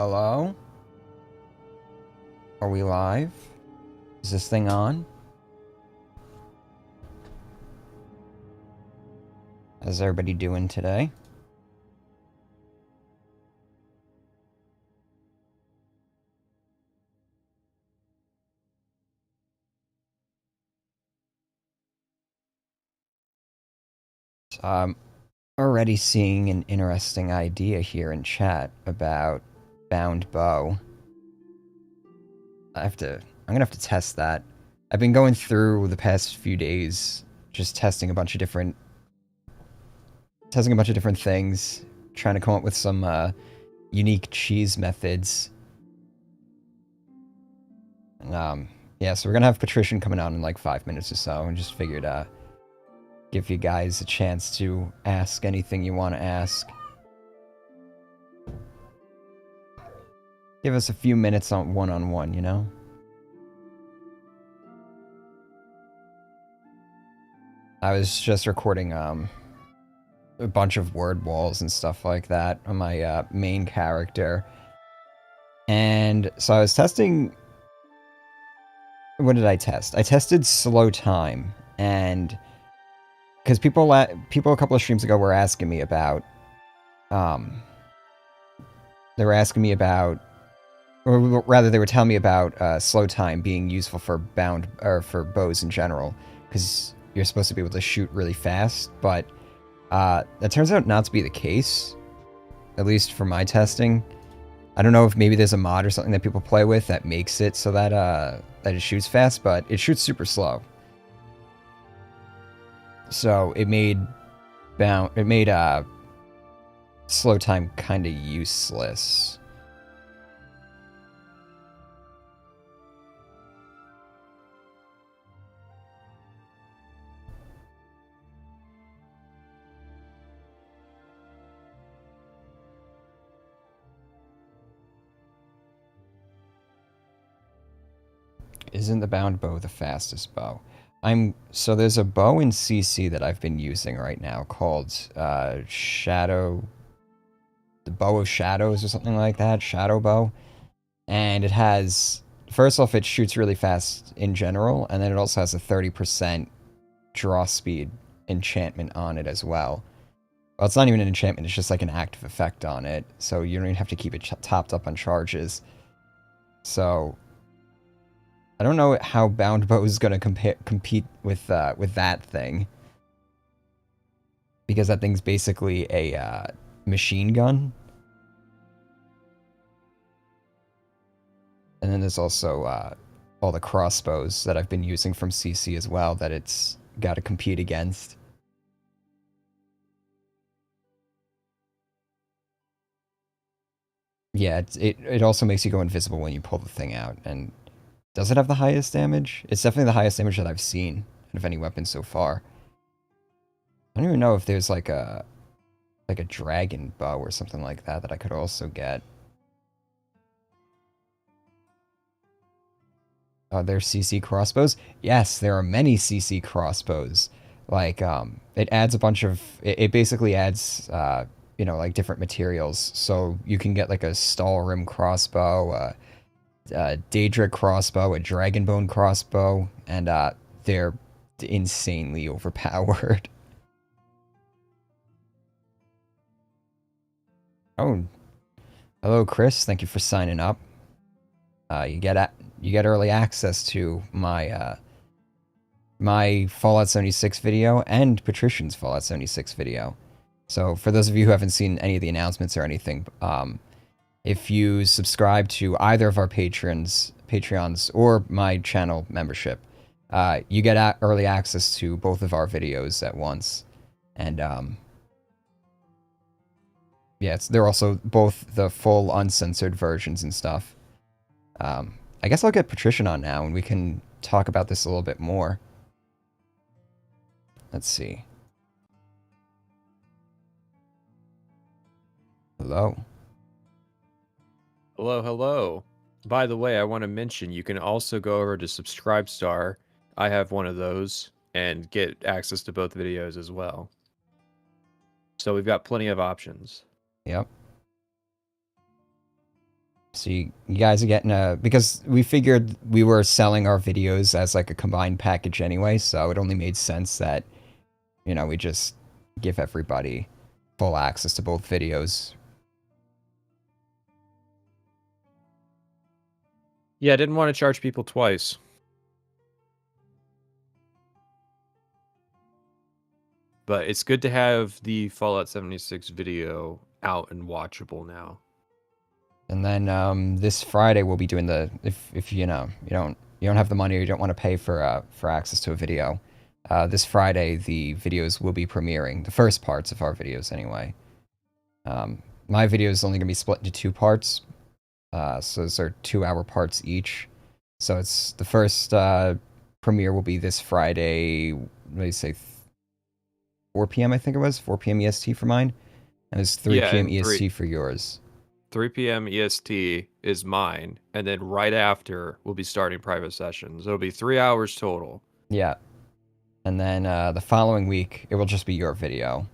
Hello? Are we live? Is this thing on? How's everybody doing today? So I'm already seeing an interesting idea here in chat about bound bow. I'm gonna have to test that. I've been going through the past few days just testing a bunch of different things, trying to come up with some unique cheese methods. And yeah, so we're gonna have Patrician coming out in like 5 minutes or so, and just figured give you guys a chance to ask anything you want to ask. Give us a few minutes on one-on-one, you know? I was just recording a bunch of word walls and stuff like that on my main character. And so I was testing... What did I test? I tested slow time, and... Because people a couple of streams ago were asking me about... They were asking me about... Or rather, they were telling me about slow time being useful for for bows in general. Because you're supposed to be able to shoot really fast, but... that turns out not to be the case. At least for my testing. I don't know if maybe there's a mod or something that people play with that makes it so that that it shoots fast, but it shoots super slow. So it made slow time kind of useless. Isn't the bound bow the fastest bow? So there's a bow in CC that I've been using right now called Shadow, the Bow of Shadows or something like that, Shadow Bow. And it has, first off, it shoots really fast in general, and then it also has a 30% draw speed enchantment on it as well. Well, it's not even an enchantment, it's just like an active effect on it, so you don't even have to keep it topped up on charges. So I don't know how bound bow is going to compete with that thing, because that thing's basically a machine gun. And then there's also all the crossbows that I've been using from CC as well that it's got to compete against. Yeah, it also makes you go invisible when you pull the thing out. And does it have the highest damage? It's definitely the highest damage that I've seen out of any weapon so far. I don't even know if there's like a dragon bow or something like that that I could also get. Are there CC crossbows? Yes, there are many CC crossbows. Like, it adds a bunch of... It basically adds, you know, like, different materials. So you can get, like, a Stalrim crossbow, a Daedric crossbow, a Dragonbone crossbow, and, they're insanely overpowered. Oh, hello, Chris. Thank you for signing up. You get early access to my my Fallout 76 video and Patrician's Fallout 76 video. So for those of you who haven't seen any of the announcements or anything, if you subscribe to either of our Patreons or my channel membership, you get early access to both of our videos at once. And yeah, they're also both the full uncensored versions and stuff. I guess I'll get Patrician on now, and we can talk about this a little bit more. Let's see. Hello. Hello, hello. By the way, I want to mention you can also go over to Subscribestar. I have one of those and get access to both videos as well. So we've got plenty of options. Yep. So you guys are getting because we figured we were selling our videos as like a combined package anyway, so it only made sense that, we just give everybody full access to both videos. Yeah, I didn't want to charge people twice. But it's good to have the Fallout 76 video out and watchable now. And then this Friday we'll be doing if you don't have the money or you don't want to pay for access to a video. This Friday the videos will be premiering, the first parts of our videos anyway. My video is only gonna be split into two parts, so those are 2-hour parts each. So it's the first premiere will be this Friday. What do you say? 4 p.m. I think it was 4 p.m. EST for mine, and it's 3 p.m. and EST for yours. 3 p.m. EST is mine, and then right after we'll be starting private sessions. It'll be 3 hours total. Yeah, and then the following week it will just be your video.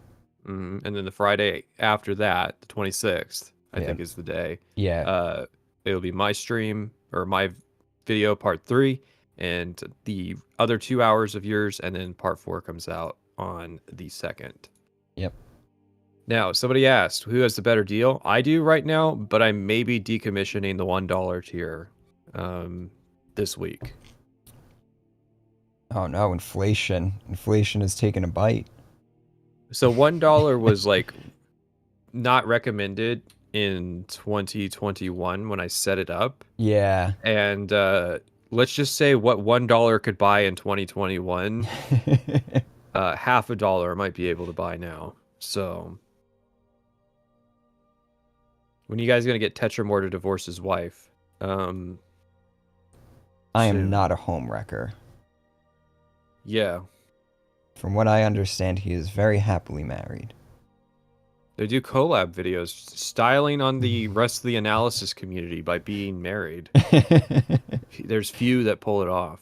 And then the Friday after that, the 26th, I Yeah. think is the day. Yeah. It'll be my stream or my video part 3, and the other 2 hours of yours, and then part 4 comes out on the 2nd. Yep. Now, somebody asked, who has the better deal? I do right now, but I may be decommissioning the $1 tier this week. Oh no, inflation. Inflation has taken a bite. So $1 was like not recommended in 2021 when I set it up. Yeah. And let's just say what $1 could buy in 2021, half a dollar might be able to buy now. So when you guys gonna get Tetramore to divorce his wife? I am soon. not a home wrecker. Yeah. From what I understand, he is very happily married. They do collab videos, styling on the rest of the analysis community by being married. There's few that pull it off.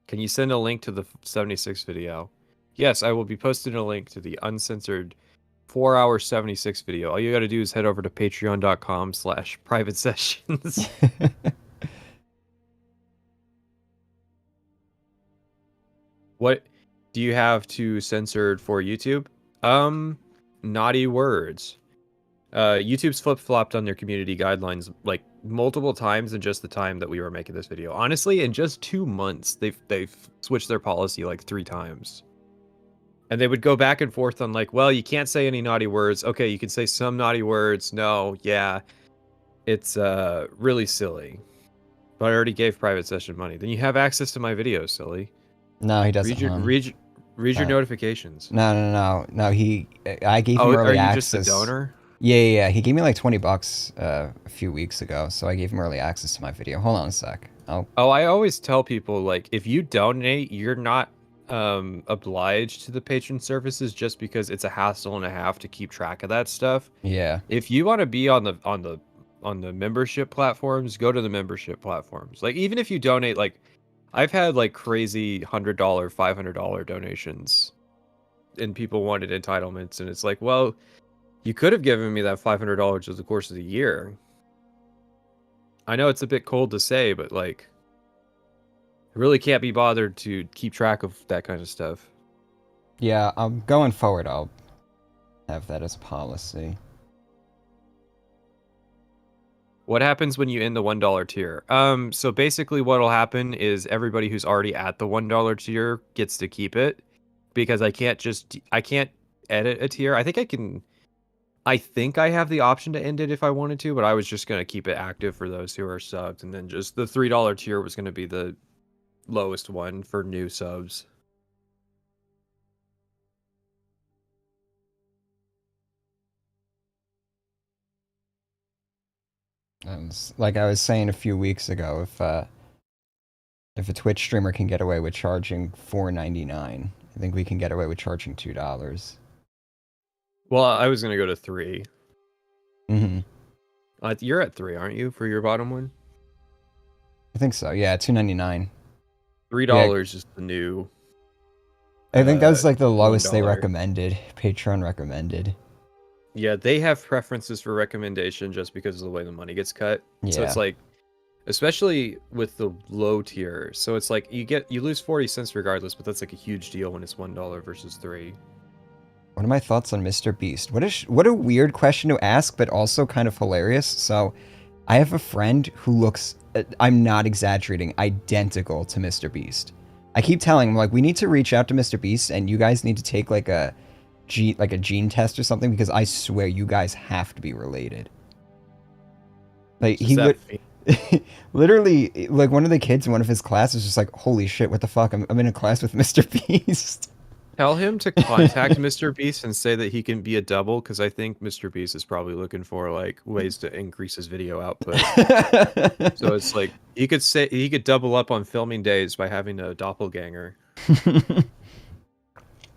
Can you send a link to the 76 video? Yes, I will be posting a link to the uncensored 4-hour 76 video. All you got to do is head over to patreon.com/private sessions. What do you have to censored for YouTube? Naughty words. YouTube's flip-flopped on their community guidelines like multiple times in just the time that we were making this video. Honestly, in just 2 months, they've switched their policy like 3 times. And they would go back and forth on like, well, you can't say any naughty words. Okay, you can say some naughty words. No, yeah. It's really silly. But I already gave private session money. Then you have access to my videos, silly. No, he doesn't. Read your notifications. No. I gave him early access. Are you just a donor? Yeah. He gave me like $20 a few weeks ago, so I gave him early access to my video. Hold on a sec. Oh, I always tell people, like, if you donate, you're not obliged to the patron services just because it's a hassle and a half to keep track of that stuff. Yeah. If you want to be on the membership platforms, go to the membership platforms. Like, even if you donate, like, I've had like crazy $100, $500 donations, and people wanted entitlements, and it's like, well, you could have given me that $500 over the course of the year. I know it's a bit cold to say, but like, I really can't be bothered to keep track of that kind of stuff. Yeah, going forward, I'll have that as a policy. What happens when you end the $1 tier? So basically what'll happen is everybody who's already at the $1 tier gets to keep it, because I can't edit a tier. I think I have the option to end it if I wanted to, but I was just going to keep it active for those who are subbed, and then just the $3 tier was going to be the lowest one for new subs. Like I was saying a few weeks ago, if a Twitch streamer can get away with charging $4.99, I think we can get away with charging $2. Well, I was gonna go to 3. Mm-hmm. You're at 3, aren't you, for your bottom one? I think so. Yeah, $2.99. $3 is the new. I think that was like the lowest they $1. recommended. Patreon recommended. Yeah, they have preferences for recommendation just because of the way the money gets cut. So it's Yeah. like, especially with the low tier. So it's like you lose 40 cents regardless, but that's like a huge deal when it's $1 versus 3. What are my thoughts on Mr. Beast? What a weird question to ask, but also kind of hilarious. So, I have a friend who looks, I'm not exaggerating, identical to Mr. Beast. I keep telling him, like, we need to reach out to Mr. Beast and you guys need to take like a gene test or something because I swear you guys have to be related. Like, Just that fe- literally, like, one of the kids in one of his classes just like, holy shit, what the fuck? I'm in a class with Mr. Beast. Tell him to contact Mr. Beast and say that he can be a double because I think Mr. Beast is probably looking for like ways to increase his video output. So it's like he could double up on filming days by having a doppelganger.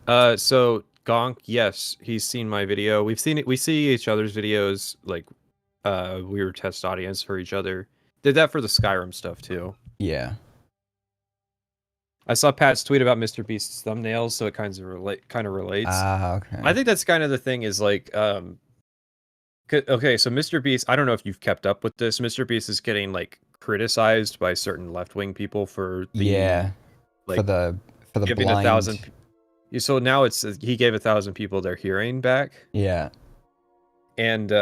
So Gonk, yes, he's seen my video. We've seen it. We see each other's videos. Like, we were test audience for each other. Did that for the Skyrim stuff too. Yeah. I saw Pat's tweet about Mr. Beast's thumbnails, so it kind of relates. Ah, okay. I think that's kind of the thing is like, okay, so Mr. Beast, I don't know if you've kept up with this. Mr. Beast is getting like criticized by certain left-wing people for the Yeah. like For the giving blind. 1,000. So now it's he gave 1,000 people their hearing back, Yeah. and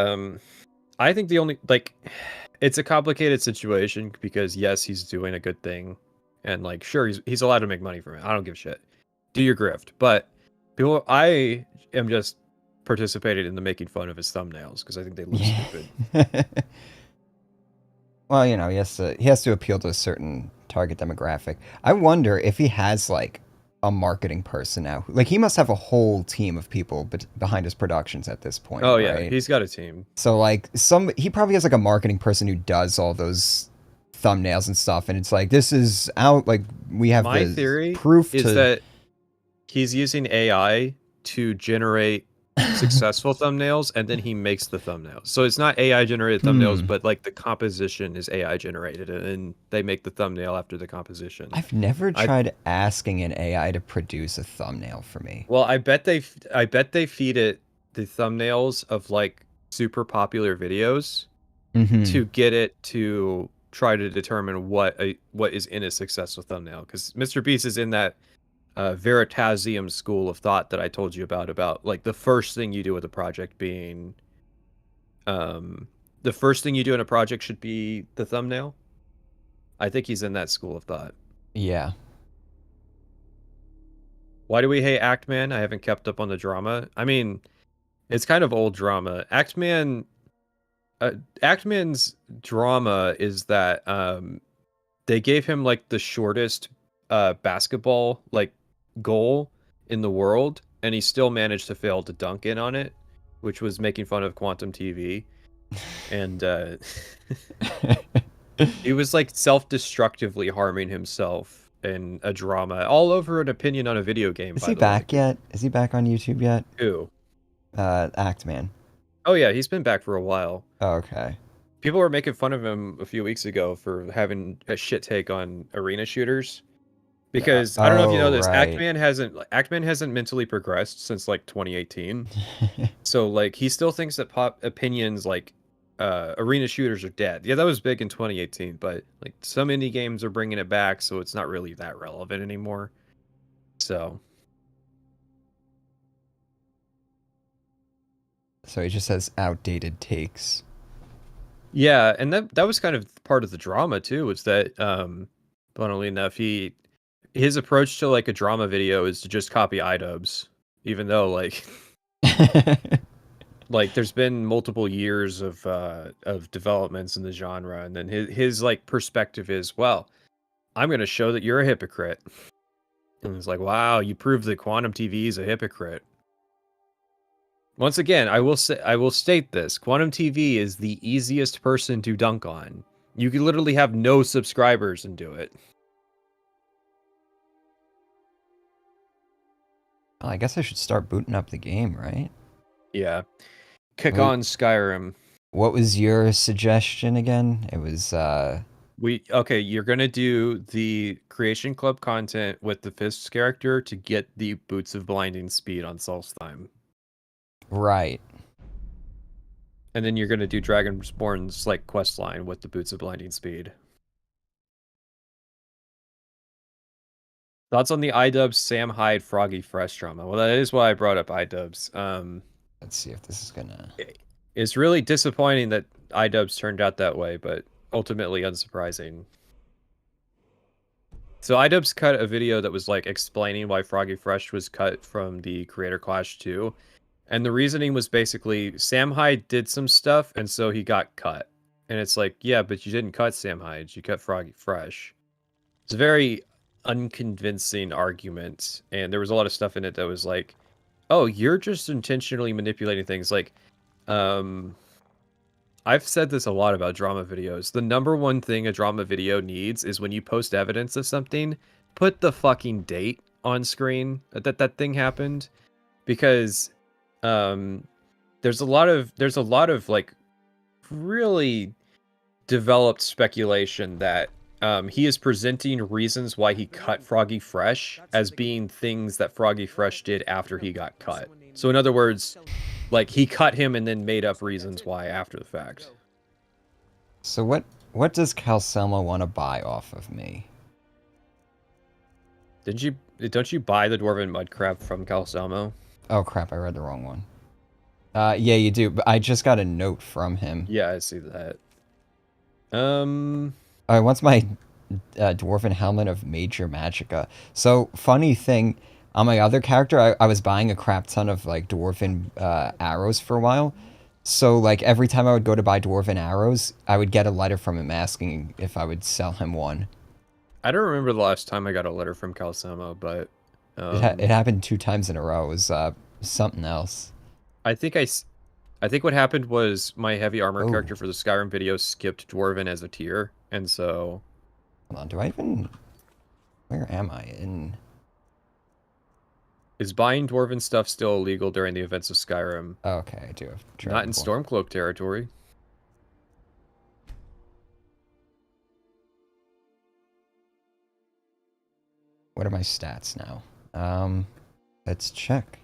I think the only like it's a complicated situation because yes, he's doing a good thing, and like sure he's allowed to make money from it. I don't give a shit. Do your grift, but I am just participated in the making fun of his thumbnails because I think they look stupid. Well, you know, he has to appeal to a certain target demographic. I wonder if he has like a marketing person now. Like he must have a whole team of people behind his productions at this point, Oh yeah, right? he's got a team. So like he probably has like a marketing person who does all those thumbnails and stuff, and it's like this is out. Like we have My the theory proof is to. that he's using AI to generate successful thumbnails and then he makes the thumbnails. So it's not AI generated thumbnails, but like the composition is AI generated and they make the thumbnail after the composition. I've never I tried asking an AI to produce a thumbnail for me. well, I bet they feed it the thumbnails of like super popular videos Mm-hmm. to get it to try to determine what is in a successful thumbnail because Mr. Beast is in that Veritasium school of thought that I told you about like the first thing you do with a project being the first thing you do in a project should be the thumbnail. I think he's in that school of thought. Yeah. Why do we hate Actman? I haven't kept up on the drama. I mean, it's kind of old drama. Actman's drama is that they gave him like the shortest basketball like goal in the world and he still managed to fail to dunk in on it, which was making fun of Quantum TV. And he was like self-destructively harming himself in a drama all over an opinion on a video game. Is by he the back way. yet? Is he back on YouTube yet? Who? Actman. Oh yeah, he's been back for a while. Oh, okay. People were making fun of him a few weeks ago for having a shit take on arena shooters. Because I don't know if you know Oh, this, right. Actman hasn't mentally progressed since like 2018. So like he still thinks that pop opinions like arena shooters are dead. Yeah, that was big in 2018, but like some indie games are bringing it back, so it's not really that relevant anymore. So So he just has outdated takes. yeah, and that was kind of part of the drama too, was that funnily enough, his approach to like a drama video is to just copy iDubbbz, even though like there's been multiple years of developments in the genre, and then his like perspective is, well, I'm going to show that you're a hypocrite. And it's like, wow, you proved that Quantum TV is a hypocrite. Once again, I will state this: Quantum TV is the easiest person to dunk on. You can literally have no subscribers and do it. Well, I guess I should start booting up the game, right? Yeah, kick What, on Skyrim. what was your suggestion again? It was Okay, you're gonna do the Creation Club content with the Fists character to get the Boots of Blinding speed on Solstheim. right. And then you're gonna do Dragonborn's like quest line with the Boots of Blinding Speed. Thoughts on the iDubbbz Sam Hyde Froggy Fresh drama? Well, that is why I brought up iDubbbz. Let's see if this is gonna... It's really disappointing that iDubbbz turned out that way, but ultimately unsurprising. So iDubbbz cut a video that was like explaining why Froggy Fresh was cut from the Creator Clash 2. And the reasoning was basically Sam Hyde did some stuff and so he got cut. And it's like, yeah, but you didn't cut Sam Hyde, you cut Froggy Fresh. It's a very unconvincing argument, and there was a lot of stuff in it that was like, oh, you're just intentionally manipulating things. Like, I've said this a lot about drama videos. The number one thing a drama video needs is when you post evidence of something, put the fucking date on screen that thing happened, because there's a lot of like really developed speculation that he is presenting reasons why he cut Froggy Fresh as being things that Froggy Fresh did after he got cut. So in other words, like he cut him and then made up reasons why after the fact. So what does Calselma want to buy off of me? Don't you buy the Dwarven Mud Crab from Calselmo? Oh crap, I read the wrong one. Yeah, you do, but I just got a note from him. Yeah, I see that. Alright, what's my Dwarven Helmet of Major Magicka? So, funny thing, on my other character, I was buying a crap ton of, like, Dwarven arrows for a while. So, like, every time I would go to buy Dwarven arrows, I would get a letter from him asking if I would sell him one. I don't remember the last time I got a letter from Calselmo, but... It happened 2 times in a row. It was something else. I think what happened was my heavy armor character for the Skyrim video skipped Dwarven as a tier, and so... Hold on, do I even... Where am I? In... Is buying Dwarven stuff still illegal during the events of Skyrim? Oh, okay, I do have Not in Stormcloak territory. What are my stats now? Let's check.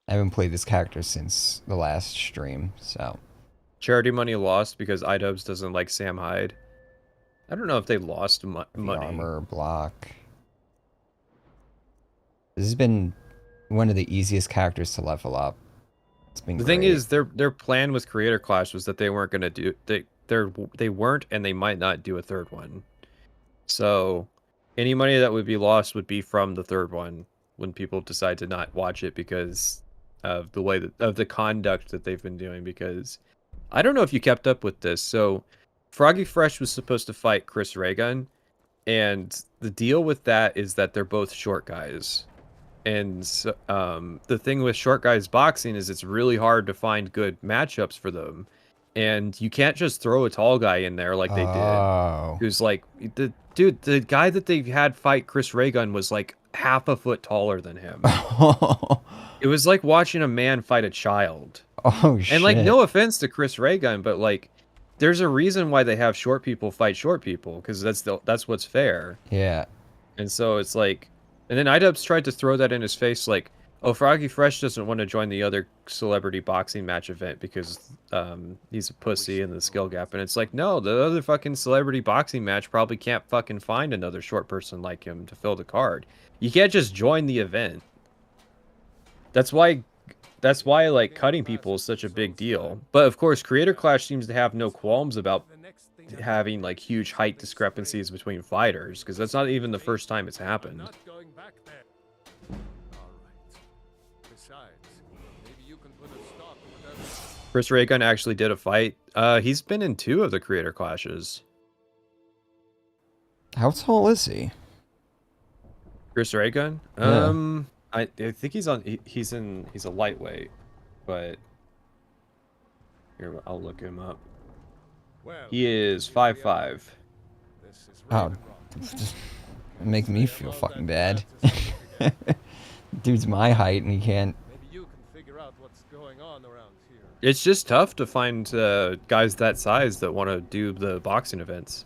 I haven't played this character since the last stream, so... Charity money lost because iDubbbz doesn't like Sam Hyde. I don't know if they lost money. Armor, block... This has been one of the easiest characters to level up. It's been The great. thing is, their plan with Creator Clash was that they weren't gonna do they weren't, and they might not do a third one. So any money that would be lost would be from the third one when people decide to not watch it because of the way of the conduct that they've been doing. Because I don't know if you kept up with this. So Froggy Fresh was supposed to fight Chris Raygun, and the deal with that is that they're both short guys. And the thing with short guys boxing is it's really hard to find good matchups for them. And you can't just throw a tall guy in there like they did. Who's like, the guy that they had fight Chris Raygun was like half a foot taller than him. It was like watching a man fight a child. Oh, shit. And like, no offense to Chris Raygun, but like, there's a reason why they have short people fight short people, because that's what's fair. Yeah. And so it's like, and then iDubbbz tried to throw that in his face, like, oh, Froggy Fresh doesn't want to join the other celebrity boxing match event because he's a pussy and the skill gap. And it's like, no, the other fucking celebrity boxing match probably can't fucking find another short person like him to fill the card. You can't just join the event. That's why like cutting people is such a big deal. But of course, Creator Clash seems to have no qualms about having like huge height discrepancies between fighters, because that's not even the first time it's happened. Chris Raygun actually did a fight. He's been in 2 of the Creator Clashes. How tall is he? Chris Raygun? Yeah. I think he's a lightweight, but here, I'll look him up. He is 5'5". Oh, just make me feel fucking bad. Dude's my height and he can't... It's just tough to find guys that size that want to do the boxing events.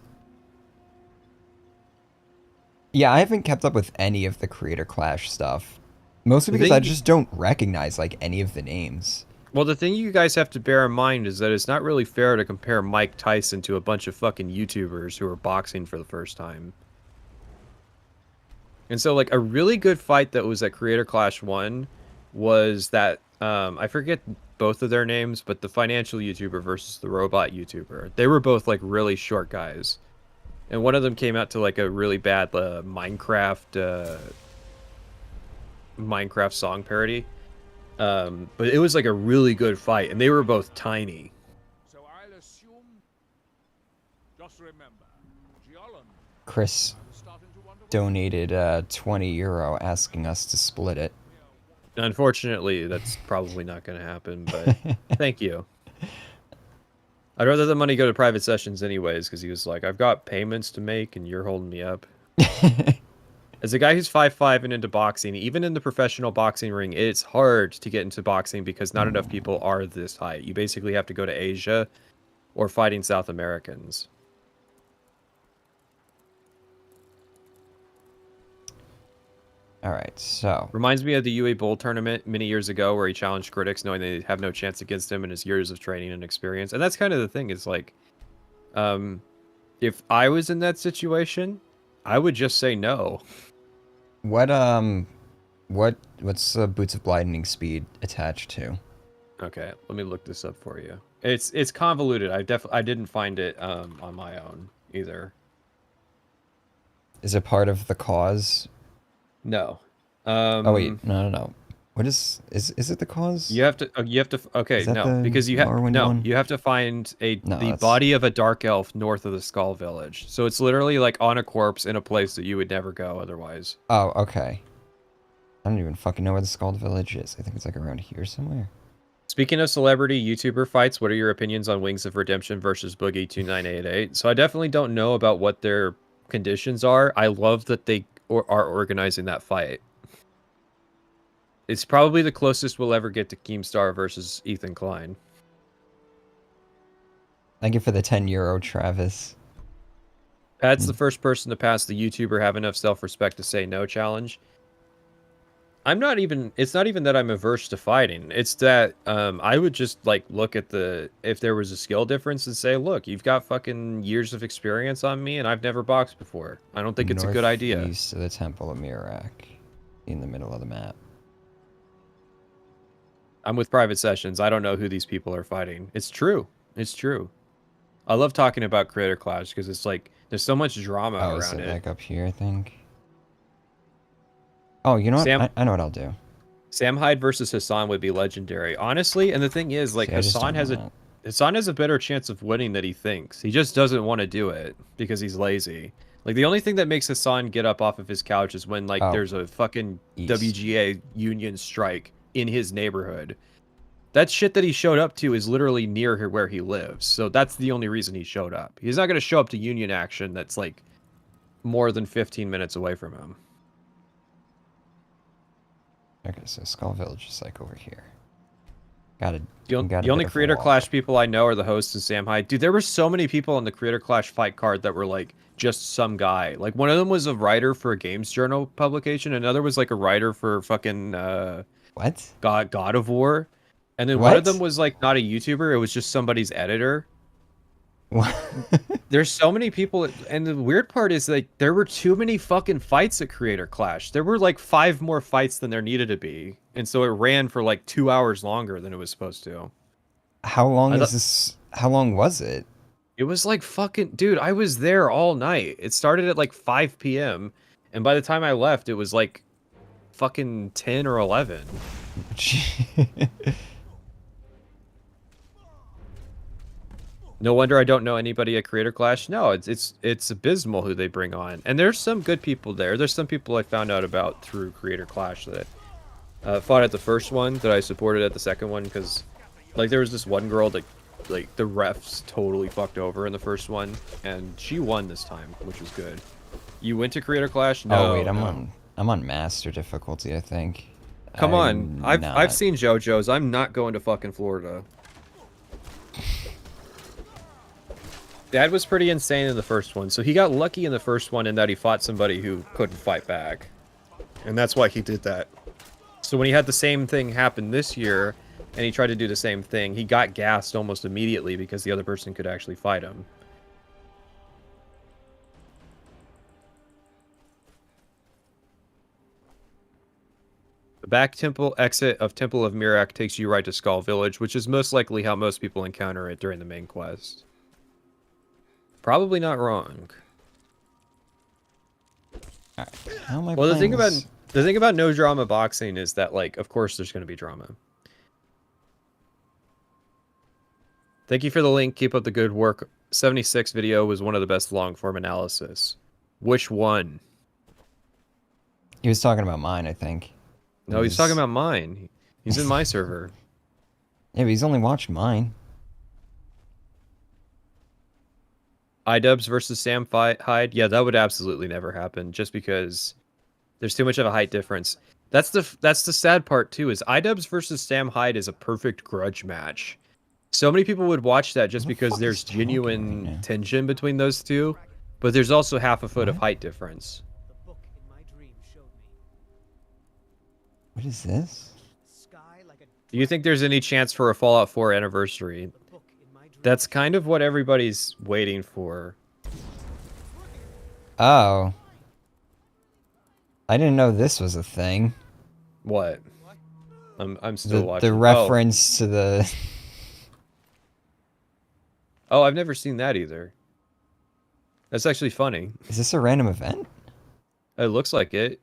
Yeah, I haven't kept up with any of the Creator Clash stuff. Mostly because I just don't recognize, like, any of the names. Well, the thing you guys have to bear in mind is that it's not really fair to compare Mike Tyson to a bunch of fucking YouTubers who are boxing for the first time. And so, like, a really good fight that was at Creator Clash 1 was that, I forget both of their names, but the financial YouTuber versus the robot YouTuber. They were both, like, really short guys. And one of them came out to, like, a really bad Minecraft song parody. But it was, like, a really good fight, and they were both tiny. So I'll assume. Just remember, Geolon. Chris donated €20 asking us to split it. Unfortunately, that's probably not going to happen, but thank you. I'd rather the money go to private sessions anyways, because he was like, I've got payments to make, and you're holding me up. As a guy who's 5'5" and into boxing, even in the professional boxing ring, it's hard to get into boxing because not enough people are this height. You basically have to go to Asia or fighting South Americans. All right, so Reminds me of the UA Bowl tournament many years ago where he challenged critics knowing they have no chance against him in his years of training and experience. And that's kind of the thing is like, if I was in that situation, I would just say no. what's the Boots of Blinding Speed attached to? Okay, let me look this up for you. It's convoluted. I didn't find it on my own either. Is it part of the cause? No. Oh wait, no. What is it the cause? You have to okay, Is that no, the because you have Morrowind one? you have to find the that's- body of a dark elf north of the Skull Village. So it's literally like on a corpse in a place that you would never go otherwise. Oh, okay. I don't even fucking know where the Scald Village is. I think it's like around here somewhere. Speaking of celebrity YouTuber fights, what are your opinions on Wings of Redemption versus Boogie2988? So I definitely don't know about what their conditions are. I love that they are organizing that fight. It's probably the closest we'll ever get to Keemstar versus Ethan Klein. Thank you for the €10, Travis. Pat's the first person to pass the YouTuber have enough self-respect to say no challenge. It's not even that I'm averse to fighting. It's that I would just like look at if there was a skill difference and say, look, you've got fucking years of experience on me and I've never boxed before. I don't think it's a good idea. Northeast of the Temple of Mirak, in the middle of the map. I'm with private sessions. I don't know who these people are fighting. It's true. It's true. I love talking about Creator Clash because it's like there's so much drama Oh, is around it it. back up here, I think? Oh, you know what? I know what I'll do. Sam Hyde versus Hassan would be legendary, honestly. And the thing is, like, See, I just Hassan don't has want Hassan has a better chance of winning than he thinks. He just doesn't want to do it because he's lazy. Like, the only thing that makes Hassan get up off of his couch is when, like, there's a fucking East. WGA union strike in his neighborhood. That shit that he showed up to is literally near where he lives. So that's the only reason he showed up. He's not going to show up to union action that's, like, more than 15 minutes away from him. Okay, so Skull Village is like over here. The only Creator Clash people I know are the hosts and Sam Hyde. Dude, there were so many people on the Creator Clash fight card that were like just some guy. Like one of them was a writer for a games journal publication. Another was like a writer for fucking what? God of War. And then one of them was like not a YouTuber. It was just somebody's editor. What? There's so many people, and the weird part is like there were too many fucking fights at Creator Clash. There were like 5 more fights than there needed to be, and so it ran for like 2 hours longer than it was supposed to. How long is this? How long was it? It was like fucking dude. I was there all night. It started at like 5 p.m. and by the time I left, it was like fucking 10 or 11. No wonder I don't know anybody at Creator Clash. No, it's abysmal who they bring on. And there's some good people there. There's some people I found out about through Creator Clash that fought at the first one that I supported at the second one because like there was this one girl that like the refs totally fucked over in the first one and she won this time, which was good. You went to Creator Clash? No. Oh wait, I'm on master difficulty, I think. Come on. I've seen JoJo's. I'm not going to fucking Florida. Dad was pretty insane in the first one, so he got lucky in the first one in that he fought somebody who couldn't fight back. And that's why he did that. So when he had the same thing happen this year, and he tried to do the same thing. He got gassed almost immediately because the other person could actually fight him. The back temple exit of Temple of Mirak takes you right to Skull Village, which is most likely how most people encounter it during the main quest. Probably not wrong. Alright, how am I Well, playing the thing about no drama boxing is that, like, of course there's going to be drama. Thank you for the link. Keep up the good work. 76 video was one of the best long form analysis. Which one? He was talking about mine, I think. No, he's talking about mine. He's in my server. Yeah, but he's only watched mine. iDubbbz versus Sam Hyde. Yeah, that would absolutely never happen just because there's too much of a height difference. That's the sad part too, is iDubbbz versus Sam Hyde is a perfect grudge match. So many people would watch that just because there's genuine tension between those two, but there's also half a foot of height difference. What is this? Do you think there's any chance for a Fallout 4 anniversary? That's kind of what everybody's waiting for. Oh. I didn't know this was a thing. What? I'm still watching. The reference to the... Oh, I've never seen that either. That's actually funny. Is this a random event? It looks like it.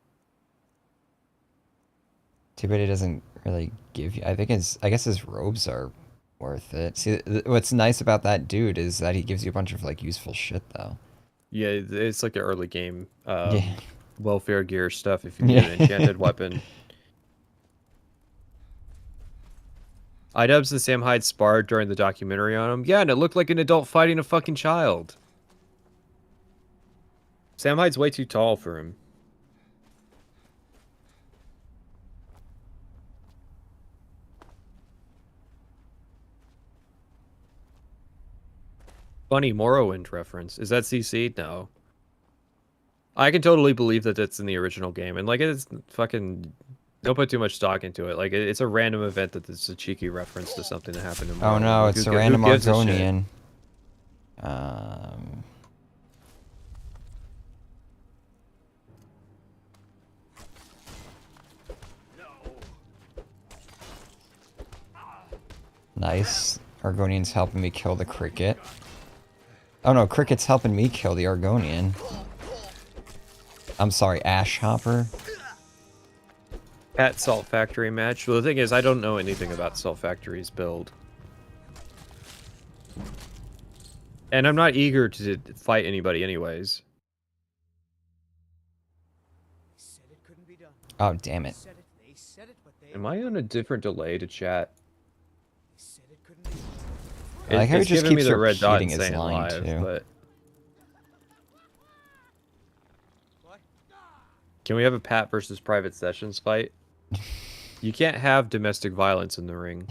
Too bad it doesn't really give you... I guess his robes are worth it. See, what's nice about that dude is that he gives you a bunch of, like, useful shit, though. Yeah, it's like the early game Yeah. welfare gear stuff if you need an enchanted weapon. iDubbbz and Sam Hyde sparred during the documentary on him. Yeah, and it looked like an adult fighting a fucking child. Sam Hyde's way too tall for him. Funny Morrowind reference. Is that CC? No. I can totally believe that that's in the original game. And, like, it's fucking... Don't put too much stock into it. Like, it's a random event that it's a cheeky reference to something that happened in Morrowind. Oh no, Like, it's a who random gives a shit? Argonian. Nice. Argonian's helping me kill the cricket. Oh no, cricket's helping me kill the Argonian. I'm sorry, Ash Hopper. At Salt Factory match. Well, the thing is, I don't know anything about Salt Factory's build. And I'm not eager to fight anybody anyways. Oh, damn it. Am I on a different delay to chat? I like how he It's just giving me keeps the red dot repeating and his saying line, live, too. but... Can we have a Pat versus Private Sessions fight? You can't have domestic violence in the ring.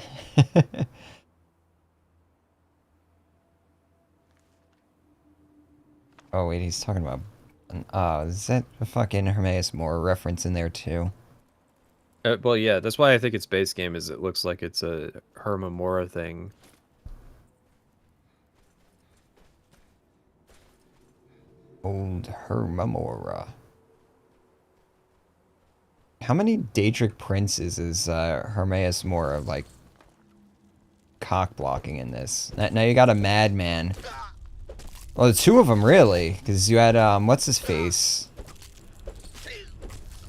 Oh wait, he's talking about... is that a fucking Hermaeus Moore reference in there too? Well, yeah, that's why I think it's base game, is it looks like it's a Hermamora thing. Old Hermamora. How many Daedric princes is Hermaeus Mora, like, cock blocking in this? Now you got a madman. Well, the two of them, really. Because you had, what's his face?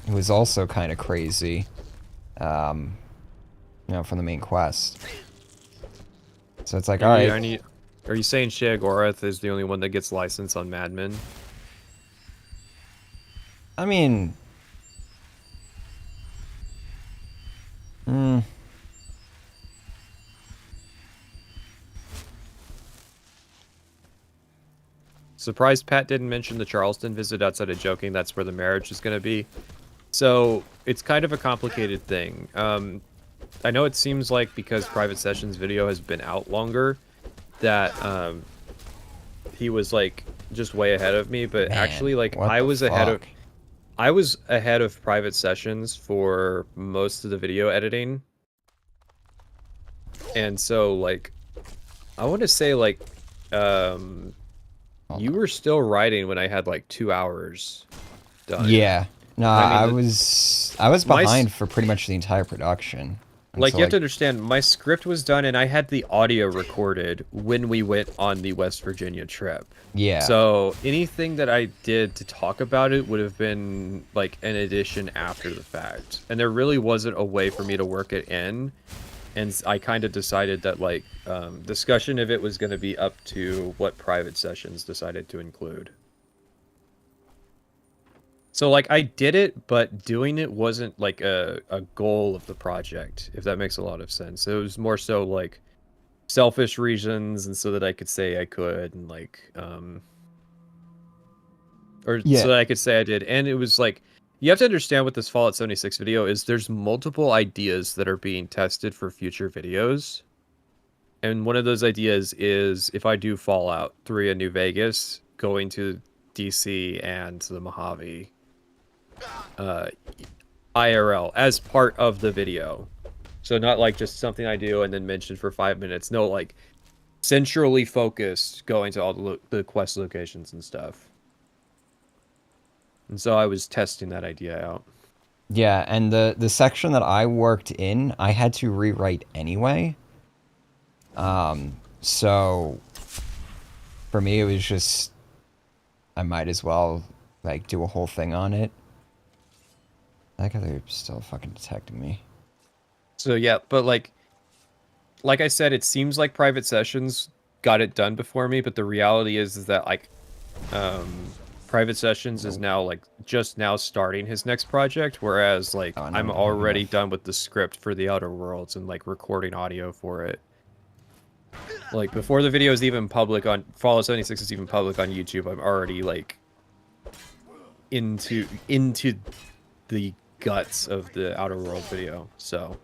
Who was also kind of crazy. You know, from the main quest. So it's like, alright. Are you saying Sheogorath is the only one that gets licensed on Mad Men? I mean... Surprised Pat didn't mention the Charleston visit outside of joking. That's where the marriage is going to be. So it's kind of a complicated thing. I know it seems like because Private Sessions video has been out longer that he was like just way ahead of me, but Man, actually like what I the was ahead of Private Sessions for most of the video editing. And so like I want to say like Hold you on. were still writing when I had like 2 hours done. Yeah. No, I mean, I was my behind for pretty much the entire production. like Until you have like to understand, my script was done and I had the audio recorded when we went on the West Virginia trip. yeah. So anything that I did to talk about it would have been like an addition after the fact. And there really wasn't a way for me to work it in. And I kind of decided that like discussion of it was going to be up to what private sessions decided to include. So like I did it, but doing it wasn't like a goal of the project, if that makes a lot of sense. It was more so like selfish reasons and so that I could say I could and like or Yeah. so that I could say I did. And it was like you have to understand with this Fallout 76 video is there's multiple ideas that are being tested for future videos. And one of those ideas is if I do Fallout 3 in New Vegas, going to DC and the Mojave IRL as part of the video. So not like just something I do and then mention for 5 minutes. No, like centrally focused, going to all the quest locations and stuff. And so I was testing that idea out. Yeah, and the section that I worked in, I had to rewrite anyway. So for me it was just I might as well like do a whole thing on it. Like they're still fucking detecting me. So yeah, but like I said, it seems like private sessions got it done before me, but the reality is that like private sessions is now like just now starting his next project, whereas like Oh, no, I'm I don't have already enough. done with the script for the Outer Worlds and like recording audio for it. Like before the video is even public on Fallout 76 is even public on YouTube, I'm already like into the guts of the Outer World video. So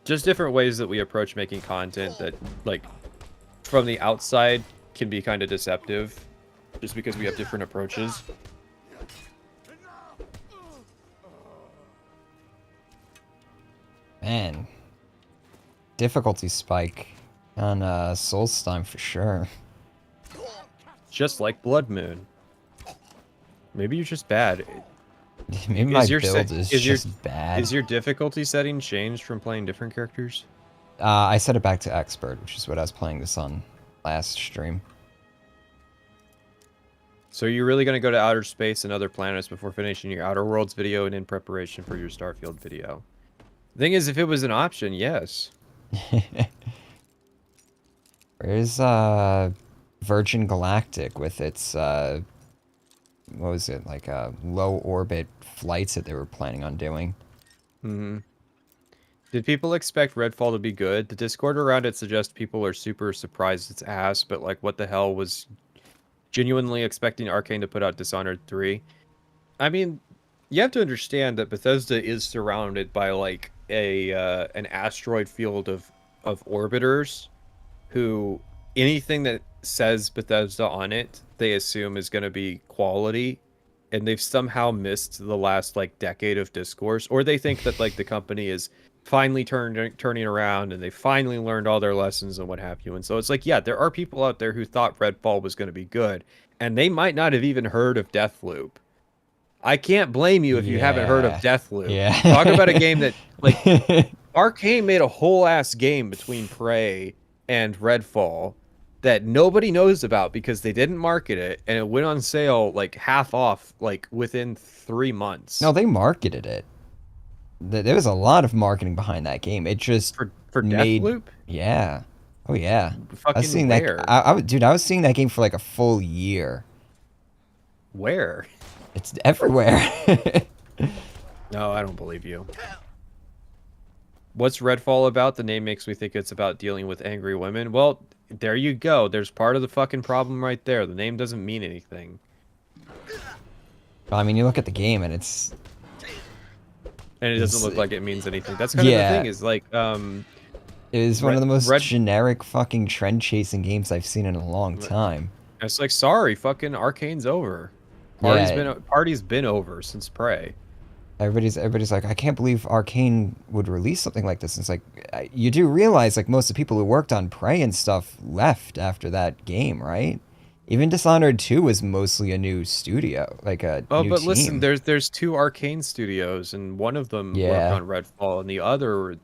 just different ways that we approach making content that like from the outside can be kind of deceptive just because we have different approaches. Man. Difficulty spike on Soulstime for sure. Just like Blood Moon. Maybe you're just bad. Maybe my your build is just bad. Is your difficulty setting changed from playing different characters? I set it back to expert, which is what I was playing this on last stream. So you're really going to go to outer space and other planets before finishing your Outer Worlds video and in preparation for your Starfield video? The thing is, if it was an option, yes. Where's Virgin Galactic with its what was it, like low orbit flights that they were planning on doing? Mm-hmm. Did people expect Redfall to be good? The Discord around it suggests people are super surprised it's ass, but like what the hell was genuinely expecting Arcane to put out Dishonored 3? I mean, you have to understand that Bethesda is surrounded by like an asteroid field of orbiters who anything that says Bethesda on it, they assume is going to be quality, and they've somehow missed the last like decade of discourse, or they think that like the company is finally turning around and they finally learned all their lessons and what have you. And so it's like, yeah, there are people out there who thought Redfall was going to be good, and they might not have even heard of Deathloop. I can't blame you if you haven't heard of Deathloop. Yeah. Talk about a game that like Arcane made a whole ass game between Prey and Redfall that nobody knows about because they didn't market it, and it went on sale like half off like within 3 months. No, they marketed it. There was a lot of marketing behind that game. It just for made Deathloop? Yeah. Oh yeah. Fucking I was seeing where? that. Dude, I was seeing that game for like a full year. Where? It's everywhere. No, I don't believe you. What's Redfall about? The name makes me think it's about dealing with angry women. Well, there you go. There's part of the fucking problem right there. The name doesn't mean anything. Well, I mean, you look at the game and it's... And it doesn't look like it means anything. That's kind of the thing, is like, it is one of the most generic fucking trend-chasing games I've seen in a long time. It's like, sorry, fucking Arcane's over. Party's been over since Prey. Everybody's like, I can't believe Arcane would release something like this. And it's like, you do realize like most of the people who worked on Prey and stuff left after that game, right? Even Dishonored 2 was mostly a new studio, like a Oh, new but listen, team. there's two Arcane studios, and one of them worked Yeah, on Redfall, and the other,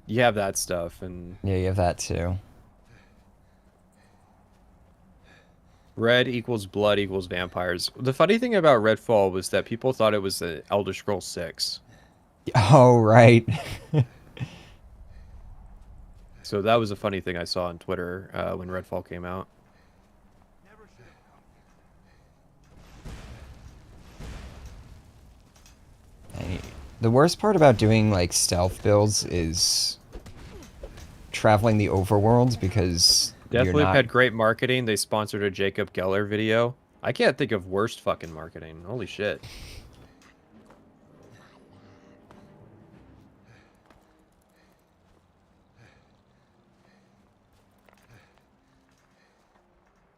you have that stuff, and yeah, you have that too. red equals blood equals vampires. The funny thing about Redfall was that people thought it was the Elder Scrolls 6. Oh, right. So that was a funny thing I saw on Twitter when Redfall came out. The worst part about doing like stealth builds is traveling the overworld because you're Deathloop not. had great marketing. They sponsored a Jacob Geller video. I can't think of worst fucking marketing. Holy shit.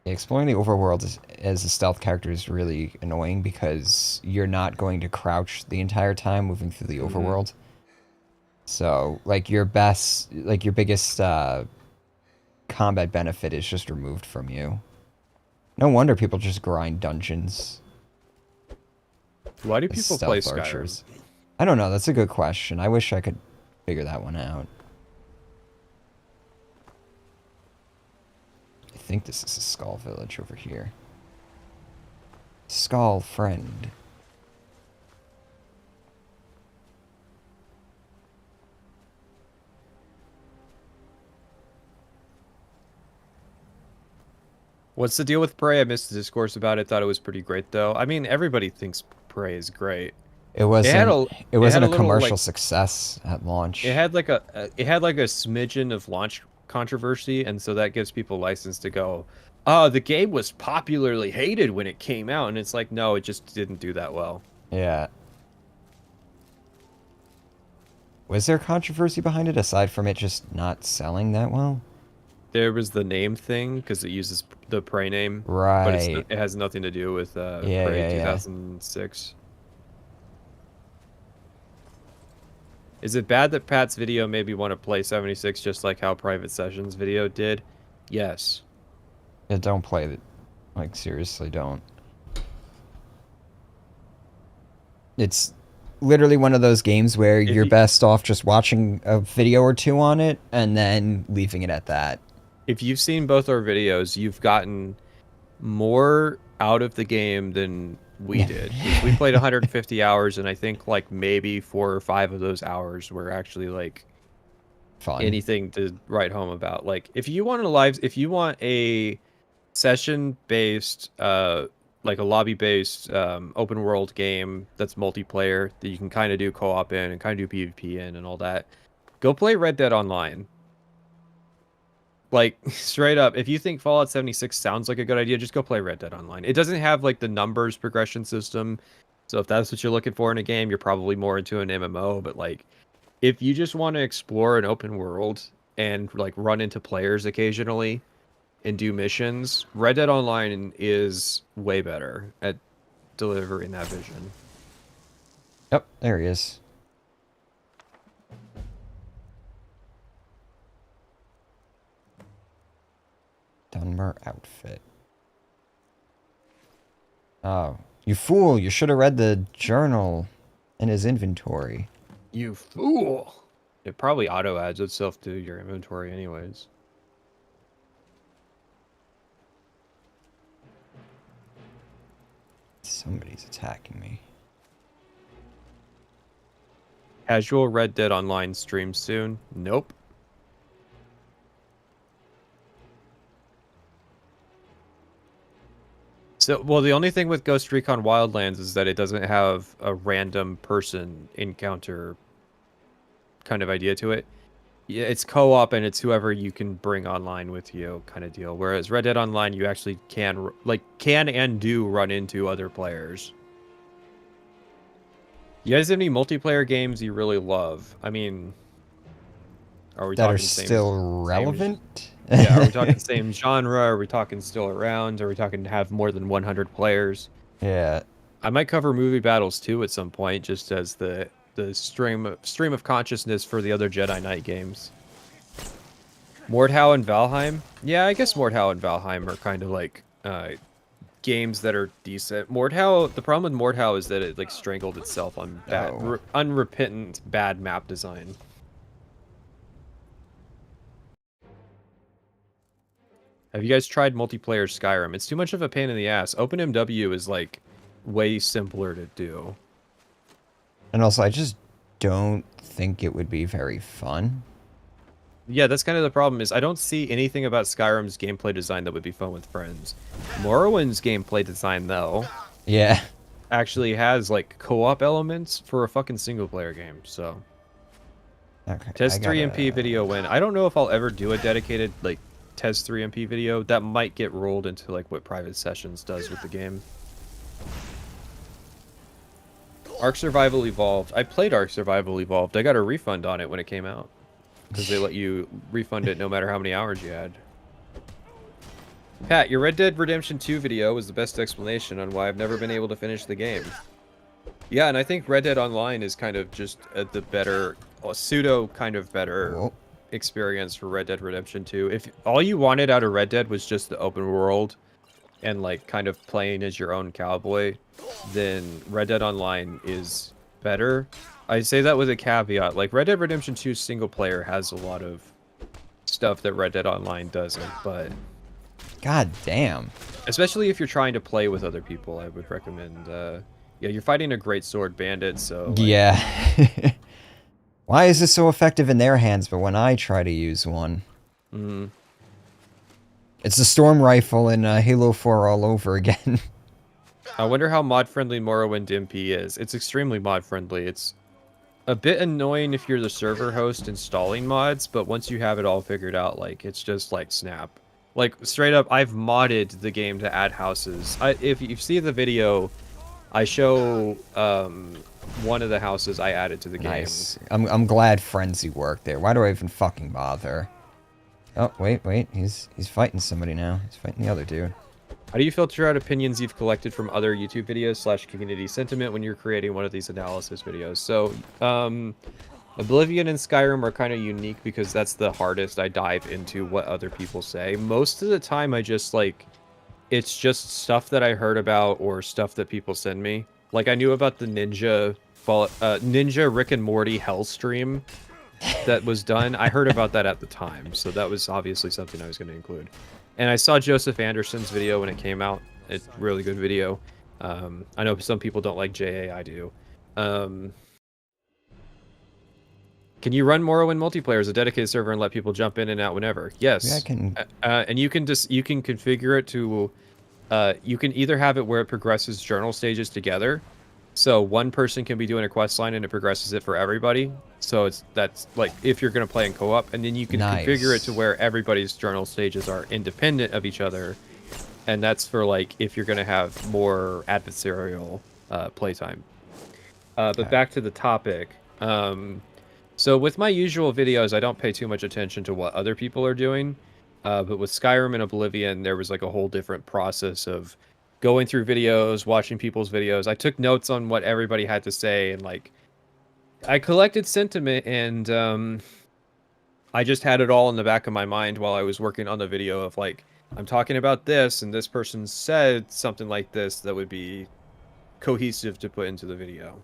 Exploring the overworld as a stealth character is really annoying because you're not going to crouch the entire time moving through the overworld. So, like your biggest combat benefit is just removed from you. No wonder people just grind dungeons. Why do as people play stealth Skyrim? archers. I don't know. That's a good question. I wish I could figure that one out. I think this is a Skull Village over here. Skull friend. What's the deal with Prey? I missed the discourse about it. Thought it was pretty great though. I mean, everybody thinks Prey is great. It wasn't It had a a little, commercial like, success at launch. it had like a smidgen of launch controversy, and so that gives people license to go, "Oh, the game was popularly hated when it came out," and it's like, no, it just didn't do that well. Yeah. Was there controversy behind it aside from it just not selling that well? There was the name thing because it uses the Prey name, but Right. it has nothing to do with Yeah, Prey yeah, yeah. 2006. Is it bad that Pat's video made me want to play 76 just like how Private Sessions video did? Yes. Yeah, don't play it. Like, seriously, don't. It's literally one of those games where If you're you, best off just watching a video or two on it and then leaving it at that. if you've seen both our videos, you've gotten more out of the game than we did. 'Cause we played 150 hours, and I think like maybe 4 or 5 of those hours were actually like Fun. anything to write home about. Like if you want a session based like a lobby based open world game that's multiplayer that you can kind of do co-op in and kind of do PvP in and all that, go play Red Dead Online. Like straight up, if you think Fallout 76 sounds like a good idea, just go play Red Dead Online. It doesn't have like the numbers progression system, so if that's what you're looking for in a game, you're probably more into an MMO. But like if you just want to explore an open world and like run into players occasionally and do missions, Red Dead Online is way better at delivering that vision. Yep, there he is. Dunmer outfit. Oh, you fool! You should have read the journal in his inventory. You fool! It probably auto adds itself to your inventory anyways. Somebody's attacking me. Casual Red Dead Online stream soon? Nope. So, well, the only thing with Ghost Recon Wildlands is that it doesn't have a random person encounter kind of idea to it. Yeah, it's co-op and it's whoever you can bring online with you kind of deal. Whereas Red Dead Online, you actually can and do run into other players. You guys have any multiplayer games you really love? I mean, are we That talking are same, still relevant? yeah, are we talking same genre? Are we talking still around? Are we talking have more than 100 players? Yeah. I might cover movie battles too at some point, just as the stream of consciousness for the other Jedi Knight games. Mordhau and Valheim? Yeah, I guess Mordhau and Valheim are kind of like games that are decent. Mordhau, the problem with Mordhau is that it like strangled itself on bad, Oh. unrepentant bad map design. Have you guys tried multiplayer Skyrim? It's too much of a pain in the ass. OpenMW is like way simpler to do. And also, I just don't think it would be very fun. Yeah, that's kind of the problem is I don't see anything about Skyrim's gameplay design that would be fun with friends. Morrowind's gameplay design, though, Yeah. actually has, like, co-op elements for a fucking single-player game, so... Okay. Test 3MP video win. I don't know if I'll ever do a dedicated, like, Test 3MP video. That might get rolled into, like, what Private Sessions does with the game. Ark Survival Evolved. I played Ark Survival Evolved. I got a refund on it when it came out. Because they let you refund it no matter how many hours you had. Pat, your Red Dead Redemption 2 video was the best explanation on why I've never been able to finish the game. Yeah, and I think Red Dead Online is kind of just the better, pseudo kind of better experience for Red Dead Redemption 2. If all you wanted out of Red Dead was just the open world and like kind of playing as your own cowboy, then Red Dead Online is better. I say that with a caveat. Like, Red Dead Redemption 2 single player has a lot of stuff that Red Dead Online doesn't, but... God damn. Especially if you're trying to play with other people, I would recommend... yeah, you're fighting a great sword bandit, so... Like... Yeah. Why is this so effective in their hands, but when I try to use one... Mm. It's the storm rifle in Halo 4 all over again. I wonder how mod-friendly Morrowind MP is. It's extremely mod-friendly. It's a bit annoying if you're the server host installing mods, but once you have it all figured out, like, it's just like snap. Like, straight up, I've modded the game to add houses. If you see the video, I show one of the houses I added to the game. Nice. I'm glad Frenzy worked there. Why do I even fucking bother? Oh, wait. He's fighting somebody now. He's fighting the other dude. How do you filter out opinions you've collected from other YouTube videos / community sentiment when you're creating one of these analysis videos? So, Oblivion and Skyrim are kind of unique because that's the hardest I dive into what other people say. Most of the time, I just, like, it's just stuff that I heard about or stuff that people send me. Like, I knew about the Ninja Rick and Morty Hell stream that was done. I heard about that at the time, so that was obviously something I was going to include. And I saw Joseph Anderson's video when it came out. It's a really good video. I know some people don't like JA, I do. Can you run Morrowind multiplayer as a dedicated server and let people jump in and out whenever? Yes. Yeah, I can... and you can configure it to... you can either have it where it progresses journal stages together. So one person can be doing a quest line and it progresses it for everybody. So that's like if you're going to play in co-op, and then you can configure it to where everybody's journal stages are independent of each other. And that's for like if you're going to have more adversarial playtime. But back to the topic. So with my usual videos, I don't pay too much attention to what other people are doing. But with Skyrim and Oblivion, there was like a whole different process of going through videos, watching people's videos. I took notes on what everybody had to say, and like I collected sentiment, and I just had it all in the back of my mind while I was working on the video of like, I'm talking about this, and this person said something like this that would be cohesive to put into the video.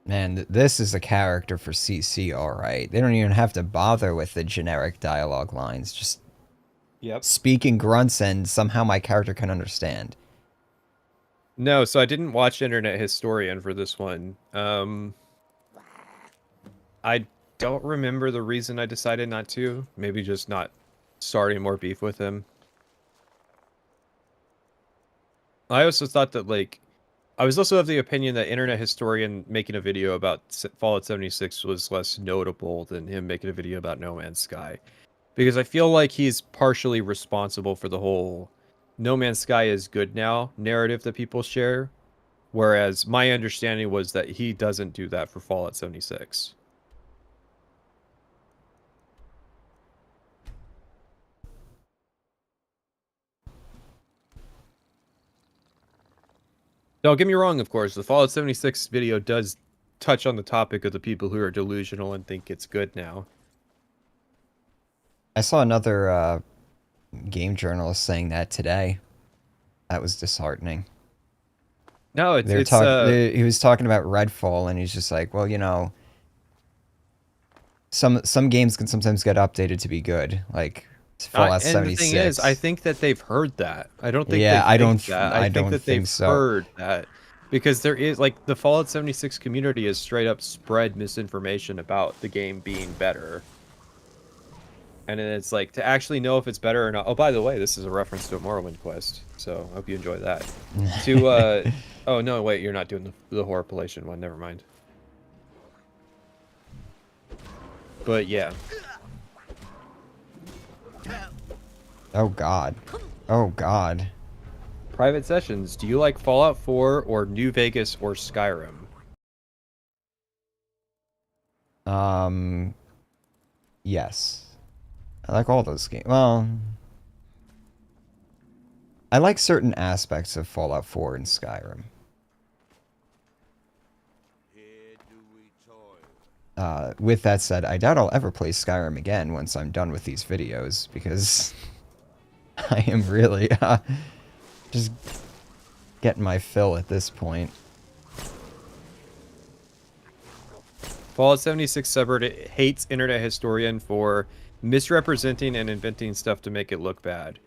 Man, this is a character for CC, alright. They don't even have to bother with the generic dialogue lines. Just speak in grunts and somehow my character can understand. No, so I didn't watch Internet Historian for this one. I don't remember the reason I decided not to. Maybe just not starting more beef with him. I also thought that, like, I was also of the opinion that Internet Historian making a video about Fallout 76 was less notable than him making a video about No Man's Sky. Because I feel like he's partially responsible for the whole No Man's Sky is good now narrative that people share. Whereas my understanding was that he doesn't do that for Fallout 76. Don't get me wrong, of course, the Fallout 76 video does touch on the topic of the people who are delusional and think it's good now. I saw another game journalist saying that today. That was disheartening. No, He was talking about Redfall, and he's just like, well, you know, some games can sometimes get updated to be good, like Fallout 76. And the thing is, I think that they've heard that. I don't think Yeah, they think that. I think don't that think they've so. heard that. Because there is, like, the Fallout 76 community has straight up spread misinformation about the game being better. And then it's like, to actually know if it's better or not. Oh, by the way, this is a reference to a Morrowind quest, so I hope you enjoy that. Oh, no, wait, you're not doing the horror palatian one. Never mind. But, yeah. Oh, God. Oh, God. Private sessions. Do you like Fallout 4 or New Vegas or Skyrim? Yes. I like all those games. Well, I like certain aspects of Fallout 4 and Skyrim. With that said, I doubt I'll ever play Skyrim again once I'm done with these videos, because I am really, just getting my fill at this point. Fallout 76 subreddit hates Internet Historian for misrepresenting and inventing stuff to make it look bad.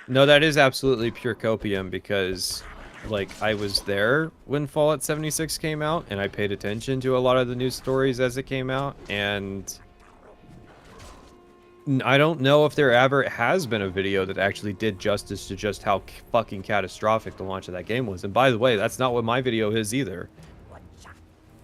No, that is absolutely pure copium, because, like, I was there when Fallout 76 came out, and I paid attention to a lot of the news stories as it came out, and I don't know if there ever has been a video that actually did justice to just how fucking catastrophic the launch of that game was. And by the way, that's not what my video is either.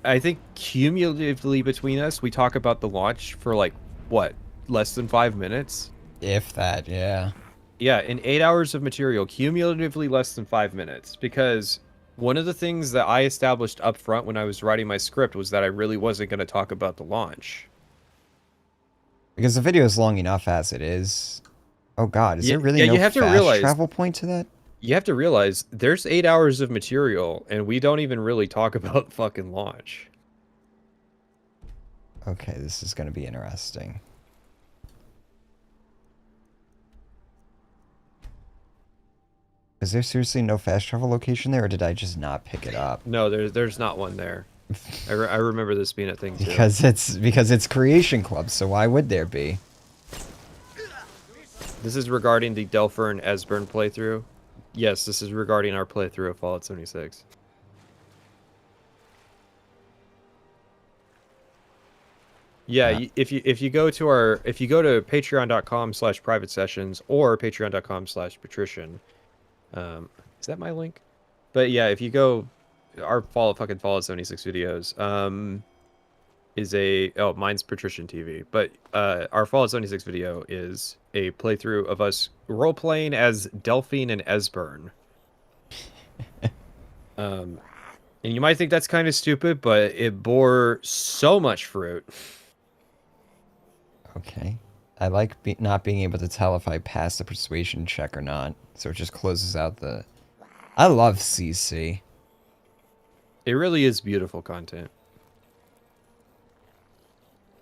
I think cumulatively between us, we talk about the launch for, like, what, less than 5 minutes? If that, yeah. Yeah, in 8 hours of material, cumulatively less than 5 minutes. Because one of the things that I established up front when I was writing my script was that I really wasn't going to talk about the launch. Because the video is long enough as it is. Oh god, is there really no you have to fast realize, travel point to that? You have to realize, there's 8 hours of material, and we don't even really talk about fucking launch. Okay, this is going to be interesting. Is there seriously no fast travel location there, or did I just not pick it up? No, there's not one there. I remember this being a thing too. Because it's Creation Club, so why would there be? This is regarding the Delpher and Esbern playthrough. Yes, this is regarding our playthrough of Fallout 76. Yeah, if you go to patreon.com/private sessions or patreon.com/patrician, is that my link? But yeah, if you go, our Fallout 76 videos, mine's Patrician TV, but our Fallout 76 video is a playthrough of us role playing as Delphine and Esbern. And you might think that's kind of stupid, but it bore so much fruit. Okay. I like not being able to tell if I passed the persuasion check or not, so it just closes out the... I love CC. It really is beautiful content.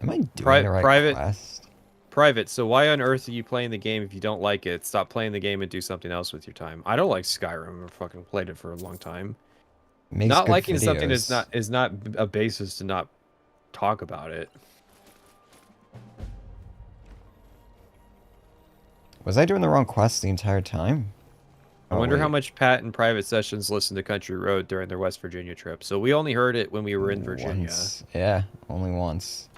Am I doing the right quest? Private, so why on earth are you playing the game if you don't like it? Stop playing the game and do something else with your time. I don't like Skyrim. I've fucking played it for a long time. Not liking something is not a basis to not talk about it. Was I doing the wrong quest the entire time? I wonder how much Pat and Private Sessions listened to Country Road during their West Virginia trip. So we only heard it when we were in Virginia. Once. Yeah, only once.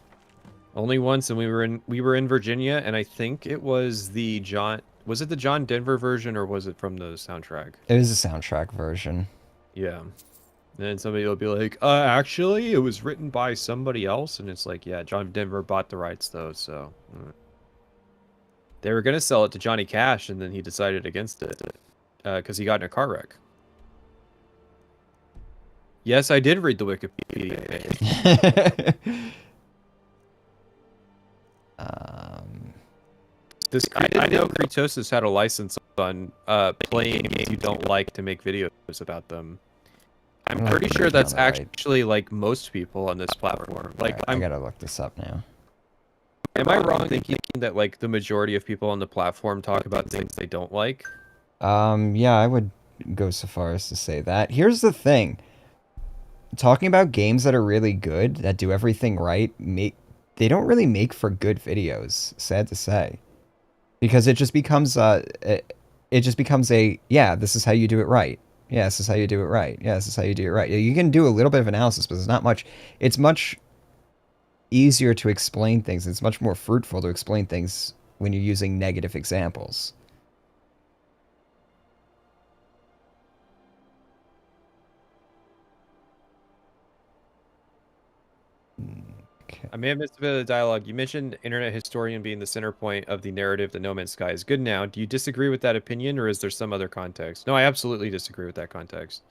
Only once, and we were in Virginia, and I think it was the John Denver version, or was it from the soundtrack? It was a soundtrack version. Yeah. And then somebody will be like, actually, it was written by somebody else, and it's like, yeah, John Denver bought the rights though, so they were gonna sell it to Johnny Cash, and then he decided against it because he got in a car wreck. Yes, I did read the Wikipedia page. This I didn't know Kritosis had a license on playing games you don't like to make videos about them. I'm pretty sure that's actually like most people on this platform. Like, I gotta look this up now. Am I wrong thinking that like the majority of people on the platform talk about things they don't like? Yeah, I would go so far as to say that. Here's the thing. Talking about games that are really good, that do everything right, they don't really make for good videos, sad to say. Because it just becomes it just becomes a, yeah, this is how you do it right. Yeah, this is how you do it right. Yeah, this is how you do it right. You can do a little bit of analysis, but there's not much. It's much easier to explain things. It's much more fruitful to explain things when you're using negative examples. Okay. I may have missed a bit of the dialogue. You mentioned internet historian being the center point of the narrative that No Man's Sky is good now. Do you disagree with that opinion, or is there some other context? No, I absolutely disagree with that context.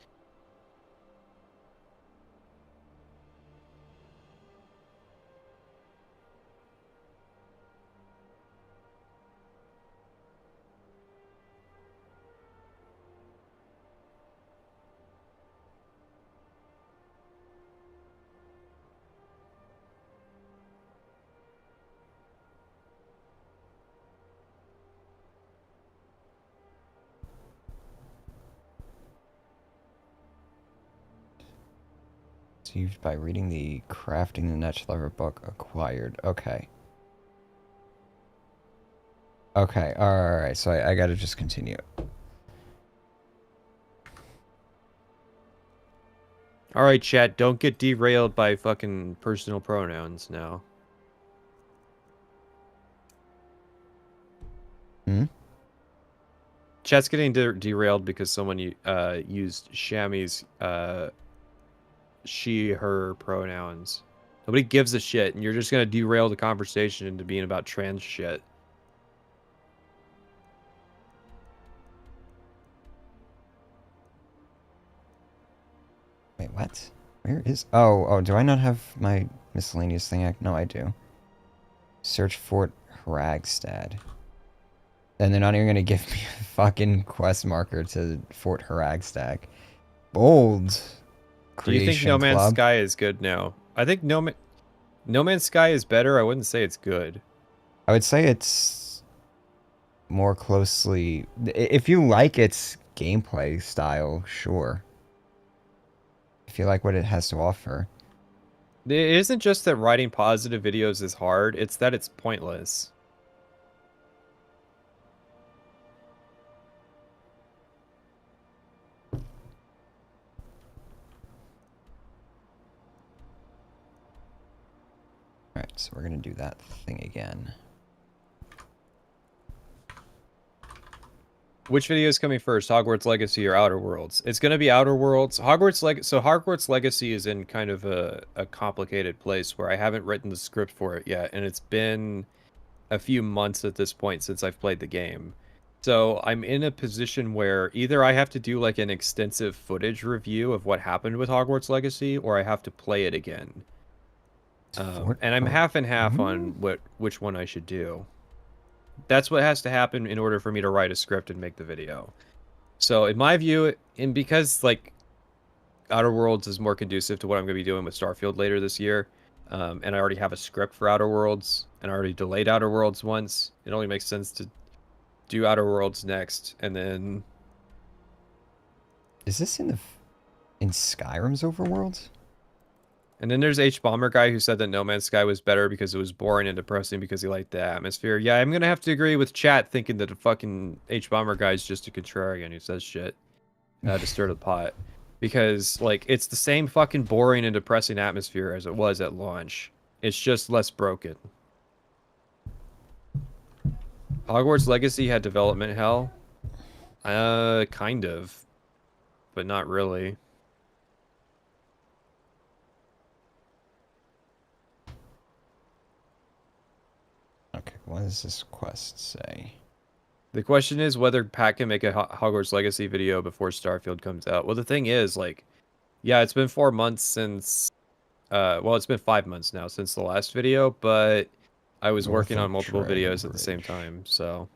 Received by reading the Crafting the Niche Lover book acquired. Okay. Okay, alright, so I gotta just continue. Alright, chat, don't get derailed by fucking personal pronouns now. Hmm? Chat's getting derailed because someone used Shammy's she, her pronouns. Nobody gives a shit, and you're just gonna derail the conversation into being about trans shit. Wait, what? Where is... Oh, do I not have my miscellaneous thing? No, I do. Search Fort Hragstad. And they're not even gonna give me a fucking quest marker to Fort Hragstad. Bold. Do you think No Man's Club. Sky is good now? I think No Man's Sky is better. I wouldn't say it's good. I would say it's more closely... If you like its gameplay style, sure. If you like what it has to offer. It isn't just that writing positive videos is hard, it's that it's pointless. Alright, so we're gonna do that thing again. Which video is coming first, Hogwarts Legacy or Outer Worlds? It's gonna be Outer Worlds. Hogwarts Legacy is in kind of a complicated place where I haven't written the script for it yet, and it's been a few months at this point since I've played the game. So I'm in a position where either I have to do like an extensive footage review of what happened with Hogwarts Legacy, or I have to play it again. And I'm half and half on which one I should do. That's what has to happen in order for me to write a script and make the video. So in my view, and because like Outer Worlds is more conducive to what I'm going to be doing with Starfield later this year, and I already have a script for Outer Worlds, and I already delayed Outer Worlds once, it only makes sense to do Outer Worlds next, and then... Is this in Skyrim's overworld? And then there's H-Bomber guy who said that No Man's Sky was better because it was boring and depressing because he liked the atmosphere. Yeah, I'm gonna have to agree with chat thinking that the fucking H-Bomber guy is just a contrarian who says shit to stir the pot. Because, like, it's the same fucking boring and depressing atmosphere as it was at launch. It's just less broken. Hogwarts Legacy had development hell. Kind of. But not really. Okay, what does this quest say? The question is whether Pat can make a Hogwarts Legacy video before Starfield comes out. Well, the thing is, like, Yeah, it's been 4 months since. Well, it's been 5 months now since the last video, but I was North working on of multiple Dragon videos at the same Bridge. time, so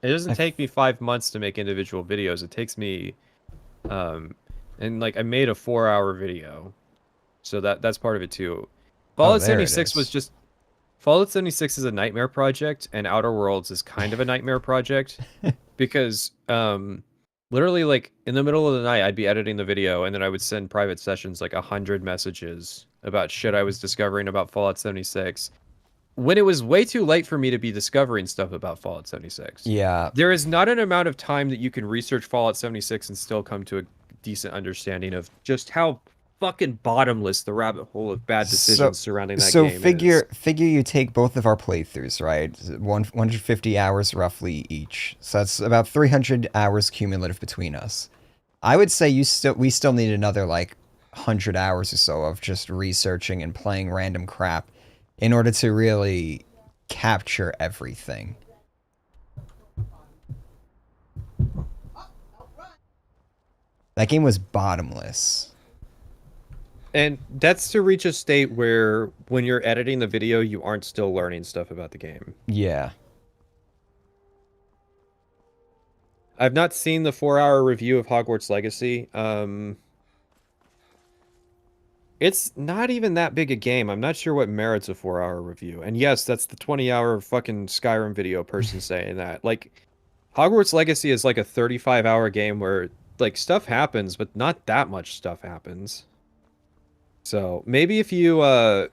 it doesn't I take me 5 months to make individual videos. It takes me, um, and like I made a 4-hour video, so that's part of it too. Oh, Fallout there it 76 was is. just Fallout 76 is a nightmare project, and Outer Worlds is kind of a nightmare project because literally like in the middle of the night I'd be editing the video and then I would send private sessions like 100 messages about shit I was discovering about Fallout 76 when it was way too late for me to be discovering stuff about Fallout 76. Yeah. There is not an amount of time that you can research Fallout 76 and still come to a decent understanding of just how fucking bottomless the rabbit hole of bad So, decisions surrounding that so game is. figure you take both of our playthroughs, right? 150 hours roughly each. So that's about 300 hours cumulative between us. I would say we still need another like 100 hours or so of just researching and playing random crap in order to really capture everything. That game was bottomless. And that's to reach a state where when you're editing the video, you aren't still learning stuff about the game. Yeah. I've not seen the 4-hour review of Hogwarts Legacy. It's not even that big a game. I'm not sure what merits a 4-hour review. And yes, that's the 20-hour fucking Skyrim video person saying that. Like, Hogwarts Legacy is like a 35-hour game where, like, stuff happens, but not that much stuff happens. So maybe if you, I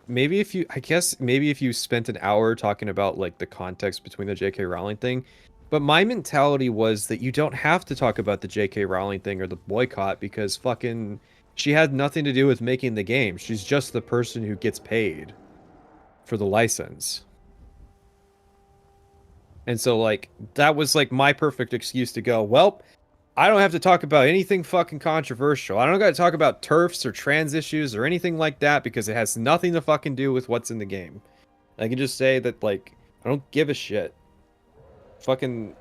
guess maybe if you spent an hour talking about like the context between the J.K. Rowling thing, but my mentality was that you don't have to talk about the J.K. Rowling thing or the boycott because fucking she had nothing to do with making the game. She's just the person who gets paid for the license. And so like that was like my perfect excuse to go, well, I don't have to talk about anything fucking controversial. I don't got to talk about turfs or trans issues or anything like that because it has nothing to fucking do with what's in the game. I can just say that, like, I don't give a shit. Fucking.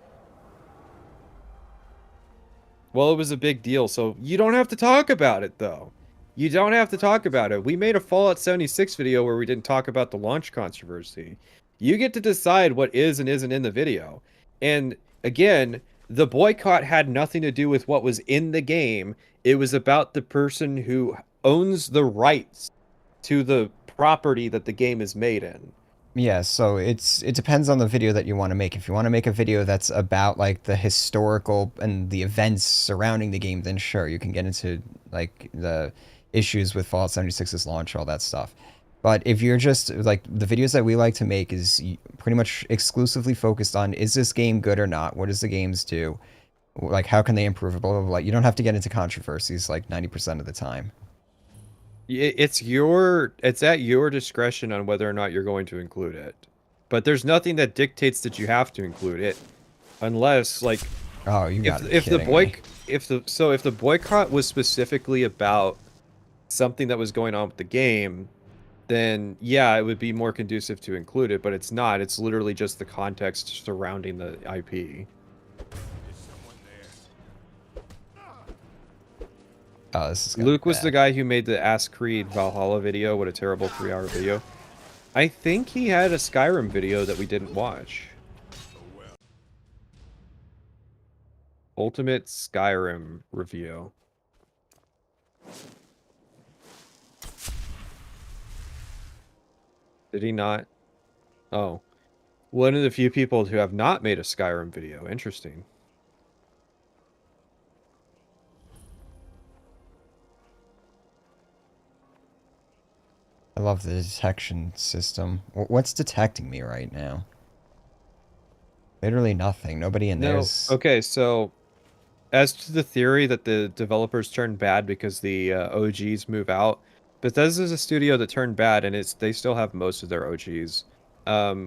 Well, it was a big deal, so you don't have to talk about it, though. You don't have to talk about it. We made a Fallout 76 video where we didn't talk about the launch controversy. You get to decide what is and isn't in the video. And, again, the boycott had nothing to do with what was in the game. It was about the person who owns the rights to the property that the game is made in. Yeah, so it depends on the video that you want to make. If you want to make a video that's about like the historical and the events surrounding the game, then sure, you can get into like the issues with Fallout 76's launch, all that stuff. But if you're just like the videos that we like to make is pretty much exclusively focused on is this game good or not? What does the games do? Like how can they improve it? Blah blah blah. You don't have to get into controversies like 90% of the time. It's at your discretion on whether or not you're going to include it. But there's nothing that dictates that you have to include it unless like Oh, you got if the kidding me. if the boycott was specifically about something that was going on with the game, then yeah, it would be more conducive to include it, but it's not. It's literally just the context surrounding the IP. Oh, this is Luke was bad. the guy who made the Ask Creed Valhalla video. What a terrible 3-hour video. I think he had a Skyrim video that we didn't watch. Ultimate Skyrim review. Did he not? Oh. One of the few people who have not made a Skyrim video. Interesting. I love the detection system. What's detecting me right now? Literally nothing. Nobody in No. there's. Okay, so as to the theory that the developers turned bad because the OGs move out, Bethesda's a studio that turned bad, and they still have most of their OGs.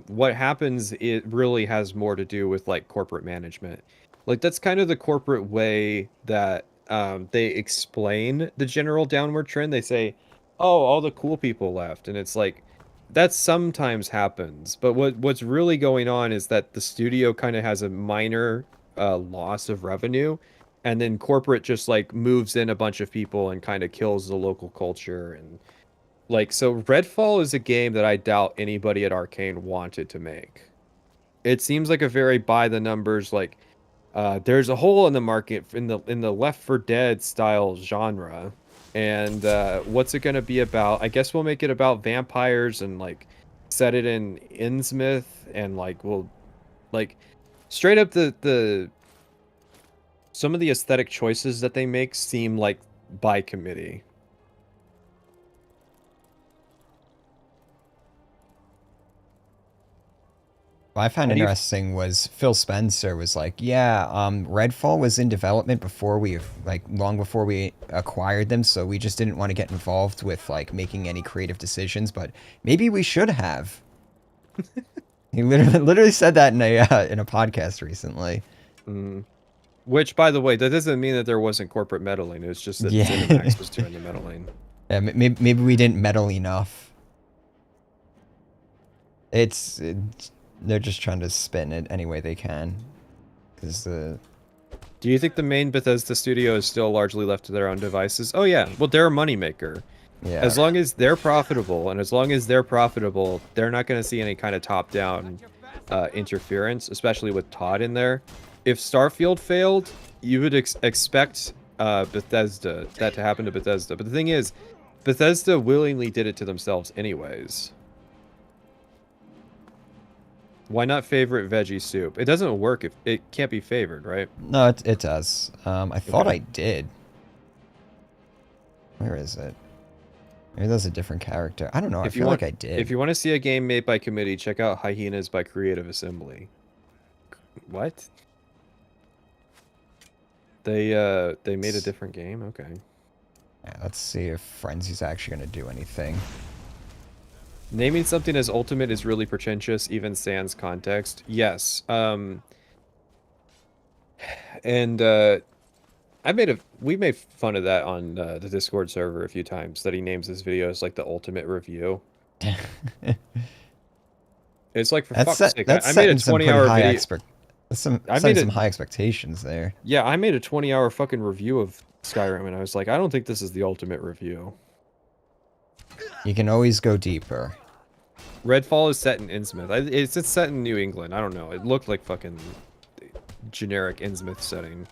What happens, it really has more to do with like corporate management. Like that's kind of the corporate way that they explain the general downward trend. They say, "Oh, all the cool people left," and it's like that sometimes happens. But what's really going on is that the studio kind of has a minor loss of revenue, and then corporate just like moves in a bunch of people and kind of kills the local culture. And like, so Redfall is a game that I doubt anybody at Arcane wanted to make. It seems like a very by the numbers, like there's a hole in the market in the Left 4 Dead style genre, and what's it gonna be about? I guess we'll make it about vampires and like set it in Innsmouth, and like we'll like straight up the some of the aesthetic choices that they make seem like by committee. What I found How do you interesting was Phil Spencer was like, yeah, Redfall was in development before we, like, long before we acquired them, so we just didn't want to get involved with, like, making any creative decisions, but maybe we should have. He literally said that in a podcast recently. Which, by the way, that doesn't mean that there wasn't corporate meddling. It was just that Yeah. Cinemax was doing the meddling. Yeah, maybe we didn't meddle enough. They're just trying to spin it any way they can. Because Do you think the main Bethesda studio is still largely left to their own devices? Oh yeah, well they're a moneymaker. yeah. As long as they're profitable, and as long as they're profitable, they're not going to see any kind of top-down interference, especially with Todd in there. If Starfield failed, you would expect Bethesda, that to happen to Bethesda. But the thing is, Bethesda willingly did it to themselves anyways. Why not favorite veggie soup? It doesn't work if it can't be favored, right? No, it does. I thought I did. Where is it? Maybe that's a different character. I don't know. I feel like I did. If you want to see a game made by committee, check out Hyenas by Creative Assembly. What? They made a different game? Okay. Yeah, let's see if Frenzy's actually going to do anything. Naming something as ultimate is really pretentious, even sans context. Yes. And we made fun of that on the Discord server a few times, that he names his videos like the ultimate review. It's like, for fuck's sake, I made a 20-hour video. That's some high expectations there. Yeah, I made a 20-hour fucking review of Skyrim, and I was like, I don't think this is the ultimate review. You can always go deeper. Redfall is set in Innsmouth. It's set in New England. I don't know. It looked like fucking generic Innsmouth setting.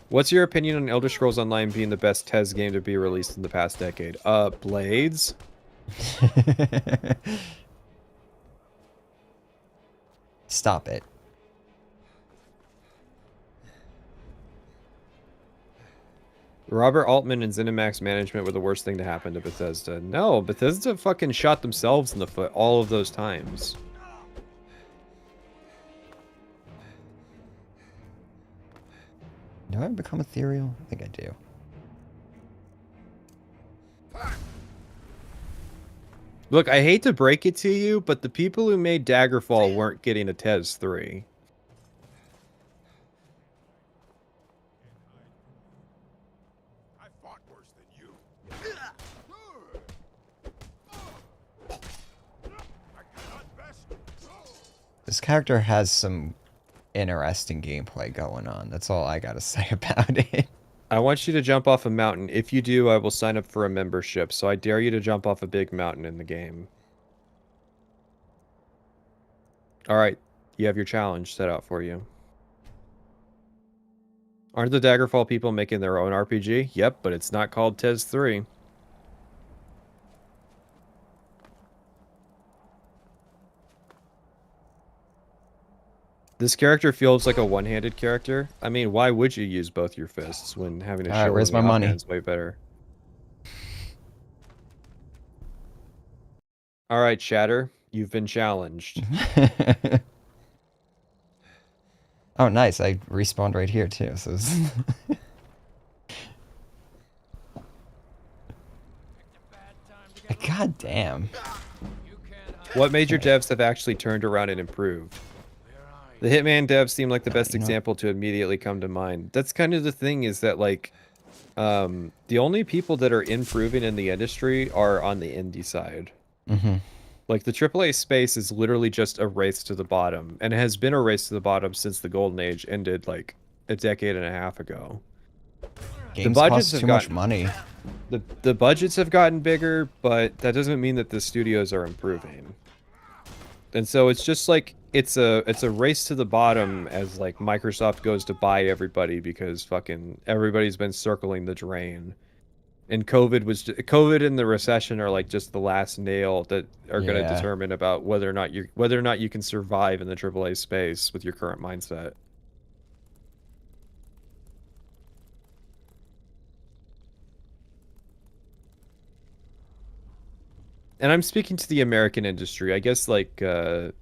What's your opinion on Elder Scrolls Online being the best TES game to be released in the past decade? Blades? Stop it. Robert Altman and ZeniMax management were the worst thing to happen to Bethesda. No, Bethesda fucking shot themselves in the foot all of those times. Do I become ethereal? I think I do. Look, I hate to break it to you, but the people who made Daggerfall weren't getting a TES 3. I fought worse than you. This character has some interesting gameplay going on. That's all I gotta say about it. I want you to jump off a mountain. If you do, I will sign up for a membership. So I dare you to jump off a big mountain in the game. Alright, you have your challenge set out for you. Aren't the Daggerfall people making their own RPG? Yep, but it's not called TES 3. This character feels like a one-handed character. I mean, why would you use both your fists when having a All right, shield where's in the my money? offhand's way better? All right, Shatter, you've been challenged. Oh, nice. I respawned right here, too. So God damn. What major devs have actually turned around and improved? The Hitman devs seem like the best example to immediately come to mind. That's kind of the thing, is that like, the only people that are improving in the industry are on the indie side. Mm-hmm. Like the AAA space is literally just a race to the bottom, and it has been a race to the bottom since the golden age ended like a decade and a half ago. The Games budgets cost have too much gotten money. the budgets have gotten bigger, but that doesn't mean that the studios are improving. And so it's just like it's a race to the bottom as like Microsoft goes to buy everybody because fucking everybody's been circling the drain. And COVID and the recession are like just the last nail that are going to Yeah. determine about whether or not you can survive in the AAA space with your current mindset. And I'm speaking to the American industry. I guess like The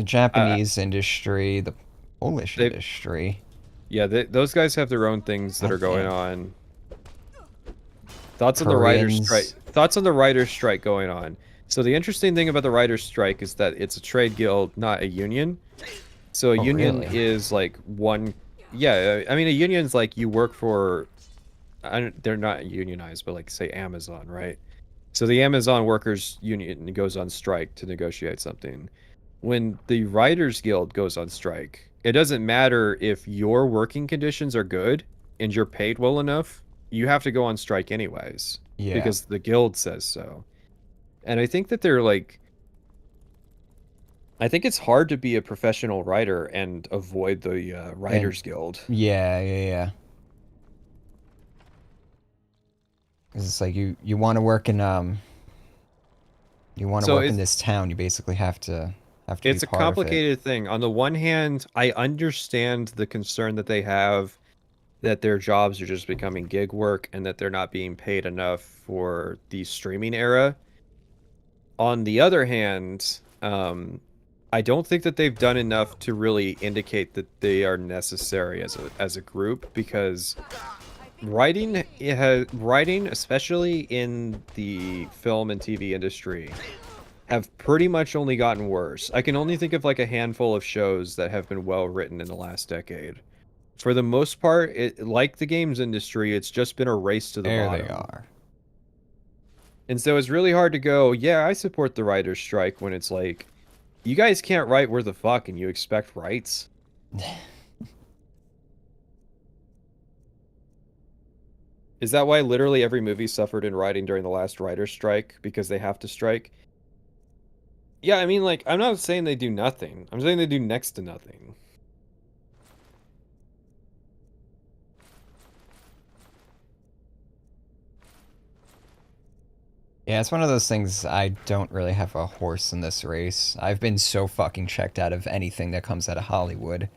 Japanese industry, the Polish they industry. yeah, those guys have their own things that God are going damn. on. Thoughts on the writer's strike? Koreans. Thoughts on the writer's strike going on? So the interesting thing about the writer's strike is that it's a trade guild, not a union. So a Oh, union really? is like one. Yeah, I mean a union's like you work for. They're not unionized, but like say Amazon, right? So the Amazon workers union goes on strike to negotiate something. When the writers guild goes on strike, it doesn't matter if your working conditions are good and you're paid well enough, you have to go on strike anyways Yeah. because the guild says so. And I think that they're like I think it's hard to be a professional writer and avoid the writers guild. Yeah. 'Cause it's like you want to work in you want to So work in it's this town, you basically have to be it's a part of it. complicated thing. On the one hand, I understand the concern that they have that their jobs are just becoming gig work and that they're not being paid enough for the streaming era. On the other hand, I don't think that they've done enough to really indicate that they are necessary as a group because writing, especially in the film and TV industry, have pretty much only gotten worse. I can only think of like a handful of shows that have been well written in the last decade. For the most part, like the games industry, it's just been a race to the There bottom. they are. And so it's really hard to go, yeah, I support the writer's strike when it's like, you guys can't write worth a fuck and you expect rights. Is that why literally every movie suffered in writing during the last writer's strike? Because they have to strike? Yeah, I mean, like, I'm not saying they do nothing. I'm saying they do next to nothing. Yeah, it's one of those things I don't really have a horse in this race. I've been so fucking checked out of anything that comes out of Hollywood.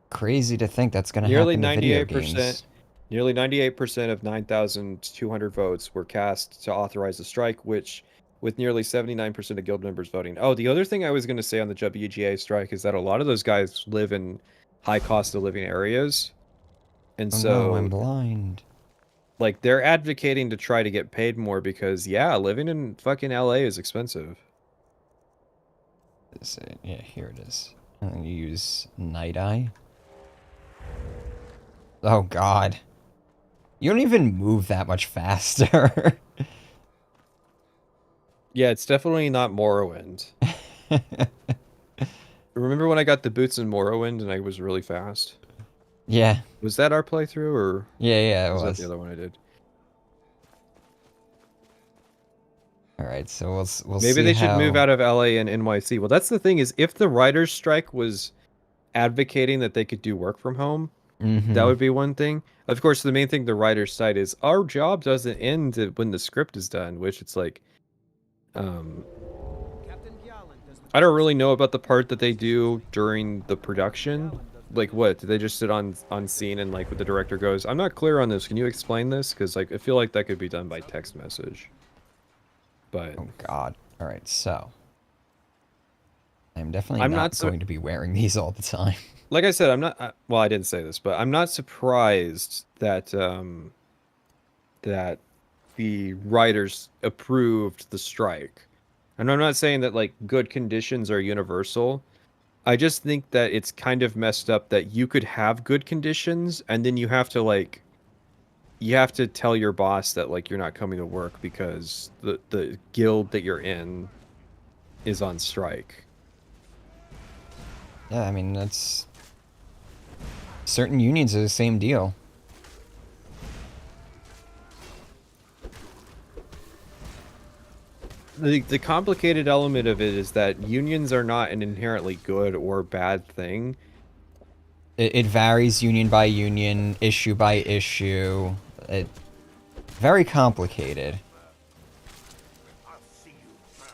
Crazy to think that's gonna Nearly happen to video 98%, games. nearly 98% of 9,200 votes were cast to authorize the strike, which with nearly 79% of guild members voting. Oh, the other thing I was going to say on the WGA strike is that a lot of those guys live in high cost of living areas. And Oh so no, I'm blind. like they're advocating to try to get paid more because yeah, living in fucking LA is expensive. Is it? Yeah, here it is. And then you use Night Eye. Oh god. You don't even move that much faster. Yeah, it's definitely not Morrowind. Remember when I got the boots in Morrowind and I was really fast? Yeah. Was that our playthrough or Yeah, it was that was. the other one I did? All right, so we'll Maybe see they should how... move out of LA and NYC. Well, that's the thing is if the writers' strike was advocating that they could do work from home, that would be one thing. Of course, the main thing the writers' side is our job doesn't end when the script is done, which it's like, I don't really know about the part that they do during the production. Like, what? Do they just sit on scene and like what the director goes, I'm not clear on this. Can you explain this? Because like I feel like that could be done by text message. But Oh god. All right, so I'm definitely I'm not not going to be wearing these all the time. like I said, I'm not. Well, I didn't say this, but I'm not surprised that that the writers approved the strike. And I'm not saying that like good conditions are universal. I just think that it's kind of messed up that you could have good conditions and then you have to like you have to tell your boss that like you're not coming to work because the guild that you're in is on strike. Yeah, I mean, that's... Certain unions are the same deal. The complicated element of it is that unions are not an inherently good or bad thing. It varies union by union, issue by issue. It very complicated. I'll see you burn.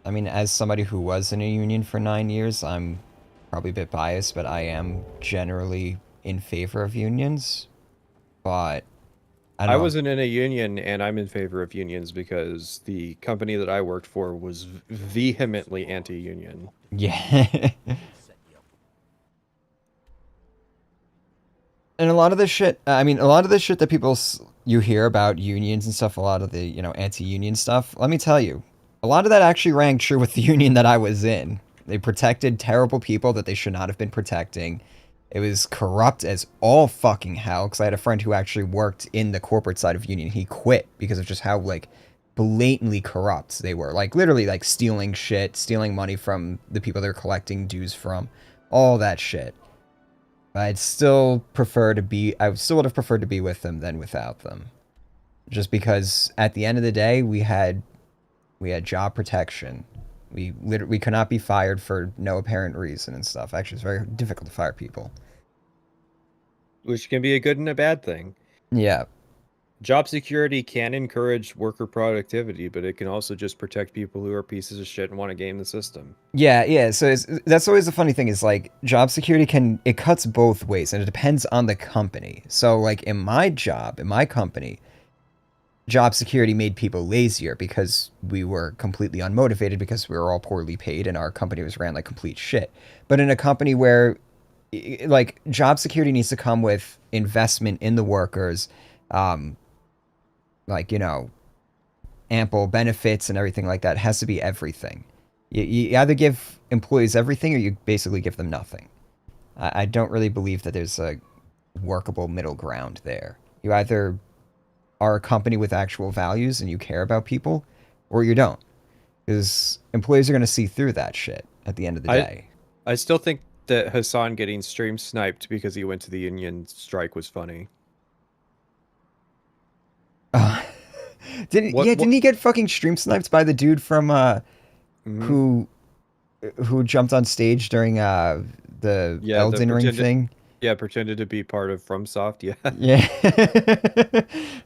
I mean, as somebody who was in a union for 9 years, I'm probably a bit biased, but I am generally in favor of unions. But I I don't know. wasn't in a union, and I'm in favor of unions because the company that I worked for was vehemently anti-union. Yeah. And a lot of this shit, I mean, a lot of this shit that you hear about unions and stuff, a lot of the, anti-union stuff, let me tell you, a lot of that actually rang true with the union that I was in. They protected terrible people that they should not have been protecting. It was corrupt as all fucking hell, because I had a friend who actually worked in the corporate side of union. He quit because of just how, like, blatantly corrupt they were. Like, literally, like, stealing shit, stealing money from the people they're collecting dues from. All that shit. I would still would have preferred to be with them than without them. Just because at the end of the day, we had job protection. We could not be fired for no apparent reason and stuff. Actually, it's very difficult to fire people. Which can be a good and a bad thing. Yeah. Job security can encourage worker productivity, but it can also just protect people who are pieces of shit and want to game the system. Yeah. So that's always the funny thing is, like, job security it cuts both ways, and it depends on the company. So, like, in my company, job security made people lazier because we were completely unmotivated because we were all poorly paid and our company was ran like complete shit. But in a company where, like, job security needs to come with investment in the workers, like, ample benefits and everything like that. It has to be everything. You either give employees everything or you basically give them nothing. I don't really believe that there's a workable middle ground there. You either are a company with actual values and you care about people, or you don't. Because employees are going to see through that shit at the end of the day. I still think that Hassan getting stream sniped because he went to the union strike was funny. Didn't he get fucking stream sniped by the dude from who jumped on stage during the Elden Ring thing? Yeah, pretended to be part of FromSoft. Yeah. Yeah.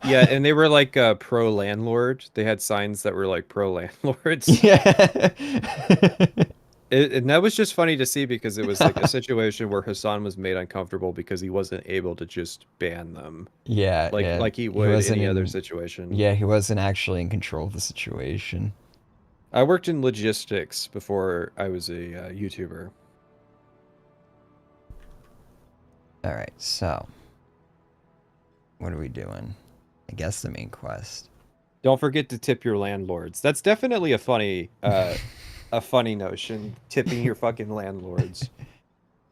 Yeah, and they were like pro landlord. They had signs that were like pro landlords. Yeah. And that was just funny to see because it was like a situation where Hassan was made uncomfortable because he wasn't able to just ban them. Yeah. Like he would any other situation. Yeah, he wasn't actually in control of the situation. I worked in logistics before I was a YouTuber. All right, so what are we doing? I guess the main quest. Don't forget to tip your landlords. That's definitely a funny notion. Tipping your fucking landlords.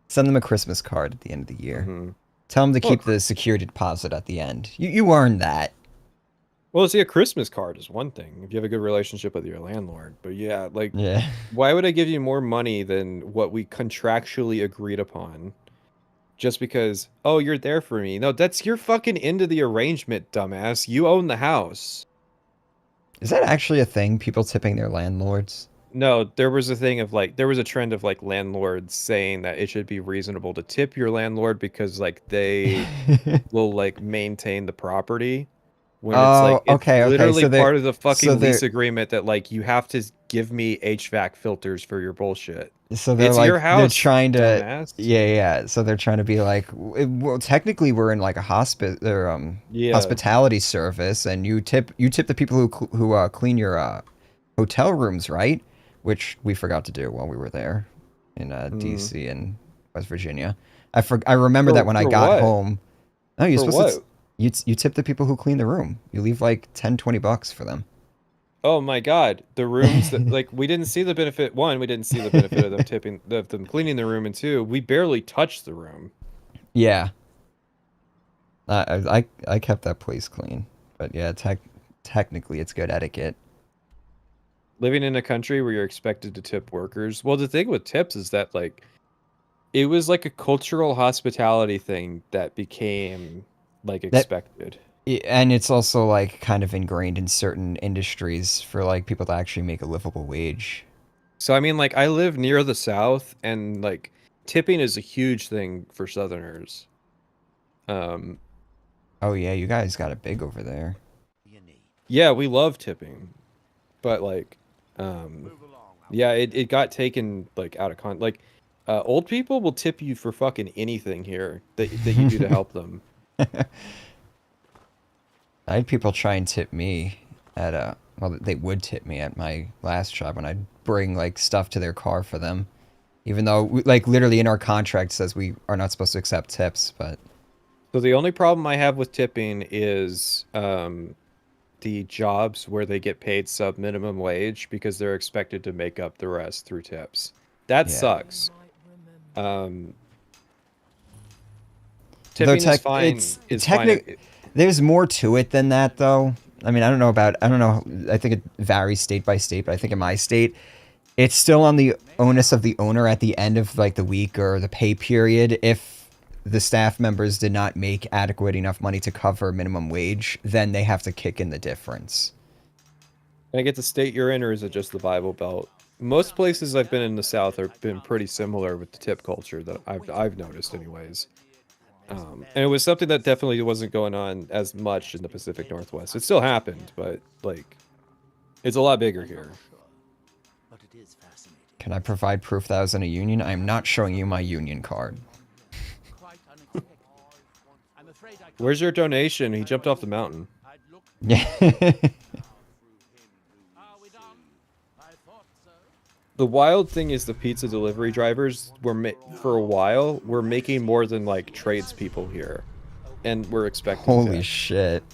Send them a Christmas card at the end of the year. Mm-hmm. Tell them to keep the security deposit at the end. You earned that. Well, see, a Christmas card is one thing if you have a good relationship with your landlord. But yeah, like, why would I give you more money than what we contractually agreed upon? Just because, oh, you're there for me. No, that's your fucking end of the arrangement, dumbass. You own the house. Is that actually a thing? People tipping their landlords? No, there was a trend of like landlords saying that it should be reasonable to tip your landlord because like they will like maintain the property. When it's literally part of the fucking lease agreement that like you have to give me HVAC filters for your bullshit. So they're it's like, your house, they're trying to, dumbass. yeah. So they're trying to be like, well, technically we're in like a hospitality service, and you tip the people who clean your hotel rooms, right? Which we forgot to do while we were there in DC and West Virginia. I remember that when I got home. No, you're supposed to. You tip the people who clean the room. You leave like $10-20 for them. Oh my god, the rooms that like we didn't see the benefit. One, we didn't see the benefit of them them cleaning the room, and two, we barely touched the room. Yeah. I kept that place clean, but yeah, technically it's good etiquette. Living in a country where you're expected to tip workers. Well, the thing with tips is that like it was like a cultural hospitality thing that became like That expected. and it's also like kind of ingrained in certain industries for like people to actually make a livable wage. So I mean, like I live near the South, and like tipping is a huge thing for Southerners. Um, Oh yeah, you guys got it big over there. yeah, we love tipping, but like, um, yeah, it got taken like out of like, old people will tip you for fucking anything here that you do to help them. I had people try and tip me at well, they would tip me at my last job when I'd bring like stuff to their car for them, even though like literally in our contract says we are not supposed to accept tips. But So the only problem I have with tipping is the jobs where they get paid sub minimum wage because they're expected to make up the rest through tips. That yeah, sucks. Um, though tipping is fine. it's Is fine. technic. There's more to it than that, though. I mean, I don't know. I think it varies state by state, but I think in my state, it's still on the onus of the owner at the end of like the week or the pay period. If the staff members did not make adequate enough money to cover minimum wage, then they have to kick in the difference. Can I get the state you're in, or is it just the Bible Belt? Most places I've been in the South have been pretty similar with the tip culture that I've noticed, anyways. And it was something that definitely wasn't going on as much in the Pacific Northwest. It still happened, but like it's a lot bigger here. Can I provide proof that I was in a union? I am not showing you my union card. Where's your donation? He jumped off the mountain. Yeah. The wild thing is the pizza delivery drivers for a while were making more than like tradespeople here, and we're expecting Holy to. shit.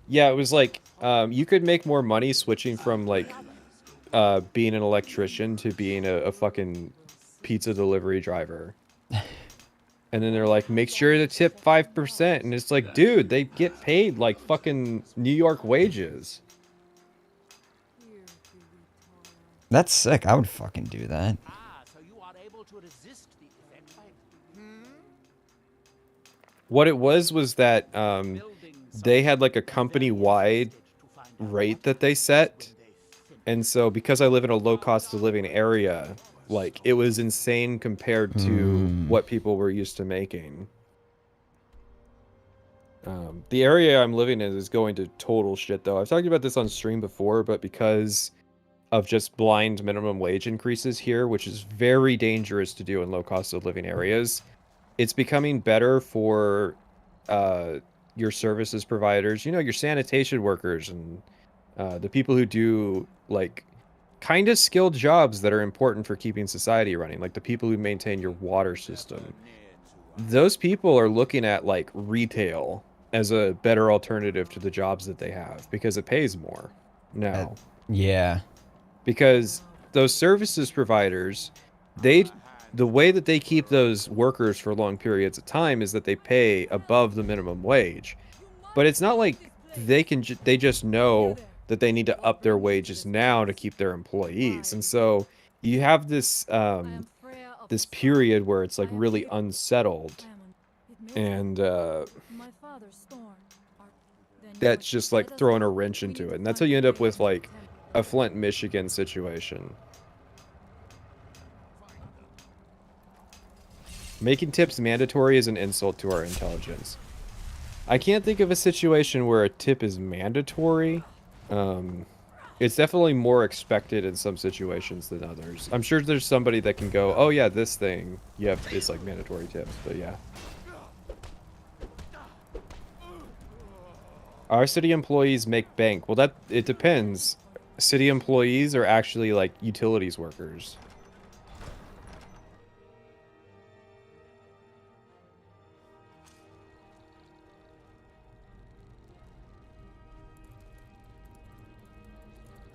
Yeah, it was like you could make more money switching from like being an electrician to being a fucking pizza delivery driver. And then they're like, make sure to tip 5%. And it's like, dude, they get paid like fucking New York wages. That's sick. I would fucking do that. What it was that they had like a company-wide rate that they set. And so because I live in a low cost of living area, like it was insane compared to what people were used to making. The area I'm living in is going to total shit though. I've talked about this on stream before, but because of just blind minimum wage increases here, which is very dangerous to do in low cost of living areas, it's becoming better for your services providers, you know, your sanitation workers and the people who do like kind of skilled jobs that are important for keeping society running, like the people who maintain your water system. Those people are looking at like retail as a better alternative to the jobs that they have because it pays more Uh, now. yeah. Because those services providers, they the way that they keep those workers for long periods of time is that they pay above the minimum wage. But it's not like they just know that they need to up their wages now to keep their employees. And so you have this period where it's like really unsettled, and that's just like throwing a wrench into it. And that's how you end up with like a Flint, Michigan situation. Making tips mandatory is an insult to our intelligence. I can't think of a situation where a tip is mandatory. It's definitely more expected in some situations than others. I'm sure there's somebody that can go, oh yeah, this thing, it's like mandatory tips, but yeah. Our city employees make bank. Well, it depends. City employees are actually like utilities workers.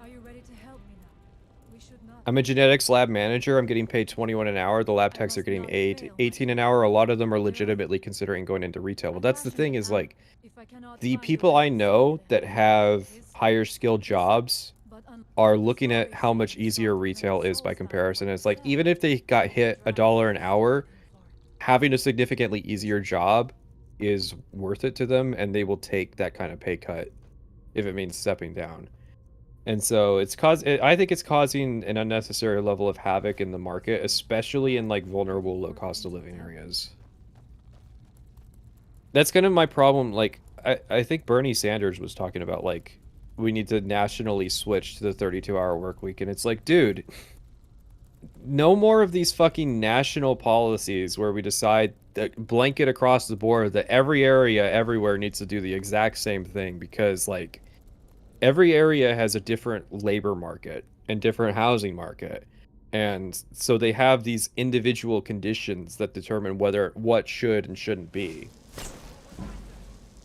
Are you ready to help me now? I'm a genetics lab manager. I'm getting paid 21 an hour. The lab techs are getting 18 an hour. A lot of them are legitimately considering going into retail. Well, that's the thing is like the people I know that have higher skilled jobs are looking at how much easier retail is by comparison. It's like even if they got hit $1 an hour, having a significantly easier job is worth it to them, and they will take that kind of pay cut if it means stepping down. And so I think it's causing an unnecessary level of havoc in the market, especially in like vulnerable low cost of living areas. That's kind of my problem. Like I think Bernie Sanders was talking about like we need to nationally switch to the 32-hour work week, and it's like, dude, no more of these fucking national policies where we decide that blanket across the board that every area everywhere needs to do the exact same thing, because like every area has a different labor market and different housing market, and so they have these individual conditions that determine what should and shouldn't be.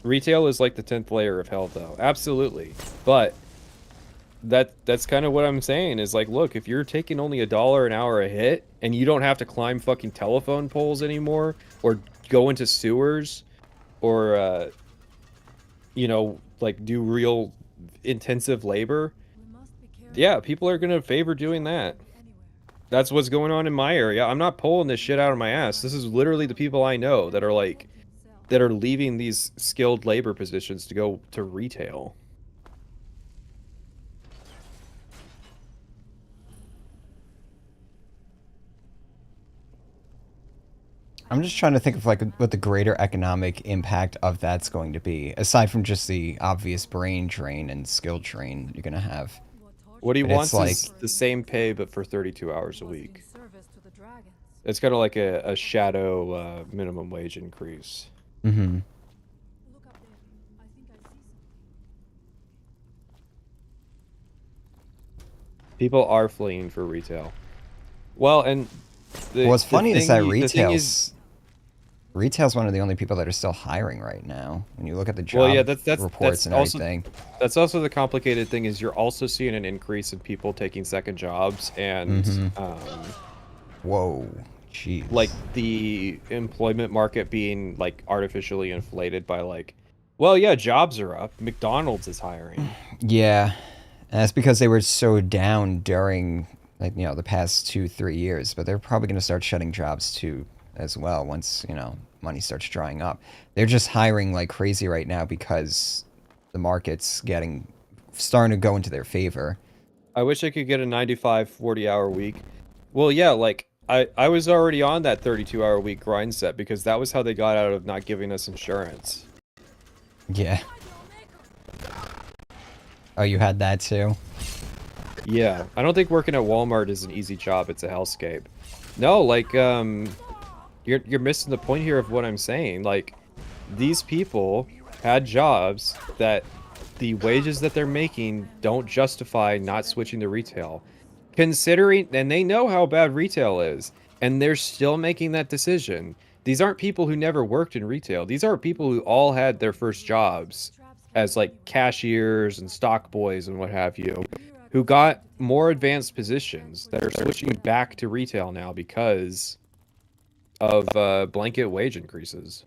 Retail is like the 10th layer of hell, though, absolutely. But that's kind of what I'm saying is like, look, if you're taking only $1 an hour a hit and you don't have to climb fucking telephone poles anymore or go into sewers or like do real intensive labor, yeah, people are gonna favor doing that. That's what's going on in my area. I'm not pulling this shit out of my ass. This is literally the people I know that are leaving these skilled labor positions to go to retail. I'm just trying to think of like what the greater economic impact of that's going to be, aside from just the obvious brain drain and skill drain that you're gonna have. What he But it's wants like- is the same pay, but for 32 hours a week. It's kind of like a shadow minimum wage increase. Mm-hmm. People are fleeing for retail. Well, and What's funny is that retail's retail's one of the only people that are still hiring right now. When you look at the job well, yeah, that's reports and also, everything. That's also the complicated thing is you're also seeing an increase in people taking second jobs and Whoa, jeez. like the employment market being like artificially inflated by like, well, yeah, jobs are up. McDonald's is hiring. Yeah, and that's because they were so down during like the past 2-3 years, but they're probably going to start shutting jobs too as well once money starts drying up. They're just hiring like crazy right now because the market's starting to go into their favor. I wish I could get a 95 40-hour week. Well, yeah, like I was already on that 32-hour week grind set because that was how they got out of not giving us insurance. Yeah. Oh, you had that too? Yeah, I don't think working at Walmart is an easy job. It's a hellscape. No, like you're missing the point here of what I'm saying. Like these people had jobs that the wages that they're making don't justify not switching to retail. Considering, and they know how bad retail is, and they're still making that decision. These aren't people who never worked in retail. These are people who all had their first jobs as like cashiers and stock boys and what have you, who got more advanced positions that are switching back to retail now because of blanket wage increases.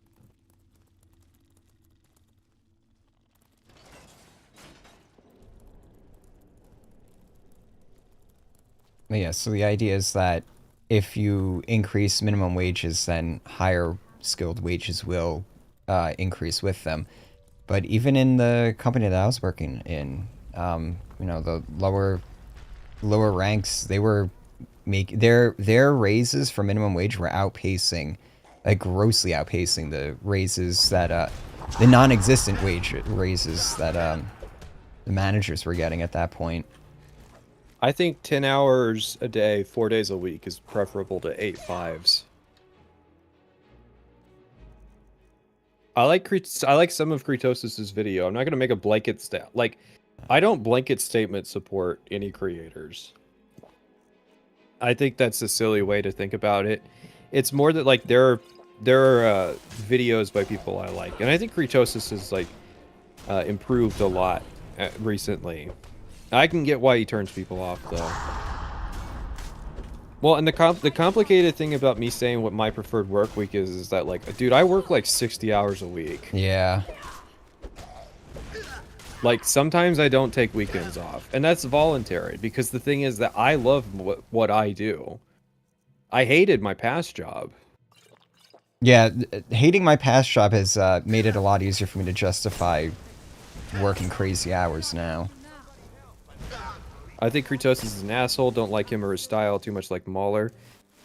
Yeah, so the idea is that if you increase minimum wages, then higher skilled wages will increase with them. But even in the company that I was working in, the lower ranks, they were their raises for minimum wage were outpacing, like grossly outpacing the raises that the non-existent wage raises that the managers were getting at that point. I think 10 hours a day, 4 days a week is preferable to 8 5s. I like some of Kretosis's video. I'm not going to make a blanket like I don't blanket statement support any creators. I think that's a silly way to think about it. It's more that like there are videos by people I like, and I think Kretosis has like improved a lot recently. I can get why he turns people off though. Well, and the complicated thing about me saying what my preferred work week is that, like, dude, I work like 60 hours a week. Yeah. Like, sometimes I don't take weekends off, and that's voluntary, because the thing is that I love what I do. I hated my past job. Yeah, hating my past job has made it a lot easier for me to justify working crazy hours now. I think Kritosis is an asshole, don't like him or his style, too much like Mauler.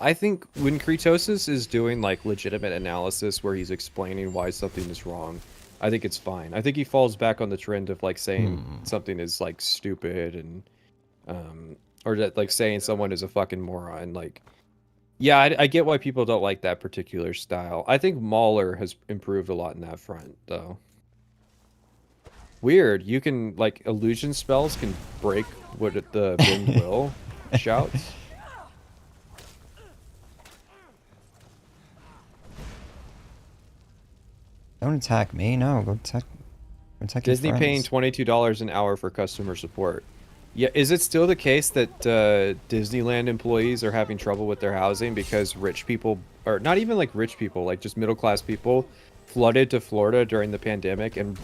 I think when Kritosis is doing, like, legitimate analysis where he's explaining why something is wrong, I think it's fine. I think he falls back on the trend of, like, saying something is, like, stupid and, or that, like, saying someone is a fucking moron. Like, yeah, I get why people don't like that particular style. I think Mauler has improved a lot in that front, though. Weird. You can, like, illusion spells can break what the wind will shouts. Don't attack me. No, go attack your Disney paying friends. $22 an hour for customer support. Yeah, is it still the case that Disneyland employees are having trouble with their housing because rich people, or not even like rich people, like just middle-class people, flooded to Florida during the pandemic and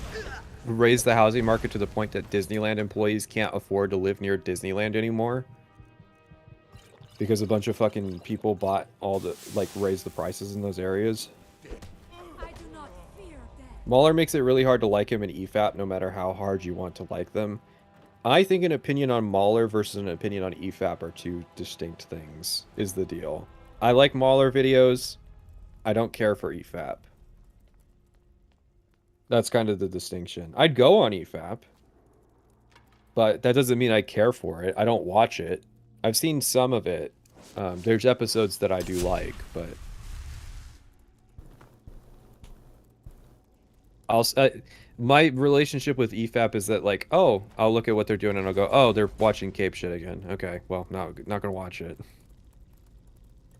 raised the housing market to the point that Disneyland employees can't afford to live near Disneyland anymore? Because a bunch of fucking people bought all the, like, raised the prices in those areas. Mauler makes it really hard to like him in EFAP no matter how hard you want to like them. I think an opinion on Mauler versus an opinion on EFAP are two distinct things, is the deal. I like Mauler videos. I don't care for EFAP. That's kind of the distinction. I'd go on EFAP, but that doesn't mean I care for it. I don't watch it. I've seen some of it. There's episodes that I do like, but... my relationship with EFAP is that, like, oh, I'll look at what they're doing and I'll go, oh, they're watching Cape shit again. Okay, well, no, not gonna watch it.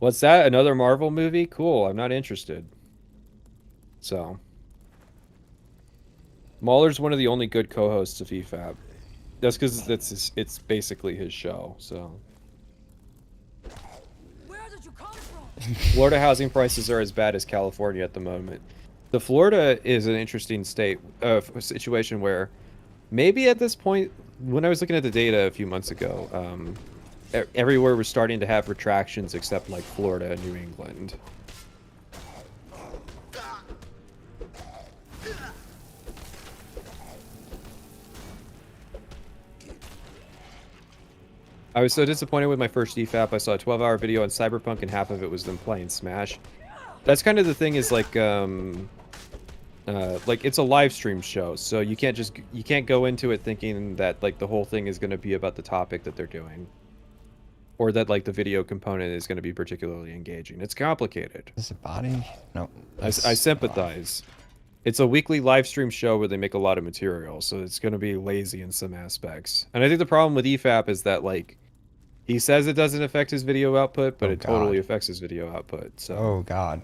What's that? Another Marvel movie? Cool, I'm not interested. So. Mauler's one of the only good co-hosts of EFAP. That's because it's basically his show, so. Where did you come from? Florida housing prices are as bad as California at the moment. The Florida is an interesting situation where maybe at this point, when I was looking at the data a few months ago, everywhere was starting to have retractions except like Florida and New England. I was so disappointed with my first EFAP. I saw a 12-hour video on Cyberpunk and half of it was them playing Smash. That's kind of the thing, is like it's a live stream show, so you can't go into it thinking that like the whole thing is going to be about the topic that they're doing, or that like the video component is going to be particularly engaging. It's complicated. Is it body? No. I sympathize. It's a weekly live stream show where they make a lot of material, so it's going to be lazy in some aspects. And I think the problem with EFAP is that, like, he says it doesn't affect his video output, but totally affects his video output. So. Oh God.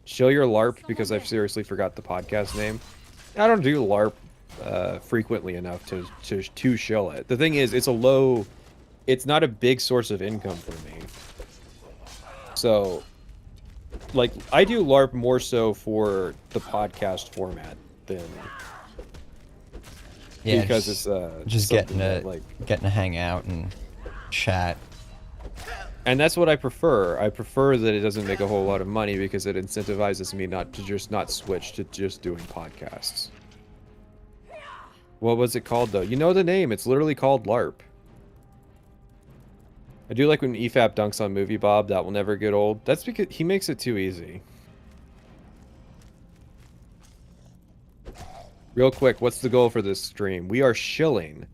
Show your LARP, because I've seriously forgot the podcast name. I don't do LARP frequently enough to shill it. The thing is, it's not a big source of income for me. So, like, I do LARP more so for the podcast format than because it's just getting to hang out and chat. And that's what I prefer. I prefer that it doesn't make a whole lot of money because it incentivizes me not to switch to just doing podcasts. What was it called, though? You know the name. It's literally called LARP. I do like when EFAP dunks on Movie Bob. That will never get old. That's because he makes it too easy. Real quick, what's the goal for this stream? We are shilling.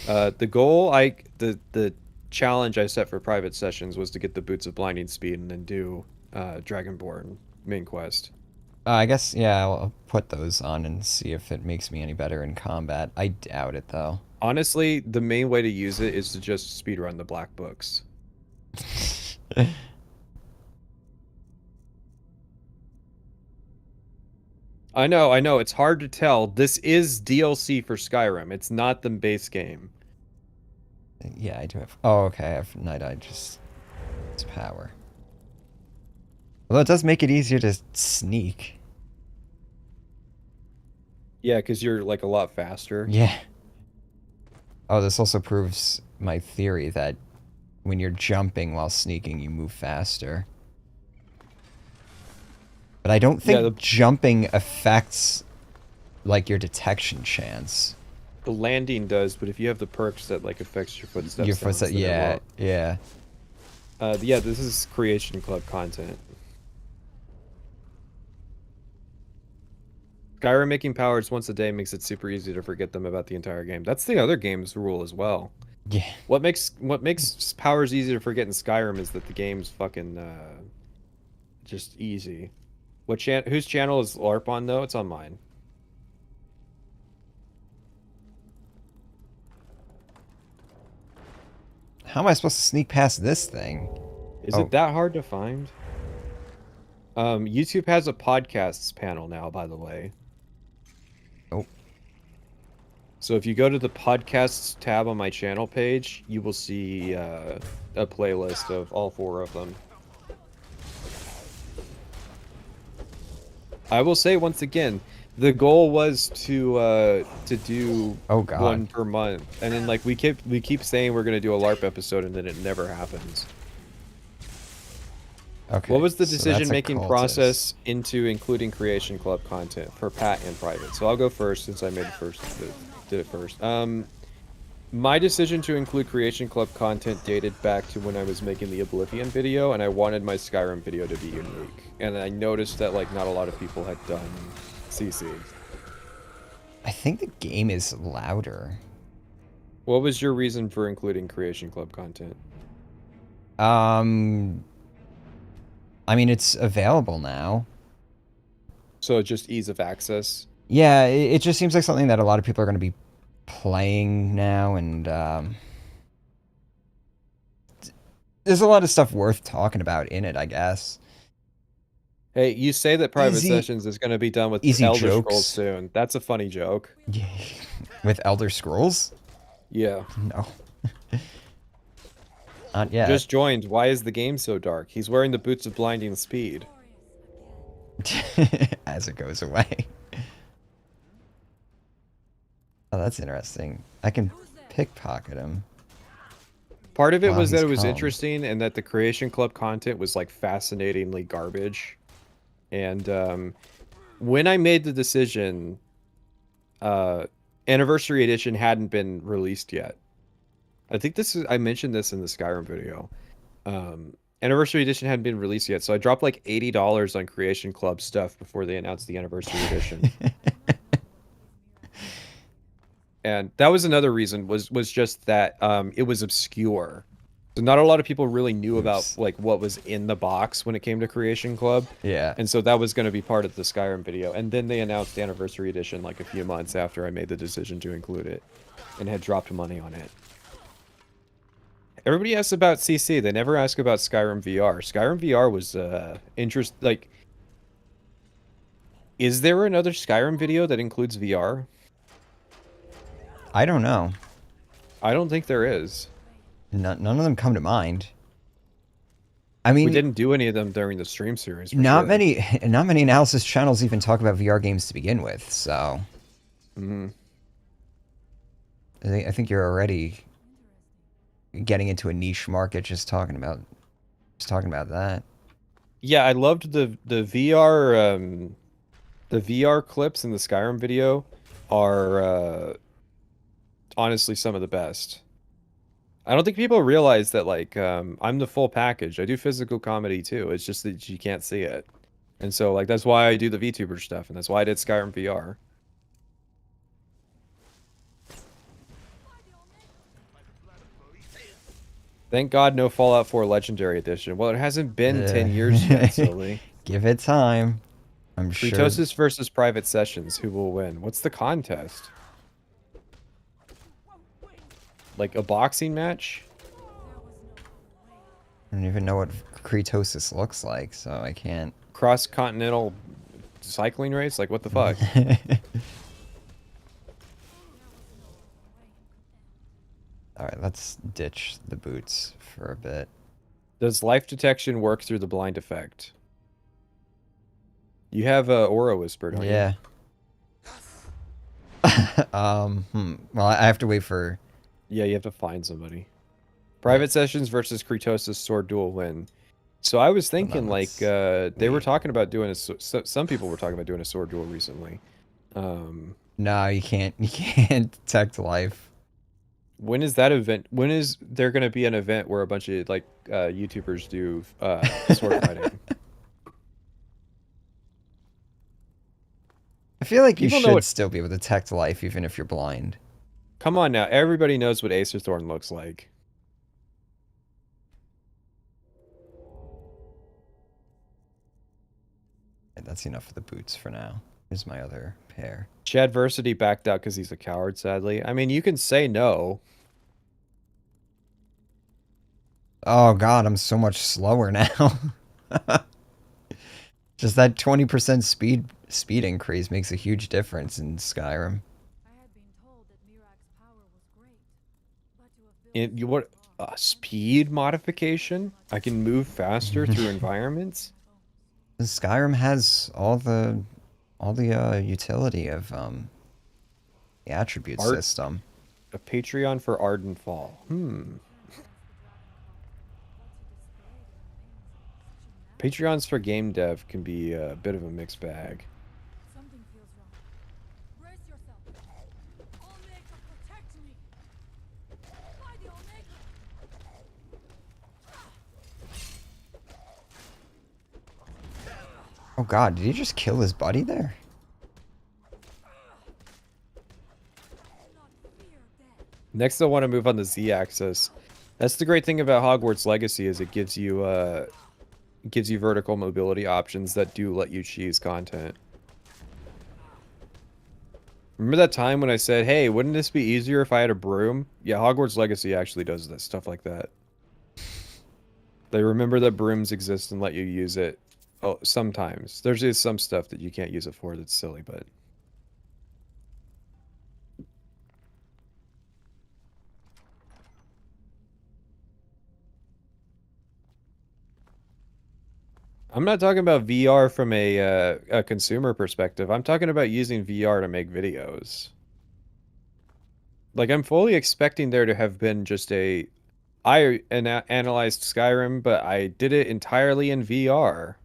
The goal, the challenge I set for private sessions was to get the Boots of Blinding Speed and then do Dragonborn main quest. I guess, yeah, I'll put those on and see if it makes me any better in combat. I doubt it, though. Honestly, the main way to use it is to just speedrun the black books. I know, it's hard to tell. This is DLC for Skyrim. It's not the base game. Yeah, I do have... Oh, okay, I have Night Eye just... Its power. Although it does make it easier to sneak. Yeah, because you're like a lot faster. Yeah. Oh, this also proves my theory that when you're jumping while sneaking, you move faster. But I don't think Yeah, jumping affects, like, your detection chance. the landing does, but if you have the perks that like affects your footsteps. Your sounds, footsteps, then it yeah, won't. yeah. Yeah, this is Creation Club content. Skyrim making powers once a day makes it super easy to forget them about the entire game. That's the other game's rule as well. Yeah. What makes powers easy to forget in Skyrim is that the game's fucking just easy. Whose channel is LARP on though? It's on mine. How am I supposed to sneak past this thing? Is Oh. it that hard to find? YouTube has a podcasts panel now, by the way. Oh. So if you go to the podcasts tab on my channel page, you will see a playlist of all 4 of them. I will say once again, the goal was to do Oh, God. 1 per month, and then like we keep saying we're gonna do a LARP episode, and then it never happens. Okay. What was the so that's a decision-making cultist. process into including Creation Club content for Pat and private? So I'll go first since I did it first. My decision to include Creation Club content dated back to when I was making the Oblivion video, and I wanted my Skyrim video to be unique. And I noticed that like not a lot of people had done CC. I think the game is louder. What was your reason for including Creation Club content? I mean, it's available now. So just ease of access. Yeah, it just seems like something that a lot of people are going to be playing now, and there's a lot of stuff worth talking about in it, I guess. Hey, you say that private Easy- sessions is going to be done with easy Elder jokes. Scrolls soon. That's a funny joke. Yeah. With Elder Scrolls? Yeah. No. Not yet. Just joined. Why is the game so dark? He's wearing the boots of blinding speed. As it goes away. Oh, that's interesting. I can pickpocket him. Part of it Wow, was that he's it was calm. interesting and that the Creation Club content was like fascinatingly garbage. And when I made the decision, Anniversary Edition hadn't been released yet. I think I mentioned this in the Skyrim video. Anniversary Edition hadn't been released yet, so I dropped like $80 on Creation Club stuff before they announced the Anniversary Edition. And that was another reason was just that it was obscure. So not a lot of people really knew about Oops. like what was in the box when it came to Creation Club. Yeah. And so that was going to be part of the Skyrim video. And then they announced the Anniversary Edition like a few months after I made the decision to include it and had dropped money on it. Everybody asks about CC. They never ask about Skyrim VR. Skyrim VR was like, is there another Skyrim video that includes VR? I don't know. I don't think there is. None of them come to mind. I mean, We didn't do any of them during the stream series. for not sure. many analysis channels even talk about VR games to begin with. So Mhm. I think you're already getting into a niche market just talking about that. Yeah, I loved the VR clips in the Skyrim video are honestly some of the best. I don't think people realize that like I'm the full package. I do physical comedy too. It's just that you can't see it. And so like that's why I do the VTuber stuff and that's why I did Skyrim VR. Thank God no Fallout 4 Legendary Edition. Well, it hasn't been 10 years yet, silly. Give it time. I'm sure. Fritosis versus Private Sessions. Who will win? What's the contest? Like a boxing match? I don't even know what Cretosis looks like, so I can't. Cross-continental cycling race? Like, what the fuck? All right, let's ditch the boots for a bit. Does life detection work through the blind effect? You have a aura whisper, don't Yeah. Well, I have to wait for. you? Yeah, you have to find somebody. Private sessions versus Kratosis sword duel win. So I was thinking like they were talking about doing some people were talking about doing a sword duel recently. No, you can't. You can't detect life. When is that event? When is there going to be an event where a bunch of like YouTubers do sword fighting? I feel like you People know should what. still be able to detect life even if you're blind. Come on now, everybody knows what Acer Thorn looks like. And that's enough of the boots for now. Here's my other pair. Chadversity backed out because he's a coward, sadly. I mean, you can say no. Oh god, I'm so much slower now. Just that 20% speed increase makes a huge difference in Skyrim. I had been told that Mirak's power was great, but to have built You what? Speed modification? I can move faster through environments? Skyrim has all the utility of the attribute Art- system. A Patreon for Ardenfall. Patreons for game dev can be a bit of a mixed bag. something feels wrong. Brace yourself. Omega, protect me. By the Omega. Oh god, did he just kill his buddy there? Not fear death. Next, I want to move on the Z-axis. That's the great thing about Hogwarts Legacy is it gives you vertical mobility options that do let you choose content. Remember that time when I said, "Hey, wouldn't this be easier if I had a broom?" Yeah, Hogwarts Legacy actually does this stuff like that. They remember that brooms exist and let you use it. Oh, sometimes. There's just some stuff that you can't use it for that's silly, but I'm not talking about VR from a consumer perspective. I'm talking about using VR to make videos. Like, I'm fully expecting there to have been just I analyzed Skyrim, but I did it entirely in VR,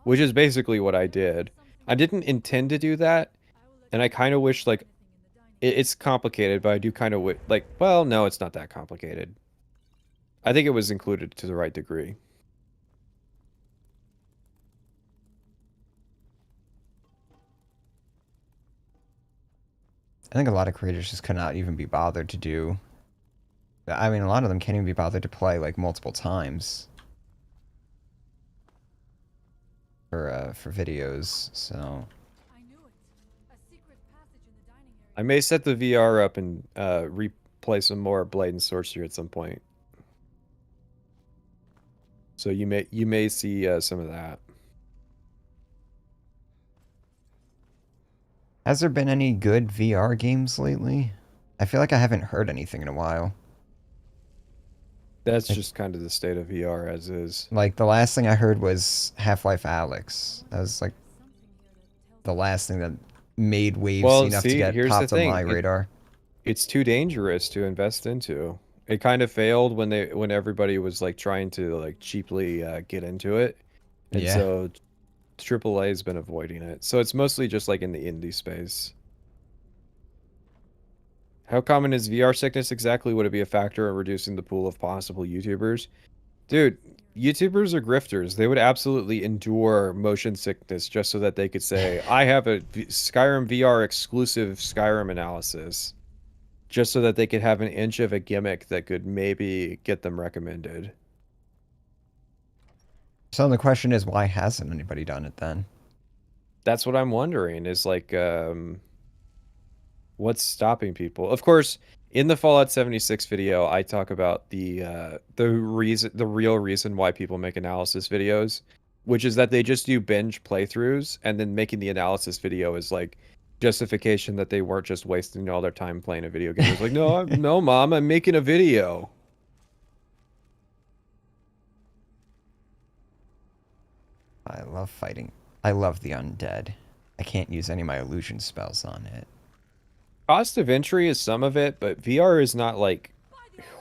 which is basically what I did. I didn't intend to do that, and I kind of wish, like, it's complicated, but I do kind of like, well, no, it's not that complicated. I think it was included to the right degree. I think a lot of creators just could not even be bothered to do. I mean, a lot of them can't even be bothered to play like multiple times for videos. So I knew it. A secret passage in the dining area. I may set the VR up and replay some more Blade and Sorcery at some point. So you may see some of that. has there been any good VR games lately? I feel like I haven't heard anything in a while. That's just kind of the state of VR as is. Like the last thing I heard was Half-Life Alyx. That was like the last thing that made waves Well, enough to see, get here's the popped on thing. my radar. It's too dangerous to invest into. It kind of failed when everybody was like trying to like cheaply get into it, and Yeah. so AAA's been avoiding it. So it's mostly just like in the indie space. How common is VR sickness exactly? Would it be a factor in reducing the pool of possible YouTubers? Dude, YouTubers are grifters. They would absolutely endure motion sickness just so that they could say, I have a Skyrim VR exclusive Skyrim analysis. Just so that they could have an inch of a gimmick that could maybe get them recommended. So the question is, why hasn't anybody done it then? That's what I'm wondering is like, what's stopping people? Of course, in the Fallout 76 video, I talk about the real reason why people make analysis videos, which is that they just do binge playthroughs, and then making the analysis video is like justification that they weren't just wasting all their time playing a video game. It's like, no, no, mom, I'm making a video. I love fighting. I love the undead. I can't use any of my illusion spells on it. Cost of entry is some of it, but VR is not like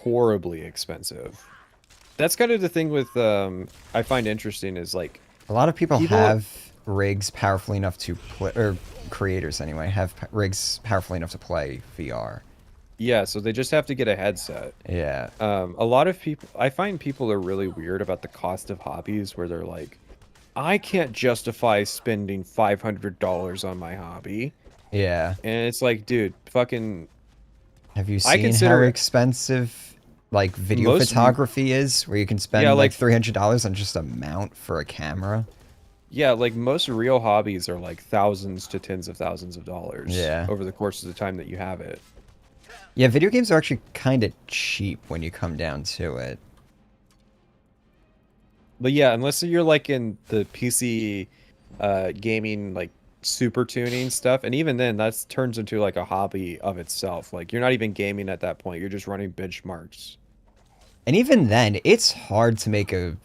horribly expensive. That's kind of the thing with I find interesting is like A lot of people people have rigs powerful enough to play, or creators anyway, have rigs powerful enough to play VR. yeah, so they just have to get a headset. Yeah. A lot of people, I find people are really weird about the cost of hobbies where they're like, I can't justify spending $500 on my hobby. Yeah. And it's like, dude, fucking, Have you I seen how consider expensive like video most, photography is, where you can spend yeah, like like, $300 on just a mount for a camera? yeah, like most real hobbies are like thousands to tens of thousands of dollars Yeah. over the course of the time that you have it. Yeah, video games are actually kind of cheap when you come down to it. But yeah, unless you're like in the PC gaming like super tuning stuff, and even then that turns into like a hobby of itself. Like you're not even gaming at that point, you're just running benchmarks. And even then, it's hard to make a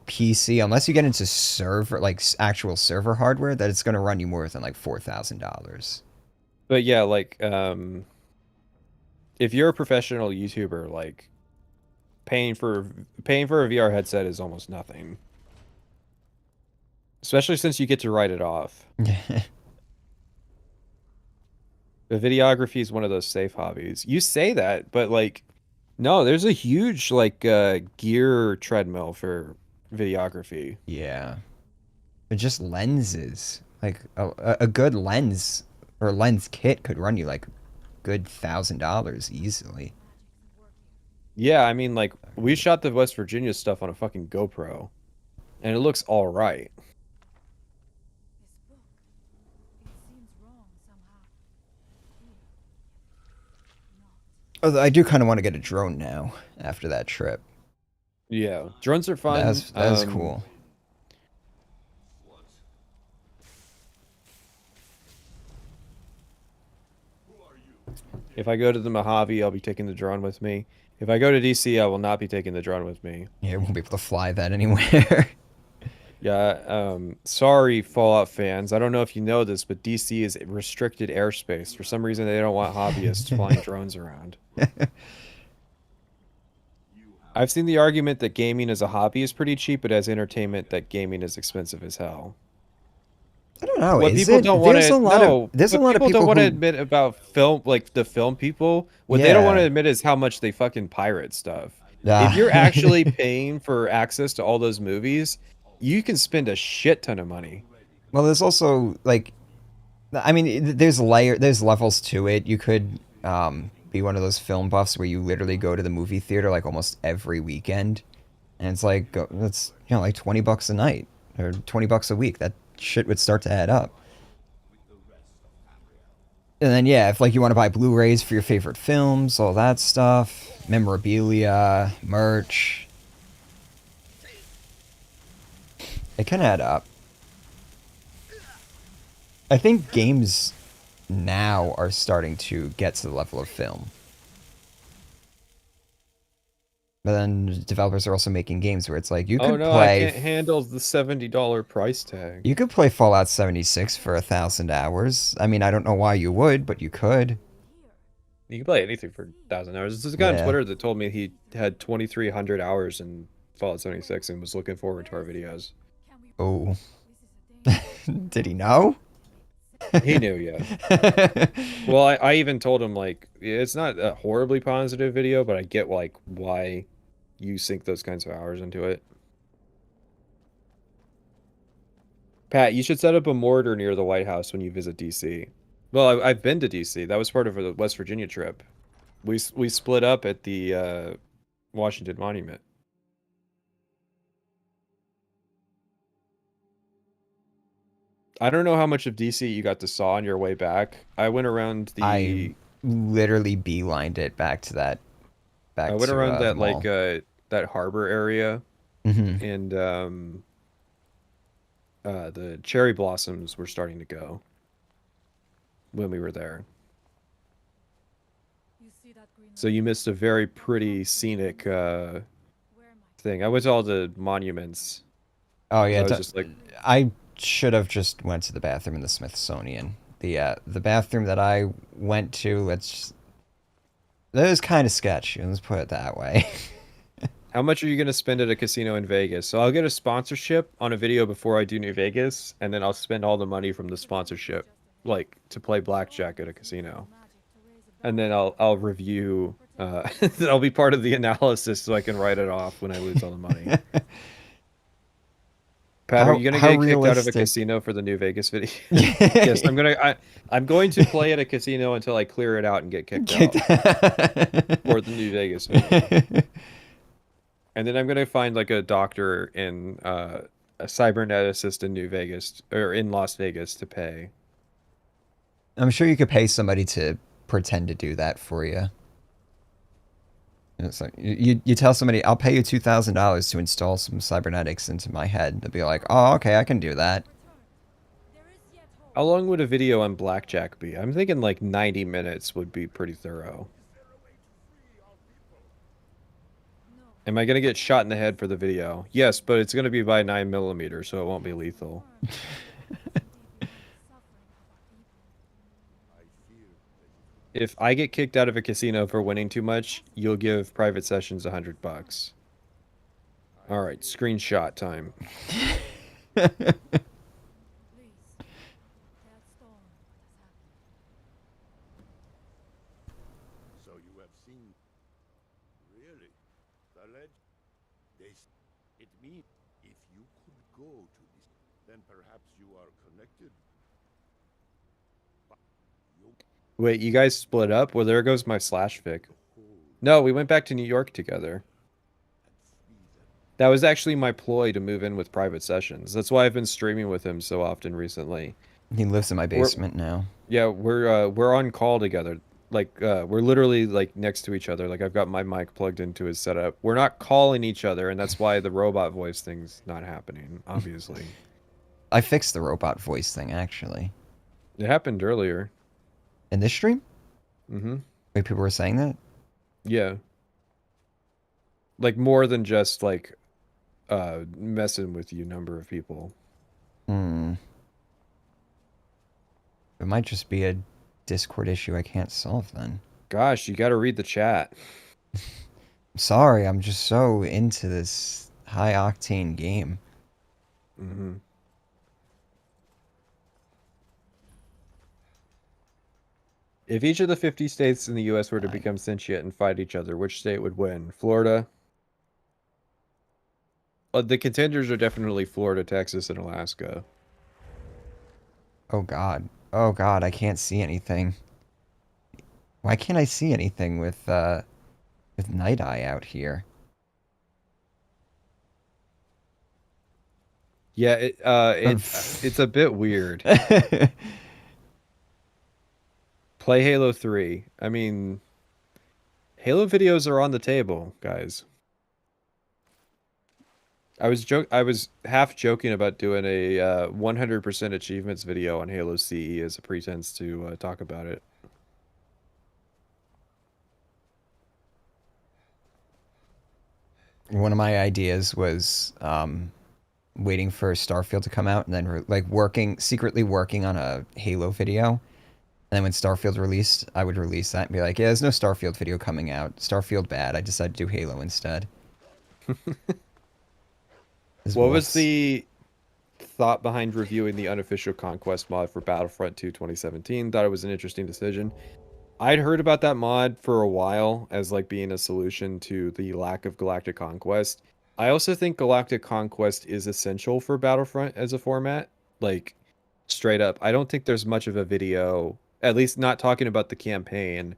PC unless you get into server actual server hardware that it's going to run you more than like $4,000. But yeah, like if you're a professional YouTuber, like paying for a VR headset is almost nothing. Especially since you get to write it off. The videography is one of those safe hobbies. You say that, but like no, there's a huge like gear treadmill for videography. Yeah. But just lenses. Like a good lens or lens kit could run you like good $1,000 easily. Yeah, I mean like we shot the West Virginia stuff on a fucking GoPro and it looks all right. This book. It seems wrong somehow. Here. Not. Although I do kind of want to get a drone now after that trip. Yeah, drones are fun. That's cool. If I go to the Mojave, I'll be taking the drone with me. If I go to DC, I will not be taking the drone with me. Yeah, I won't be able to fly that anywhere. Yeah, sorry, Fallout fans. I don't know if you know this, but DC is restricted airspace. For some reason, they don't want hobbyists flying drones around. I've seen the argument that gaming as a hobby is pretty cheap, but as entertainment, that gaming is expensive as hell. I don't know. What Is people it? don't want There's to a lot know, of there's a what lot of people people don't want to who admit about film, like the film people. What they don't want to yeah. admit is how much they fucking pirate stuff. Ah. If you're actually paying for access to all those movies, you can spend a shit ton of money. Well, there's also like, I mean, there's levels to it. You could be one of those film buffs where you literally go to the movie theater like almost every weekend, and it's like that's like $20 a night or $20 a week. That shit would start to add up. And then yeah, if like you want to buy Blu-rays for your favorite films, all that stuff, memorabilia, merch, it can add up. I think games now are starting to get to the level of film. But then developers are also making games where it's like you Oh could no, I can't handle the $70 price tag. you could play Fallout 76 for 1,000 hours. I mean, I don't know why you would, but you could. You can play anything for 1,000 hours. There's a guy on Yeah. Twitter that told me he had 2,300 hours in Fallout 76 and was looking forward to our videos. Can we? Oh. This is a danger. Did he know? He knew, yeah. Well, I even told him like it's not a horribly positive video, but I get like why you sink those kinds of hours into it. Pat, you should set up a mortar near the White House when you visit DC. Well, I've been to DC. That was part of the West Virginia trip. We split up at the Washington Monument. I don't know how much of DC you got to saw on your way back. I went around the I literally beelined it back to that. Back I went to around the that mall. like that harbor area Mhm. and the cherry blossoms were starting to go when we were there. You see that green So you missed a very pretty scenic Where am I? thing. I went to all the monuments. Oh 'Cause yeah, I was just like, I should have just went to the bathroom in the Smithsonian. The bathroom that I went to, that was kind of sketchy. Let's put it that way. how much are you gonna spend at a casino in Vegas? So I'll get a sponsorship on a video before I do New Vegas, and then I'll spend all the money from the sponsorship, like to play blackjack at a casino. And then I'll review. I'll be part of the analysis so I can write it off when I lose all the money. Pat, are you gonna How get kicked out of a realistic? casino for the New Vegas video? Yes, I'm going to play at a casino until I clear it out and get kicked out for the New Vegas video. And then I'm gonna find like a doctor in a cyberneticist in New Vegas or in Las Vegas to pay. I'm sure you could pay somebody to pretend to do that for you. It's like you tell somebody, I'll pay you $2,000 to install some cybernetics into my head. They'll be like, oh, okay, I can do that. How long would a video on blackjack be? I'm thinking like 90 minutes would be pretty thorough. Am I gonna get shot in the head for the video? Yes, but it's gonna be by 9mm, so it won't be lethal. If I get kicked out of a casino for winning too much, you'll give private sessions $100. All right, screenshot time. So you have seen. Really? The ledge? It means if you could go to this, then perhaps you are connected. But you Wait, you guys split up? Well, there goes my slash fic. No, we went back to New York together. That was actually my ploy to move in with private sessions. That's why I've been streaming with him so often recently. He lives in my basement now. Yeah, we're on call together. Like we're literally like next to each other. Like I've got my mic plugged into his setup. We're not calling each other, and that's why the robot voice thing's not happening, obviously. I fixed the robot voice thing, actually. It happened earlier. In this stream? Mm-hmm. Wait, people were saying that? Yeah. Like more than just like messing with you number of people. Hmm. It might just be a Discord issue I can't solve then. Gosh, you got to read the chat. I'm sorry, I'm just so into this high octane game. Mm-hmm. If each of the 50 states in the U.S. were to become sentient and fight each other, which state would win? Florida? The contenders are definitely Florida, Texas, and Alaska. Oh god. Oh god, I can't see anything. Why can't I see anything with Night Eye out here? Yeah, it's a bit weird. Play Halo 3. I mean, Halo videos are on the table, guys. I was half joking about doing a 100% achievements video on Halo CE as a pretense to talk about it. One of my ideas was waiting for Starfield to come out and then secretly working on a Halo video. And then when Starfield released, I would release that and be like, yeah, there's no Starfield video coming out. Starfield bad. I decided to do Halo instead. What was the thought behind reviewing the unofficial Conquest mod for Battlefront 2 2017? Thought it was an interesting decision. I'd heard about that mod for a while as like being a solution to the lack of Galactic Conquest. I also think Galactic Conquest is essential for Battlefront as a format. Like, straight up, I don't think there's much of a video, at least not talking about the campaign,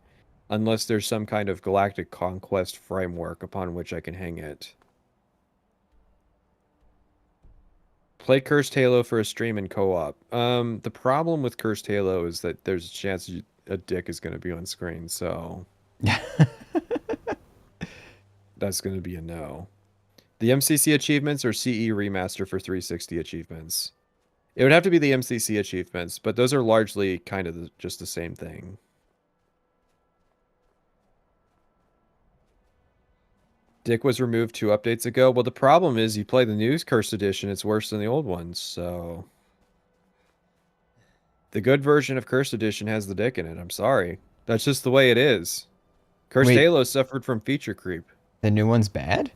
unless there's some kind of Galactic Conquest framework upon which I can hang it. Play Cursed Halo for a stream in co-op. The problem with Cursed Halo is that there's a chance a dick is going to be on screen, so that's going to be a no. The MCC achievements or CE remaster for 360 achievements? It would have to be the MCC achievements, but those are largely kind of just the same thing. Dick was removed 2 updates ago. Well, the problem is you play the new Cursed Edition, it's worse than the old ones, so... The good version of Cursed Edition has the dick in it, I'm sorry. That's just the way it is. Cursed Wait, Halo suffered from feature creep. the new one's bad?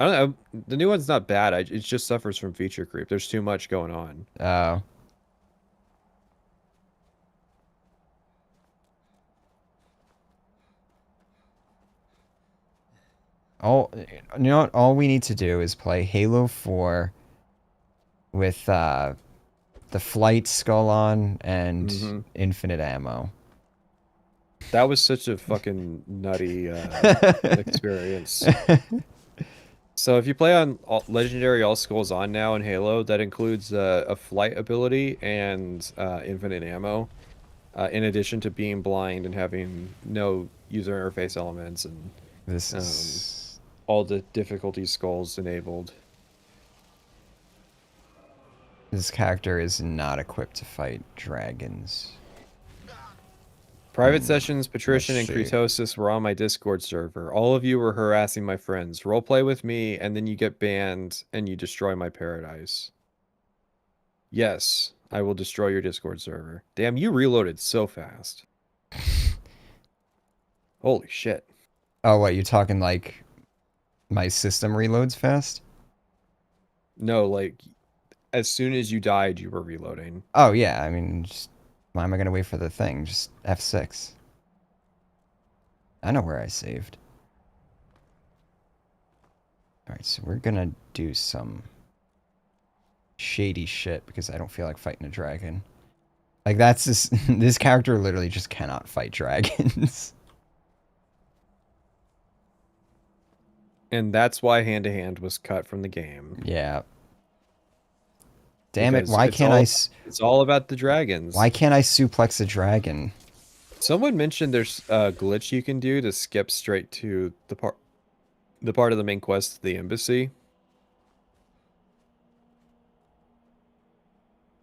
I don't know, the new one's not bad, it just suffers from feature creep. There's too much going on. Oh. All you know what? All we need to do is play Halo 4 with the flight skull on and Mhm. infinite ammo. That was such a fucking nutty experience. So if you play on Legendary All Skulls On now in Halo, that includes a flight ability and infinite ammo, in addition to being blind and having no user interface elements and This is all the difficulty skulls enabled. this character is not equipped to fight dragons. Private sessions, Patrician and let's see. Kritosis were on my Discord server. All of you were harassing my friends. Roleplay with me, and then you get banned, and you destroy my paradise. Yes, I will destroy your Discord server. Damn, you reloaded so fast. Holy shit. Oh, what, you talking like my system reloads fast? No, like, as soon as you died, you were reloading. Oh, yeah, I mean, just, why am I going to wait for the thing? Just F6. I know where I saved. Alright, so we're going to do some shady shit because I don't feel like fighting a dragon. Like, that's just... this character literally just cannot fight dragons. And that's why hand-to-hand was cut from the game. Yeah. Damn it, Because why can't it's all about the dragons. Why can't I suplex a dragon? Someone mentioned there's a glitch you can do to skip straight to the part of the main quest, the embassy.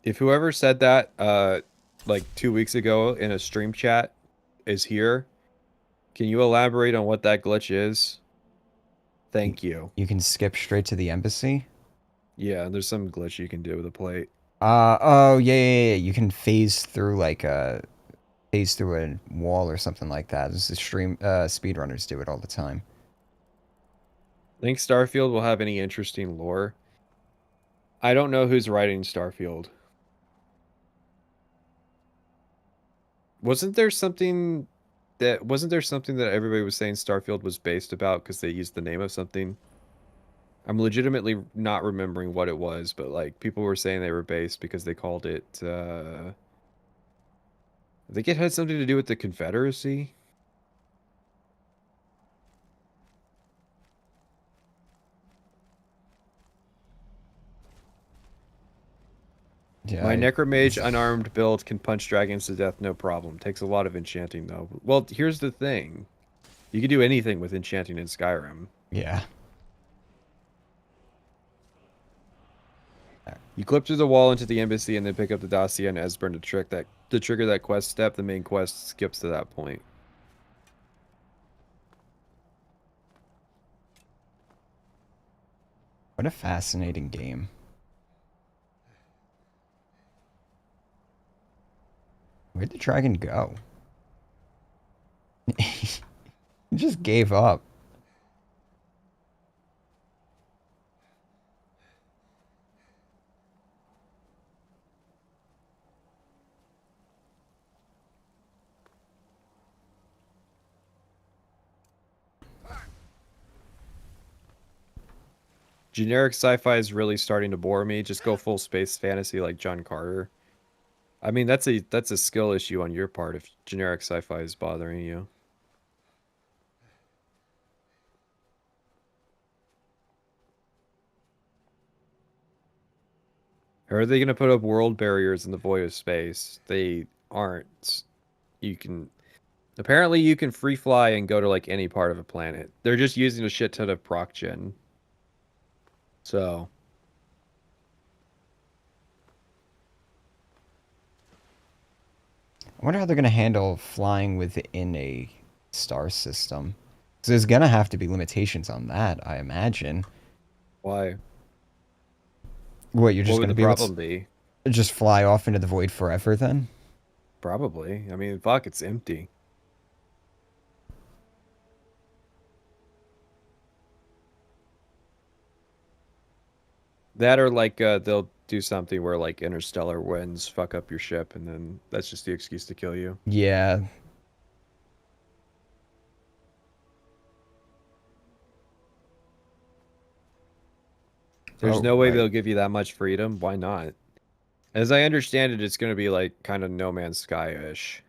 If whoever said that like 2 weeks ago in a stream chat is here, can you elaborate on what that glitch is? Thank you. You can skip straight to the embassy? Yeah, there's some glitch you can do with a plate. Oh, yeah. You can phase through, like, phase through a wall or something like that. This is speedrunners do it all the time. Think Starfield will have any interesting lore? I don't know who's writing Starfield. Wasn't there something that everybody was saying Starfield was based about because they used the name of something? I'm legitimately not remembering what it was, but like people were saying they were based because they called it I think it had something to do with the Confederacy. Yeah, My Necromage unarmed build can punch dragons to death no problem. Takes a lot of enchanting though. Well, here's the thing. You can do anything with enchanting in Skyrim. Yeah. You clip through the wall into the embassy and then pick up the dossier and Esbern to trigger that quest step. The main quest skips to that point. What a fascinating game. Where'd the dragon go? He just gave up. Generic sci-fi is really starting to bore me. Just go full space fantasy like John Carter. I mean, that's a skill issue on your part if generic sci-fi is bothering you. Or are they going to put up world barriers in the void of space? They aren't. Apparently you can free fly and go to like any part of a planet. They're just using a shit ton of proc gen. So I wonder how they're going to handle flying within a star system. So there's gonna have to be limitations on that, I imagine. Why? What, you're just What would gonna the be able problem be? to just fly off into the void forever then? Probably. I mean, fuck, it's empty. That or like they'll do something where like interstellar winds fuck up your ship, and then that's just the excuse to kill you. Yeah. There's Oh, no way right. they'll give you that much freedom. Why not? As I understand it, it's going to be like kind of No Man's Sky-ish.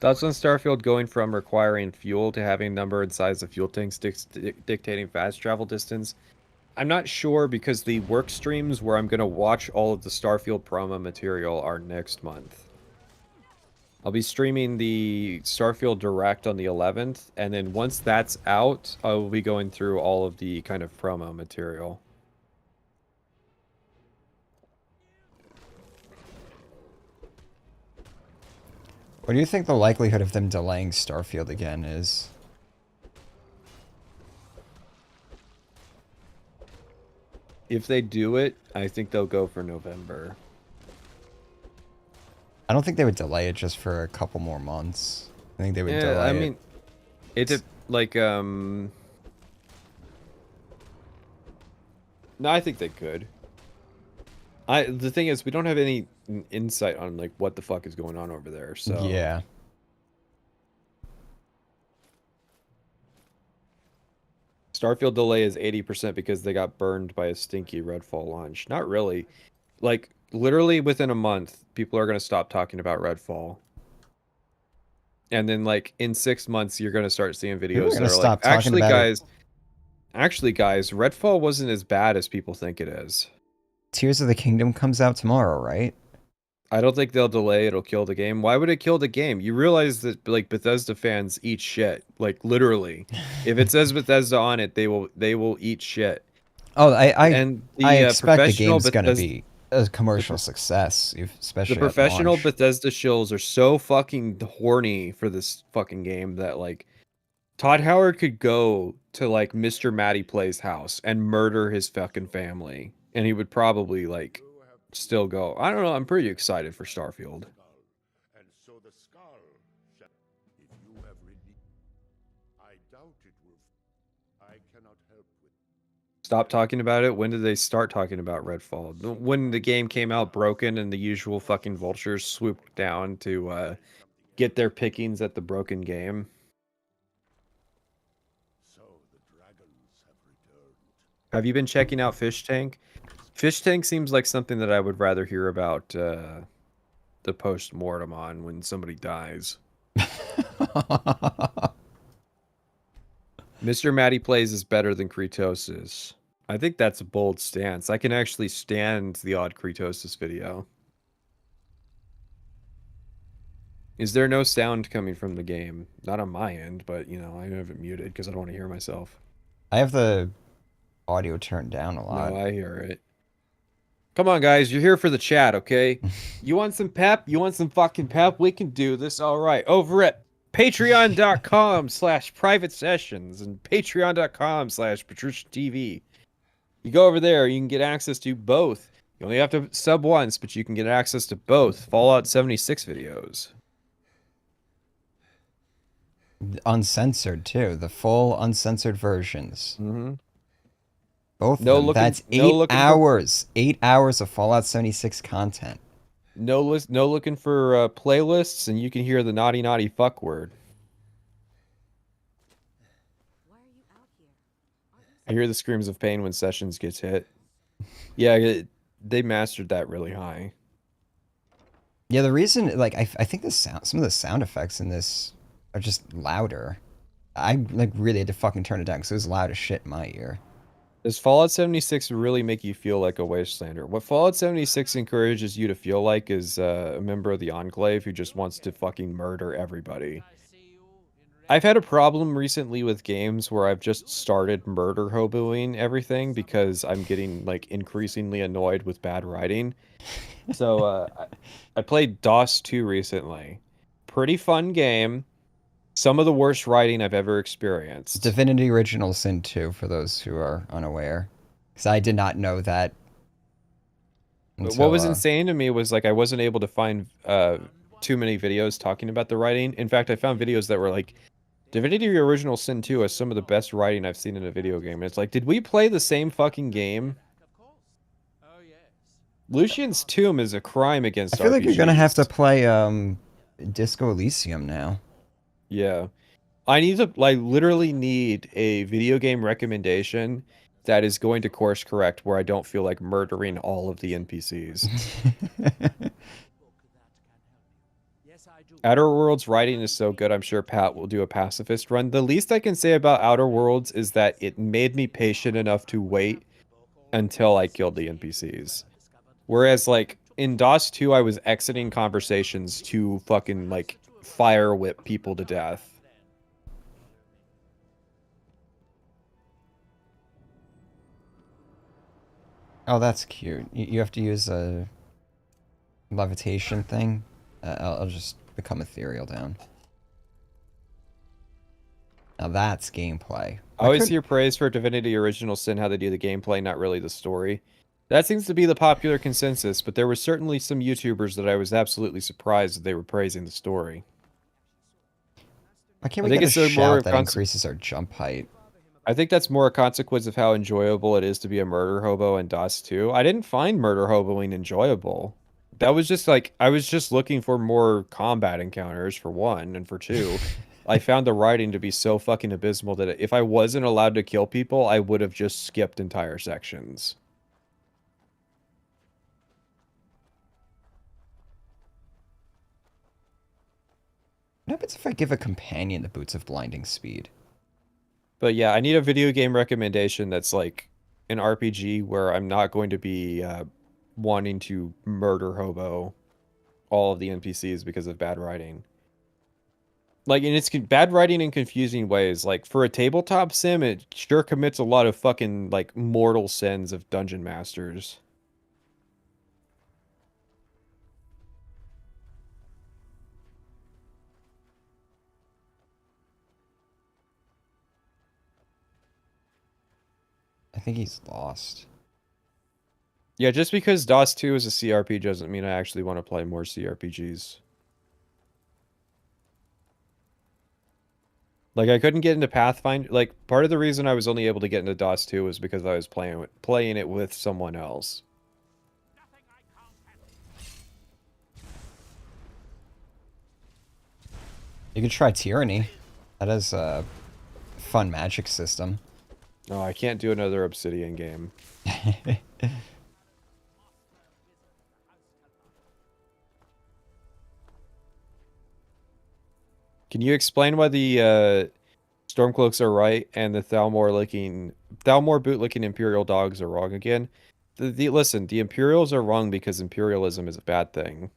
Thoughts on Starfield going from requiring fuel to having number and size of fuel tanks dictating fast travel distance? I'm not sure because the work streams where I'm going to watch all of the Starfield promo material are next month. I'll be streaming the Starfield Direct on the 11th, and then once that's out, I will be going through all of the kind of promo material. What do you think the likelihood of them delaying Starfield again is? If they do it, I think they'll go for November. I don't think they would delay it just for a couple more months. I think they would delay I it. mean, like, no, I think they could. The thing is, we don't have any insight on, like, what the fuck is going on over there, so... Yeah. Starfield delay is 80% because they got burned by a stinky Redfall launch. Not really. Like, literally within a month, people are going to stop talking about Redfall. And then, like, in 6 months, you're going to start seeing videos that are like, actually, guys, Redfall wasn't as bad as people think it is. Tears of the Kingdom comes out tomorrow, right? I don't think they'll delay. It'll kill the game. Why would it kill the game? You realize that like Bethesda fans eat shit, like literally. If it says Bethesda on it, they will eat shit. Oh, And the I expect the professional game's gonna be a commercial success, especially the at professional launch. Bethesda shills are so fucking horny for this fucking game that like Todd Howard could go to like Mr. Matty Play's house and murder his fucking family, and he would probably like still go. I don't know. I'm pretty excited for Starfield. And so the skull shall, if you have redeemed, I doubt it will. I cannot help with. Stop talking about it. When did they start talking about Redfall? When the game came out broken and the usual fucking vultures swooped down to get their pickings at the broken game. So the dragons have returned. Have you been checking out Fish Tank? Fish Tank seems like something that I would rather hear about the post-mortem on when somebody dies. Mr. Matty Plays is better than Kretosis. I think that's a bold stance. I can actually stand the odd Kretosis video. Is there no sound coming from the game? Not on my end, but, you know, I have it muted because I don't want to hear myself. I have the audio turned down a lot. No, I hear it. Come on, guys. You're here for the chat, okay? You want some pep? You want some fucking pep? We can do this. All right. Over at patreon.com/private sessions and patreon.com/PatriciaTV. You go over there, you can get access to both. You only have to sub once, but you can get access to both Fallout 76 videos. Uncensored too, the full uncensored versions. Mm-hmm. Both of them. That's 8 hours. 8 hours of Fallout 76 content. No looking for playlists, and you can hear the naughty naughty fuck word. Why are you out here? I hear the screams of pain when Sessions gets hit. Yeah, they mastered that really high. Yeah, the reason, like, I think some of the sound effects in this are just louder. I like really had to fucking turn it down because it was loud as shit in my ear. Does Fallout 76 really make you feel like a Wastelander? What Fallout 76 encourages you to feel like is a member of the Enclave who just wants to fucking murder everybody. I've had a problem recently with games where I've just started murder hoboing everything because I'm getting like increasingly annoyed with bad writing. So I played DOS 2 recently. Pretty fun game. Some of the worst writing I've ever experienced. Divinity Original Sin 2, for those who are unaware. Because I did not know that But what until, was insane to me was like I wasn't able to find too many videos talking about the writing. In fact, I found videos that were like Divinity Original Sin 2 is some of the best writing I've seen in a video game. And it's like, did we play the same fucking game? Lucian's Tomb is a crime I against feel like you're gonna have to RPGs. play Disco Elysium now. Yeah. I need to, like, literally need a video game recommendation that is going to course correct where I don't feel like murdering all of the NPCs. Outer Worlds writing is so good, I'm sure Pat will do a pacifist run. The least I can say about Outer Worlds is that it made me patient enough to wait until I killed the NPCs. Whereas, like, in DOS 2, I was exiting conversations to fucking, like, fire whip people to death. Oh, that's cute. You have to use a levitation thing. I'll just become ethereal down. Now that's gameplay. I always hear praise for Divinity Original Sin, how they do the gameplay, not really the story. That seems to be the popular consensus, but there were certainly some YouTubers that I was absolutely surprised that they were praising the story. Why can't I we think get a it's more shout of that increases our jump height? I think that's more a consequence of how enjoyable it is to be a murder hobo in DOS 2. I didn't find murder hoboing enjoyable. That was just like, I was just looking for more combat encounters, for one, and for two. I found the writing to be so fucking abysmal that if I wasn't allowed to kill people, I would have just skipped entire sections. What happens if I give a companion the boots of blinding speed? But yeah, I need a video game recommendation that's like an RPG where I'm not going to be wanting to murder hobo all of the NPCs because of bad writing. Like, and it's bad writing in confusing ways. Like, for a tabletop sim, it sure commits a lot of fucking, like, mortal sins of dungeon masters. I think he's lost. Yeah, just because DOS 2 is a CRPG doesn't mean I actually want to play more CRPGs. Like, I couldn't get into Pathfinder. Like, part of the reason I was only able to get into DOS 2 was because I was playing it with someone else. You could try Tyranny. That is a fun magic system. No, I can't do another Obsidian game. Can you explain why the Stormcloaks are right and the Thalmor bootlicking Imperial dogs are wrong again? Listen, the Imperials are wrong because imperialism is a bad thing.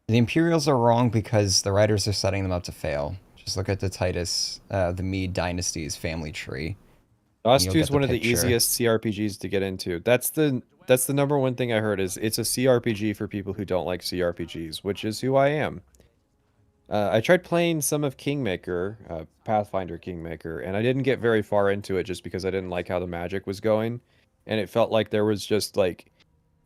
The Imperials are wrong because the writers are setting them up to fail. Just look at the the Mede Dynasty's family tree. DOS You'll 2 get is the one of the picture. easiest CRPGs to get into. That's the number one thing I heard is it's a CRPG for people who don't like CRPGs, which is who I am. I tried playing some of Kingmaker, Pathfinder Kingmaker, and I didn't get very far into it just because I didn't like how the magic was going. And it felt like there was just like,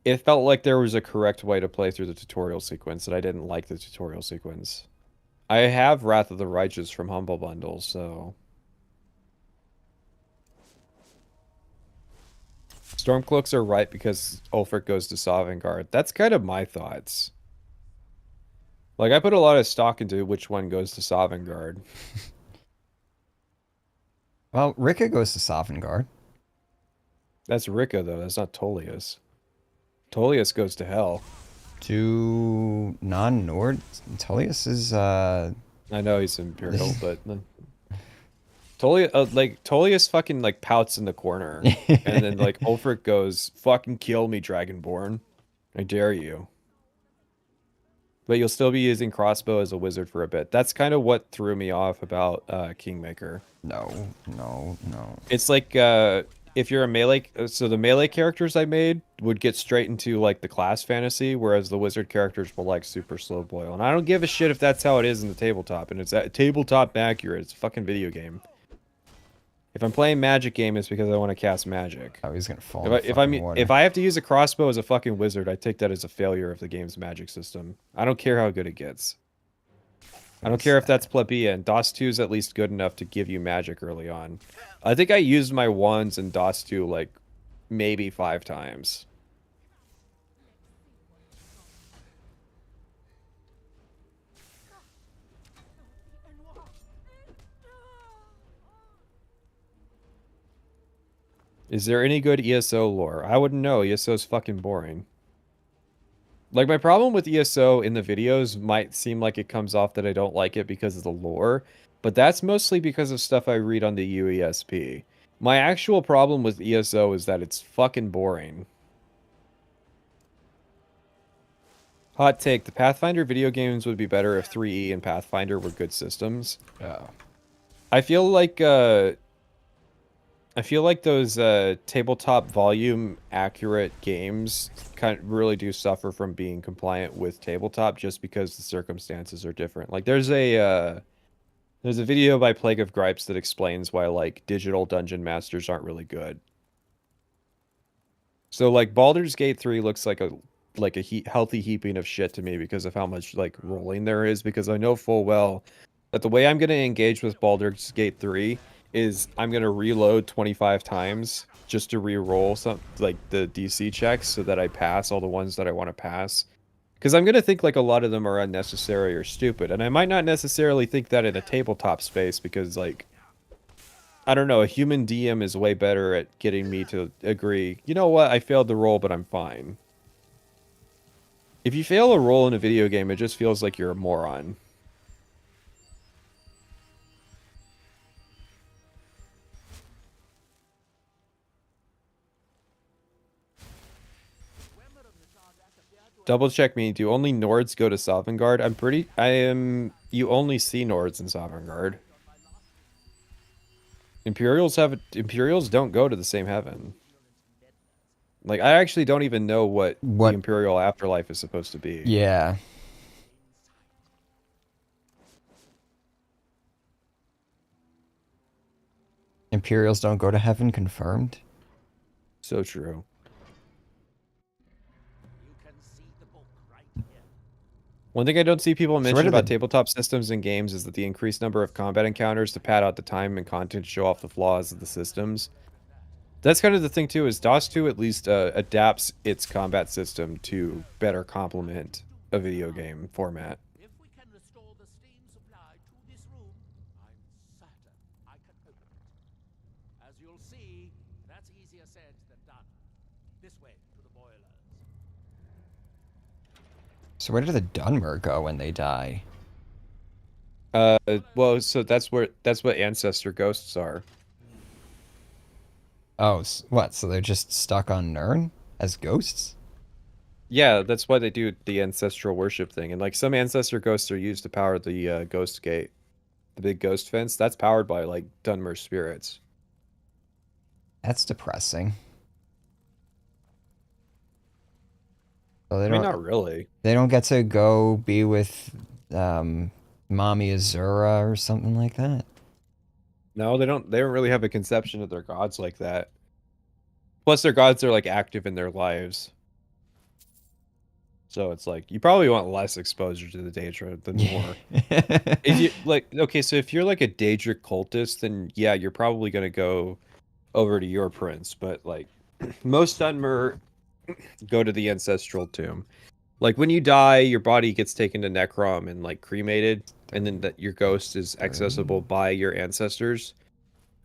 it felt like there was a correct way to play through the tutorial sequence, and I didn't like the tutorial sequence. I have Wrath of the Righteous from Humble Bundle, so... Stormcloaks are right because Ulfric goes to Sovngarde. That's kind of my thoughts. Like, I put a lot of stock into which one goes to Sovngarde. Well, Rika goes to Sovngarde. That's Rika, though. That's not Tullius. Tullius goes to hell. To non-Nord, Tullius is I know he's Imperial, but... Tullius fucking, like, pouts in the corner. And then, like, Ulfric goes, fucking kill me, Dragonborn. I dare you. but you'll still be using crossbow as a wizard for a bit. That's kind of what threw me off about Kingmaker. No. It's like if you're a melee, so the melee characters I made would get straight into like the class fantasy, whereas the wizard characters will like super slow boil. And I don't give a shit if that's how it is in the tabletop, and it's tabletop accurate. It's a fucking video game. If I'm playing magic game, it's because I want to cast magic. Oh, he's gonna fall. In the If fucking water. if I have to use a crossbow as a fucking wizard, I take that as a failure of the game's magic system. I don't care how good it gets. I don't care if that's plebeian. DOS 2 is at least good enough to give you magic early on. I think I used my wands in DOS 2 like maybe 5 times. Is there any good ESO lore? I wouldn't know. ESO's fucking boring. Like, my problem with ESO in the videos might seem like it comes off that I don't like it because of the lore, but that's mostly because of stuff I read on the UESP. My actual problem with ESO is that it's fucking boring. Hot take, the Pathfinder video games would be better if 3E and Pathfinder were good systems. Oh. I feel like those tabletop volume accurate games kind of really do suffer from being compliant with tabletop just because the circumstances are different. Like there's a video by Plague of Gripes that explains why like digital dungeon masters aren't really good. So like Baldur's Gate 3 looks like a healthy heaping of shit to me because of how much like rolling there is, because I know full well that the way I'm going to engage with Baldur's Gate 3 is I'm going to reload 25 times just to re-roll some like the DC checks so that I pass all the ones that I want to pass. Because I'm going to think like a lot of them are unnecessary or stupid. And I might not necessarily think that in a tabletop space because like, I don't know, a human DM is way better at getting me to agree, you know what, I failed the roll, but I'm fine. If you fail a roll in a video game, it just feels like you're a moron. Double check me. Do only Nords go to Sovngarde? You only see Nords in Sovngarde. Imperials don't go to the same heaven. Like, I actually don't even know what the Imperial afterlife is supposed to be. Yeah. Imperials don't go to heaven, confirmed? So true. One thing I don't see people mention about tabletop systems and games is that the increased number of combat encounters to pad out the time and content to show off the flaws of the systems. That's kind of the thing too, is DOS 2 at least adapts its combat system to better complement a video game format. If we can restore the steam supply to this room, I'm certain I can open it. As you'll see, that's easier said than done. This way to the boilers. So where do the Dunmer go when they die? Well, so that's what ancestor ghosts are. Oh, what? So they're just stuck on Nirn as ghosts? Yeah, that's why they do the ancestral worship thing. And like some ancestor ghosts are used to power the ghost gate, the big ghost fence. That's powered by like Dunmer spirits. That's depressing. So I mean, not really. They don't get to go be with Mommy Azura or something like that? No, they don't really have a conception of their gods like that. Plus their gods are like active in their lives. So it's like you probably want less exposure to the Daedra than more. If you like okay, so if you're like a Daedric cultist, then yeah, you're probably gonna go over to your prince, but like most Dunmer go to the ancestral tomb. Like when you die, your body gets taken to Necrom and like cremated, and then that your ghost is accessible by your ancestors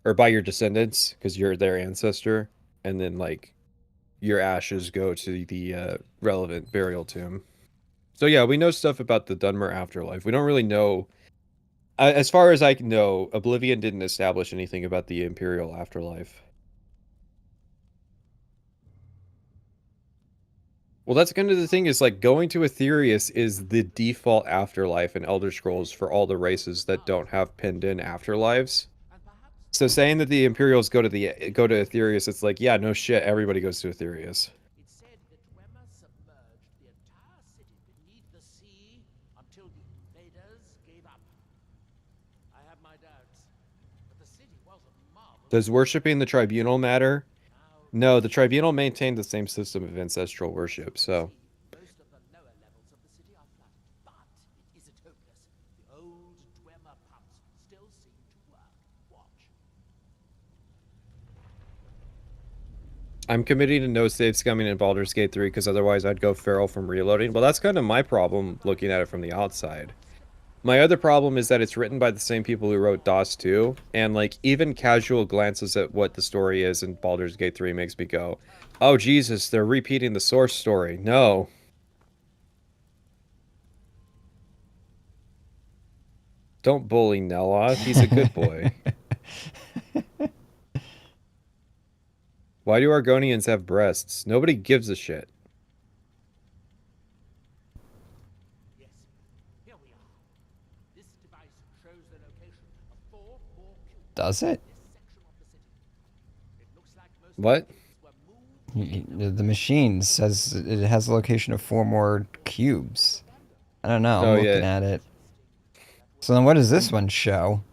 or by your descendants because you're their ancestor, and then like your ashes go to the relevant burial tomb. So yeah, we know stuff about the Dunmer afterlife. We don't really know, as far as I know, Oblivion didn't establish anything about the Imperial afterlife. Well, that's kind of the thing is like going to Aetherius is the default afterlife in Elder Scrolls for all the races that don't have pinned in afterlives. So saying that the Imperials go to Aetherius, it's like, yeah, no shit, everybody goes to Aetherius. It said that Dwemer submerged the entire city beneath the sea until the invaders gave up. I have my doubts, but the city was a marvel. Does worshipping the Tribunal matter? No, the Tribunal maintained the same system of ancestral worship, so... Most of the lower levels of the city are flooded, but it isn't hopeless. The old Dwemer pumps still seem to work. Watch. I'm committing to no save scumming in Baldur's Gate 3 because otherwise I'd go feral from reloading. Well, that's kind of my problem looking at it from the outside. My other problem is that it's written by the same people who wrote DOS 2, and like even casual glances at what the story is in Baldur's Gate 3 makes me go, oh Jesus, they're repeating the source story. No. Don't bully Neloth, he's a good boy. Why do Argonians have breasts? Nobody gives a shit. Yes, here we are. This device shows the location of 4 more cubes Does it? in this section of the city. It looks like most What? of these were moved. The machine says it has a location of 4 more cubes. I don't know. I'm Oh, looking yeah. at it. So then what does this one show?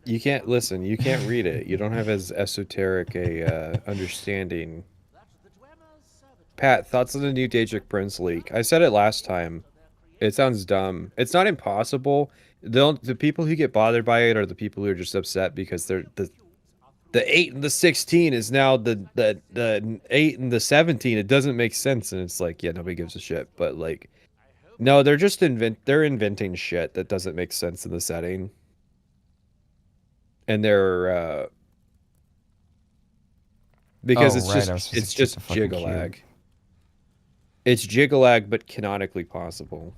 You can't listen. You can't read it. You don't have as esoteric a understanding. Pat, thoughts on the new Daedric Prince leak? I said it last time. It sounds dumb. It's not impossible. The people who get bothered by it are the people who are just upset because they're the 8 and the 16 is now the 8 and the 17. It doesn't make sense, and it's like, yeah, nobody gives a shit. But like, no, they're just inventing shit that doesn't make sense in the setting. And they're because Oh, it's right, I was supposed it's to keep just the fucking jigalag. cube. It's jigalag, but canonically possible.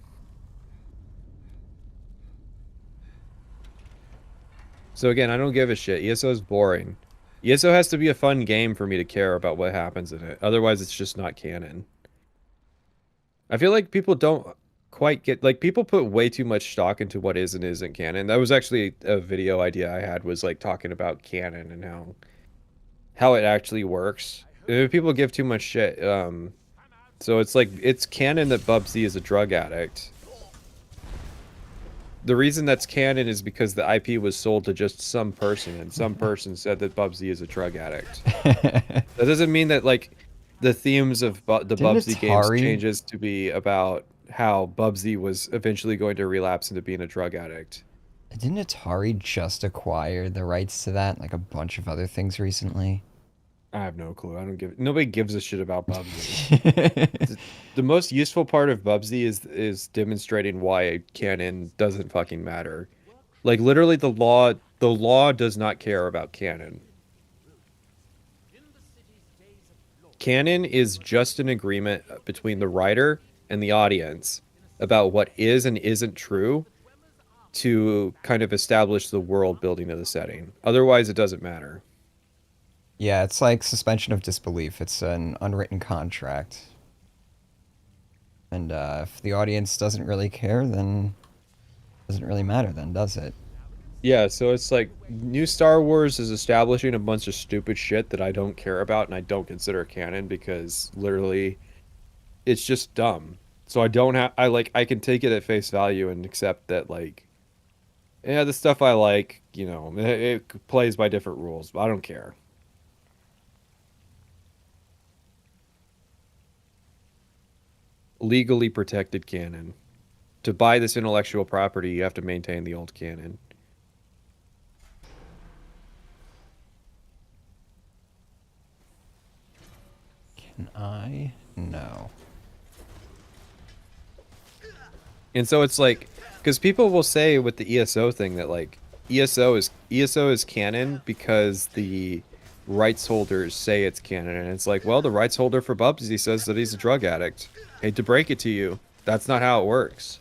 So again, I don't give a shit. ESO is boring. ESO has to be a fun game for me to care about what happens in it. Otherwise, it's just not canon. I feel like people don't quite get, like, people put way too much stock into what is and isn't canon. That was actually a video idea I had, was like talking about canon and how it actually works. People give too much shit. So it's like, it's canon that Bubsy is a drug addict. The reason that's canon is because the IP was sold to just some person, and some person said that Bubsy is a drug addict. That doesn't mean that, like, the themes of the Didn't Bubsy games Atari- changes to be about how Bubsy was eventually going to relapse into being a drug addict. Didn't Atari just acquire the rights to that, like a bunch of other things recently? I have no clue. Nobody gives a shit about Bubsy. The most useful part of Bubsy is demonstrating why canon doesn't fucking matter. Like, literally, the law does not care about canon. Canon is just an agreement between the writer and the audience about what is and isn't true to kind of establish the world building of the setting. Otherwise, it doesn't matter. Yeah, it's like suspension of disbelief. It's an unwritten contract. And if the audience doesn't really care, then it doesn't really matter then, does it? Yeah, so it's like, new Star Wars is establishing a bunch of stupid shit that I don't care about and I don't consider canon because literally it's just dumb. So I can take it at face value and accept that, like, yeah, the stuff I like, you know, it plays by different rules, but I don't care. Legally protected canon. To buy this intellectual property, you have to maintain the old canon. Can I? No. And so it's like, because people will say with the ESO thing that, like, ESO is canon because the rights holders say it's canon, and it's like, well, the rights holder for Bubsy says that he's a drug addict. Hate to break it to you, that's not how it works.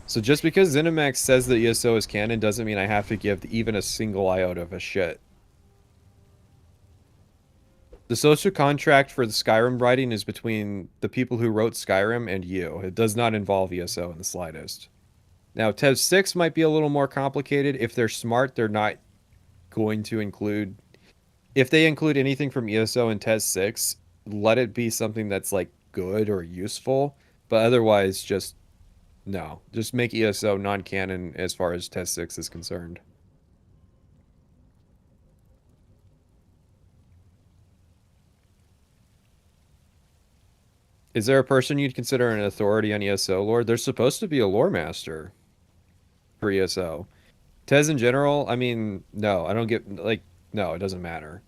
So just because ZeniMax says that ESO is canon doesn't mean I have to give even a single iota of a shit. The social contract for the Skyrim writing is between the people who wrote Skyrim and you. It does not involve ESO in the slightest. Now, Tev 6 might be a little more complicated. If they're smart, they're not going to include... If they include anything from ESO in Tev 6, let it be something that's, like, good or useful. But otherwise, just... No. Just make ESO non-canon as far as Tev 6 is concerned. Is there a person you'd consider an authority on ESO lore? There's supposed to be a lore master for ESO. Tez in general, I mean, no, I don't get, like, no, it doesn't matter.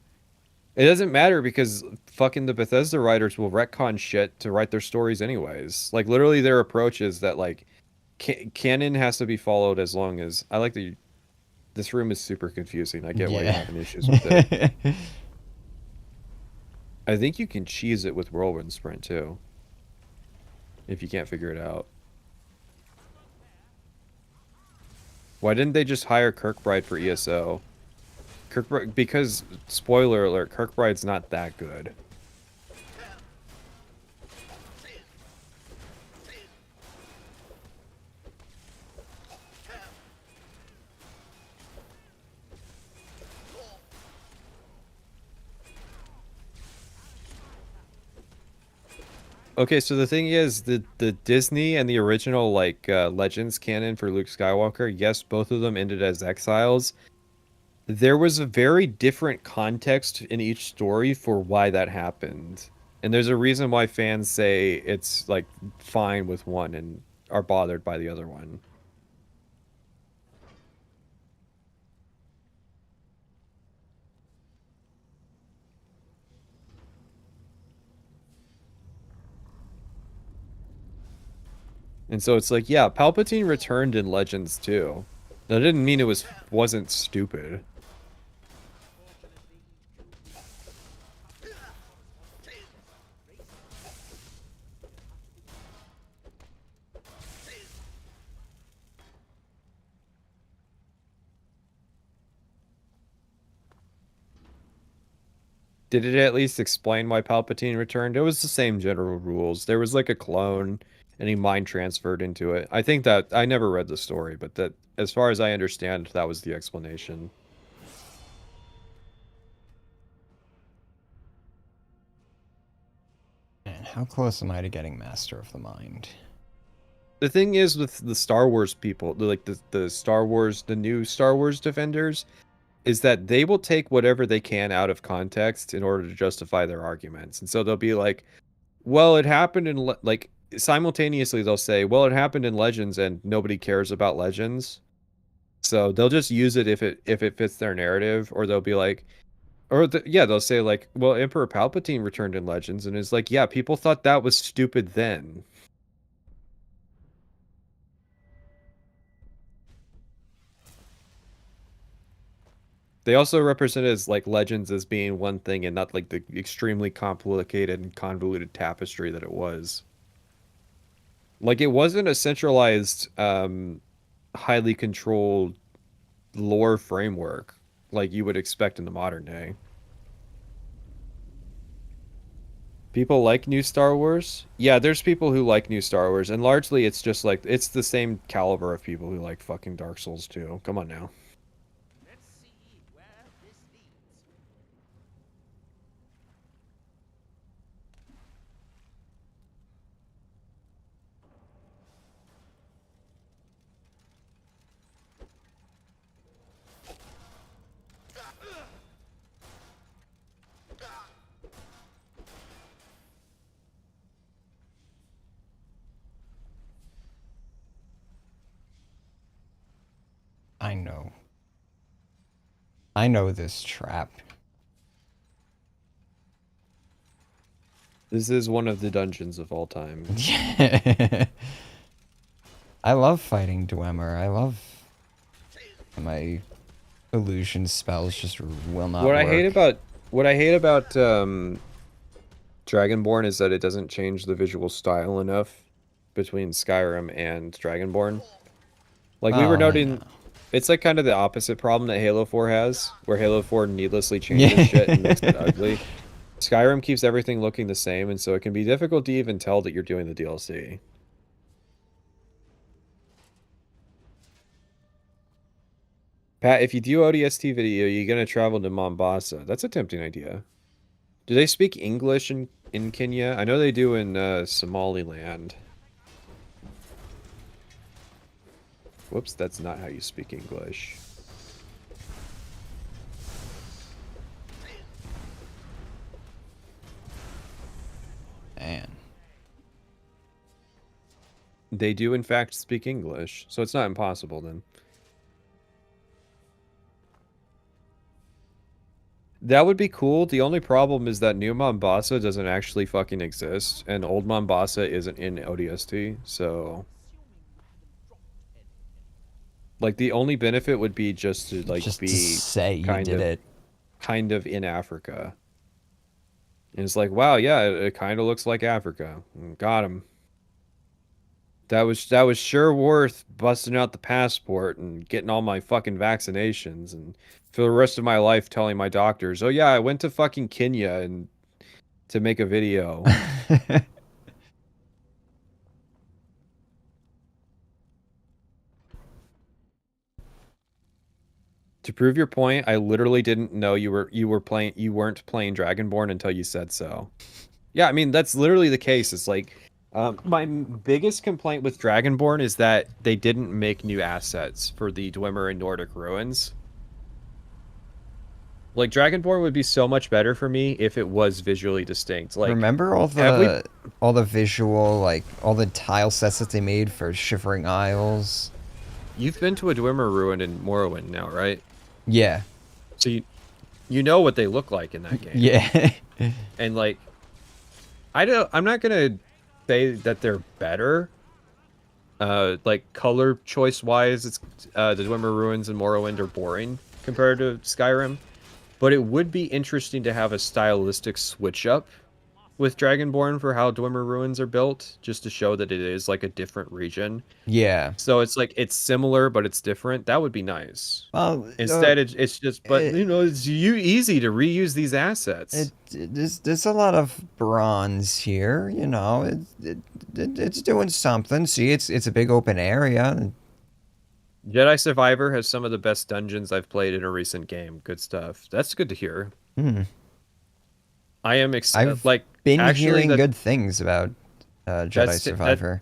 It doesn't matter because fucking the Bethesda writers will retcon shit to write their stories anyways. Like, literally their approach is that, like, canon has to be followed as long as... I like the... This room is super confusing. I get why you're having issues with it. I think you can cheese it with Whirlwind Sprint, too. If you can't figure it out. Why didn't they just hire Kirkbride for ESO? Kirkbride, because, spoiler alert, Kirkbride's not that good. Okay, so the thing is, the Disney and the original, like, Legends canon for Luke Skywalker, yes, both of them ended as exiles. There was a very different context in each story for why that happened. And there's a reason why fans say it's, like, fine with one and are bothered by the other one. And so it's like, yeah, Palpatine returned in Legends too. That didn't mean it wasn't stupid. Did it at least explain why Palpatine returned? It was the same general rules. There was like a clone and he mind transferred into it. I think that I never read the story, but that as far as I understand, that was the explanation. Man, how close am I to getting Master of the Mind? The thing is with the Star Wars people, like the Star Wars, the new Star Wars defenders, is that they will take whatever they can out of context in order to justify their arguments. And so they'll be like, well, it happened in, like, simultaneously they'll say, well, it happened in Legends and nobody cares about Legends. So they'll just use it if it fits their narrative, or they'll be like, yeah, they'll say like, well, Emperor Palpatine returned in Legends, and it's like, yeah, people thought that was stupid then. They also represent as like Legends as being one thing and not like the extremely complicated and convoluted tapestry that it was. Like, it wasn't a centralized, highly controlled lore framework like you would expect in the modern day. People like new Star Wars? Yeah, there's people who like new Star Wars, and largely it's just like, it's the same caliber of people who like fucking Dark Souls too. Come on now. Let's see where this leads. I know. I know this trap. This is one of the dungeons of all time. I love fighting Dwemer. I love my illusion spells just will not What work. I hate about Dragonborn is that it doesn't change the visual style enough between Skyrim and Dragonborn. Like we were noting, it's like kind of the opposite problem that Halo 4 has, where Halo 4 needlessly changes shit and makes it ugly. Skyrim keeps everything looking the same, and so it can be difficult to even tell that you're doing the DLC. Pat, if you do ODST video, you're gonna travel to Mombasa. That's a tempting idea. Do they speak English in Kenya? I know they do in Somaliland. Whoops, that's not how you speak English. Man. They do, in fact, speak English, so it's not impossible then. That would be cool. The only problem is that New Mombasa doesn't actually fucking exist, and Old Mombasa isn't in ODST, so... Like, the only benefit would be just to, like, Just be to say you kind did of, it. kind of in Africa. And it's like, wow, yeah, it kind of looks like Africa. Got him. That was sure worth busting out the passport and getting all my fucking vaccinations, and for the rest of my life telling my doctors, oh yeah, I went to fucking Kenya and to make a video. To prove your point, I literally didn't know you weren't playing Dragonborn until you said so. Yeah, I mean that's literally the case. It's like my biggest complaint with Dragonborn is that they didn't make new assets for the Dwemer and Nordic ruins. Like Dragonborn would be so much better for me if it was visually distinct. Like Remember all the visual, like all the tile sets that they made for Shivering Isles? You've been to a Dwemer ruin in Morrowind now, right? Yeah. So you know what they look like in that game. Yeah. And like I'm not gonna say that they're better. Like color choice wise, it's the Dwemer ruins in Morrowind are boring compared to Skyrim. But it would be interesting to have a stylistic switch up with Dragonborn for how Dwemer ruins are built, just to show that it is like a different region. Yeah. So it's like it's similar, but it's different. That would be nice. Well, Instead, it's just, but you know, it's easy to reuse these assets. There's a lot of bronze here, you know. It's doing something. See, it's a big open area. Jedi Survivor has some of the best dungeons I've played in a recent game. Good stuff. That's good to hear. Hmm. I am I've like been actually hearing that, good things about Jedi Survivor.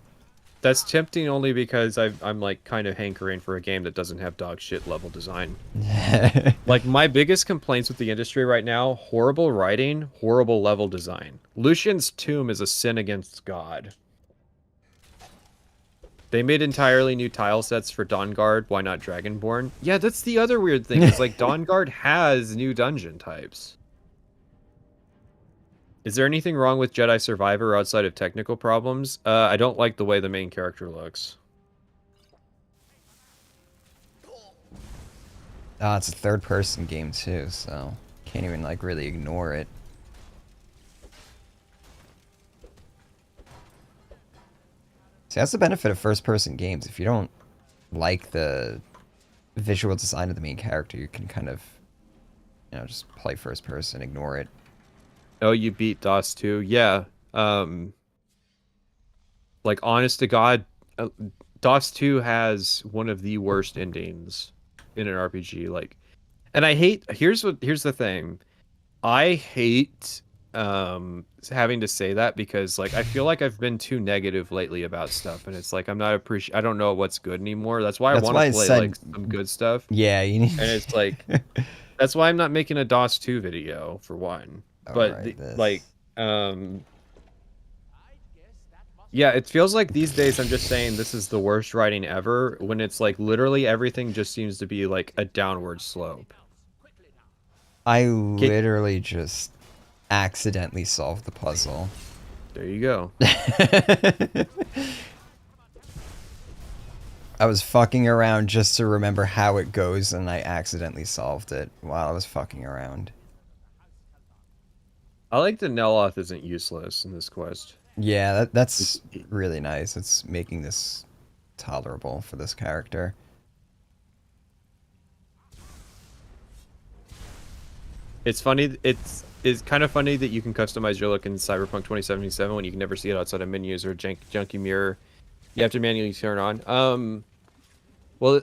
That's tempting only because I'm like kind of hankering for a game that doesn't have dog shit level design. Like my biggest complaints with the industry right now: horrible writing, horrible level design. Lucian's tomb is a sin against God. They made entirely new tile sets for Dawnguard. Why not Dragonborn? Yeah, that's the other weird thing. Is like Dawnguard has new dungeon types. Is there anything wrong with Jedi Survivor outside of technical problems? I don't like the way the main character looks. It's a third-person game too, so can't even like really ignore it. See, that's the benefit of first-person games. If you don't like the visual design of the main character, you can kind of, you know, just play first-person, ignore it. Oh, you beat DOS 2? Yeah. Like, honest to God, DOS 2 has one of the worst endings in an RPG. Like, and I hate. Here's the thing. I hate having to say that because like I feel like I've been too negative lately about stuff, and it's like I'm not I don't know what's good anymore. That's why I want to play like some good stuff. Yeah, you need. And it's like that's why I'm not making a DOS 2 video for one. But yeah, it feels like these days I'm just saying this is the worst writing ever when it's like literally everything just seems to be like a downward slope. I literally just accidentally solved the puzzle. There you go. I was fucking around just to remember how it goes, and I accidentally solved it while I was fucking around. I like that Neloth isn't useless in this quest. Yeah, that's really nice. It's making this tolerable for this character. It's funny. It's kind of funny that you can customize your look in Cyberpunk 2077 when you can never see it outside of menus or junky mirror. You have to manually turn on. Well,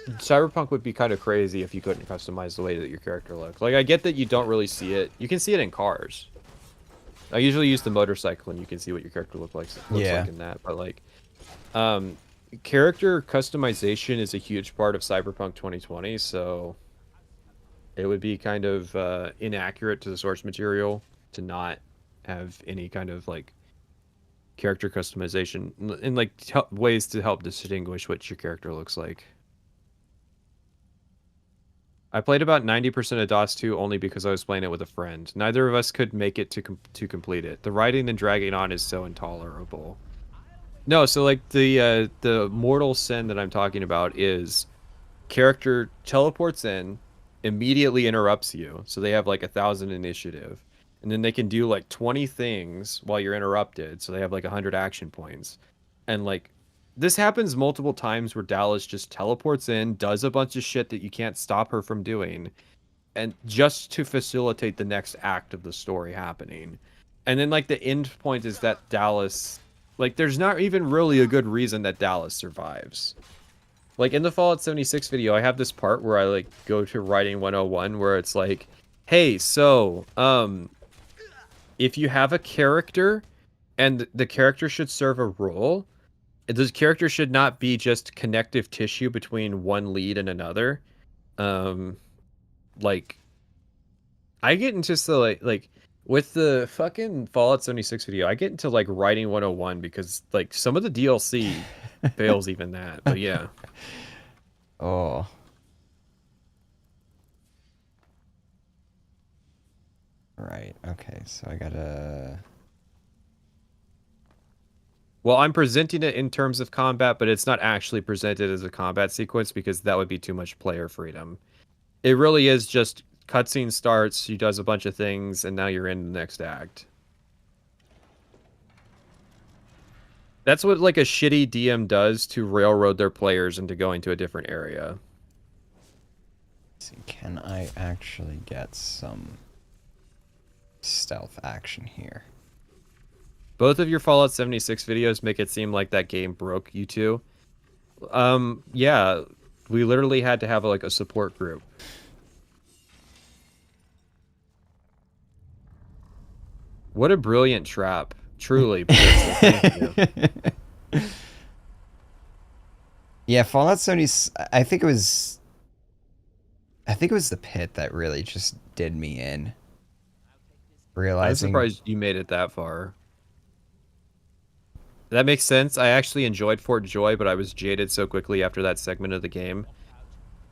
Cyberpunk would be kind of crazy if you couldn't customize the way that your character looks. Like, I get that you don't really see it. You can see it in cars. I usually use the motorcycle, and you can see what your character looks like in that. But like, character customization is a huge part of Cyberpunk 2020, so it would be kind of inaccurate to the source material to not have any kind of like character customization and like ways to help distinguish what your character looks like. I played about 90% of DOS 2 only because I was playing it with a friend. Neither of us could make it to complete it. The riding and dragging on is so intolerable. No, so like the mortal sin that I'm talking about is character teleports in, immediately interrupts you, so they have like 1,000 initiative, and then they can do like 20 things while you're interrupted, so they have like 100 action points, and like this happens multiple times where Dallas just teleports in, does a bunch of shit that you can't stop her from doing, and just to facilitate the next act of the story happening. And then like the end point is that Dallas, like there's not even really a good reason that Dallas survives. Like in the Fallout 76 video, I have this part where I like go to writing 101 where it's like, hey, so if you have a character and the character should serve a role, the character should not be just connective tissue between one lead and another. Like I get into so like with the fucking Fallout 76 video, I get into like writing 101 because like some of the DLC fails even that. But yeah. Oh. Right. Okay. So I gotta. Well, I'm presenting it in terms of combat, but it's not actually presented as a combat sequence because that would be too much player freedom. It really is just cutscene starts, she does a bunch of things, and now you're in the next act. That's what like a shitty DM does to railroad their players into going to a different area. Let's see, can I actually get some stealth action here? Both of your Fallout 76 videos make it seem like that game broke you two. Yeah, we literally had to have like a support group. What a brilliant trap, truly. Yeah, Fallout 70. I think it was the pit that really just did me in. Realizing. I'm surprised you made it that far. That makes sense. I actually enjoyed Fort Joy, but I was jaded so quickly after that segment of the game.